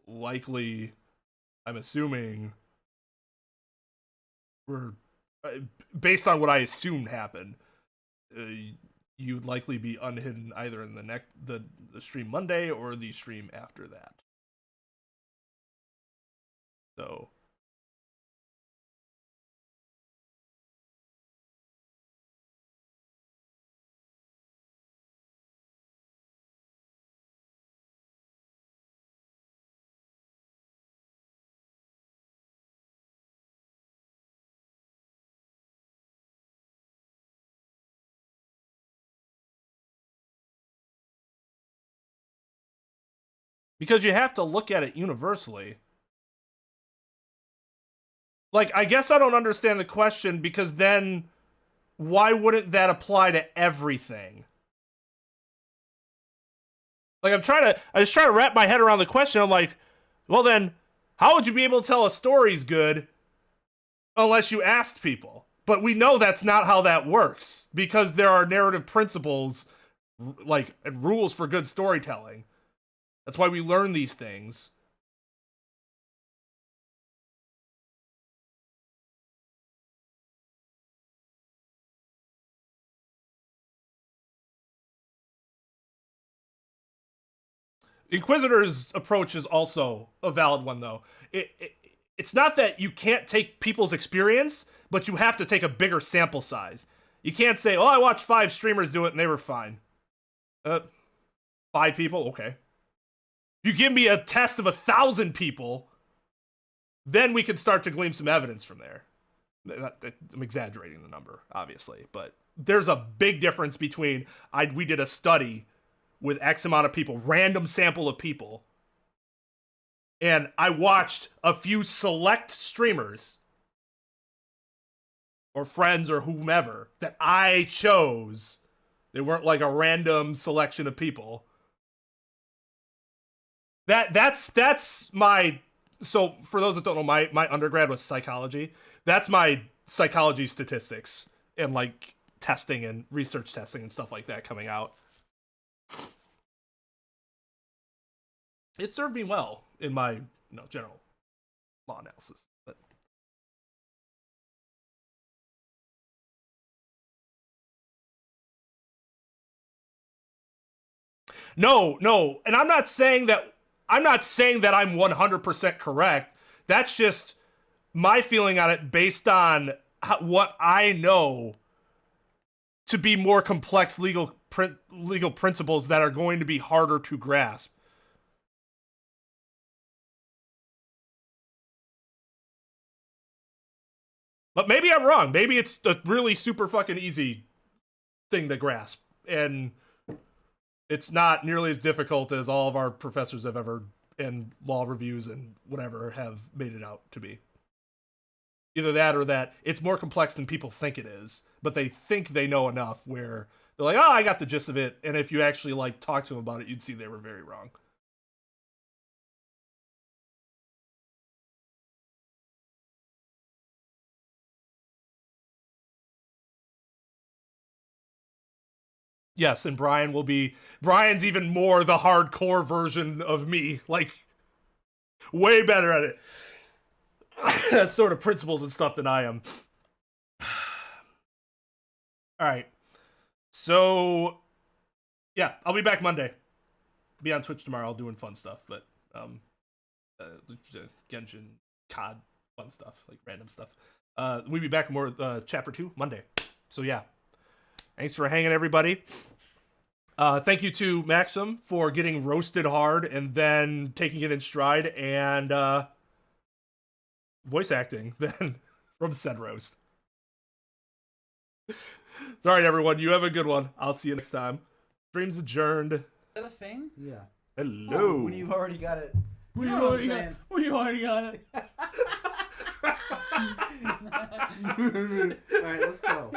likely, I'm assuming we're based on what I assumed happened. You'd likely be unhidden either in the stream Monday or the stream after that. So. Because you have to look at it universally. Like, I guess I don't understand the question, because then why wouldn't that apply to everything? Like, I was trying to wrap my head around the question. I'm like, Well then, how would you be able to tell a story's good unless you asked people? But we know that's not how that works because there are narrative principles like and rules for good storytelling. That's why we learn these things. Inquisitor's approach is also a valid one, though. It's not that you can't take people's experience, but you have to take a bigger sample size. You can't say, oh, I watched 5 streamers do it and they were fine. 5 people? Okay. You give me a test of 1,000 people, then we can start to glean some evidence from there. I'm exaggerating the number, obviously, but there's a big difference between we did a study with X amount of people, random sample of people, and I watched a few select streamers or friends or whomever that I chose. They weren't like a random selection of people. That's my, so for those that don't know, my undergrad was psychology. That's my psychology statistics and like testing and research testing and stuff like that coming out. It served me well in my general law analysis. But no, and I'm not saying that I'm 100% correct. That's just my feeling on it based on what I know to be more complex legal principles that are going to be harder to grasp. But maybe I'm wrong. Maybe it's a really super fucking easy thing to grasp. And it's not nearly as difficult as all of our professors have ever, and law reviews and whatever, have made it out to be. Either that or that it's more complex than people think it is. But they think they know enough where they're like, oh, I got the gist of it. And if you actually like talk to them about it, you'd see they were very wrong. Yes, and Brian's even more the hardcore version of me, like way better at it. That sort of principles and stuff than I am. All right. So, yeah, I'll be back Monday. Be on Twitch tomorrow doing fun stuff, but Genshin, COD, fun stuff, like random stuff. We'll be back more chapter 2 Monday. So, yeah. Thanks for hanging, everybody. Thank you to Maxim for getting roasted hard and then taking it in stride and voice acting then from said roast. Sorry, everyone. You have a good one. I'll see you next time. Stream's adjourned. Is that a thing? Yeah. Hello. Oh, when you've already got it. When you already got it. All right, let's go.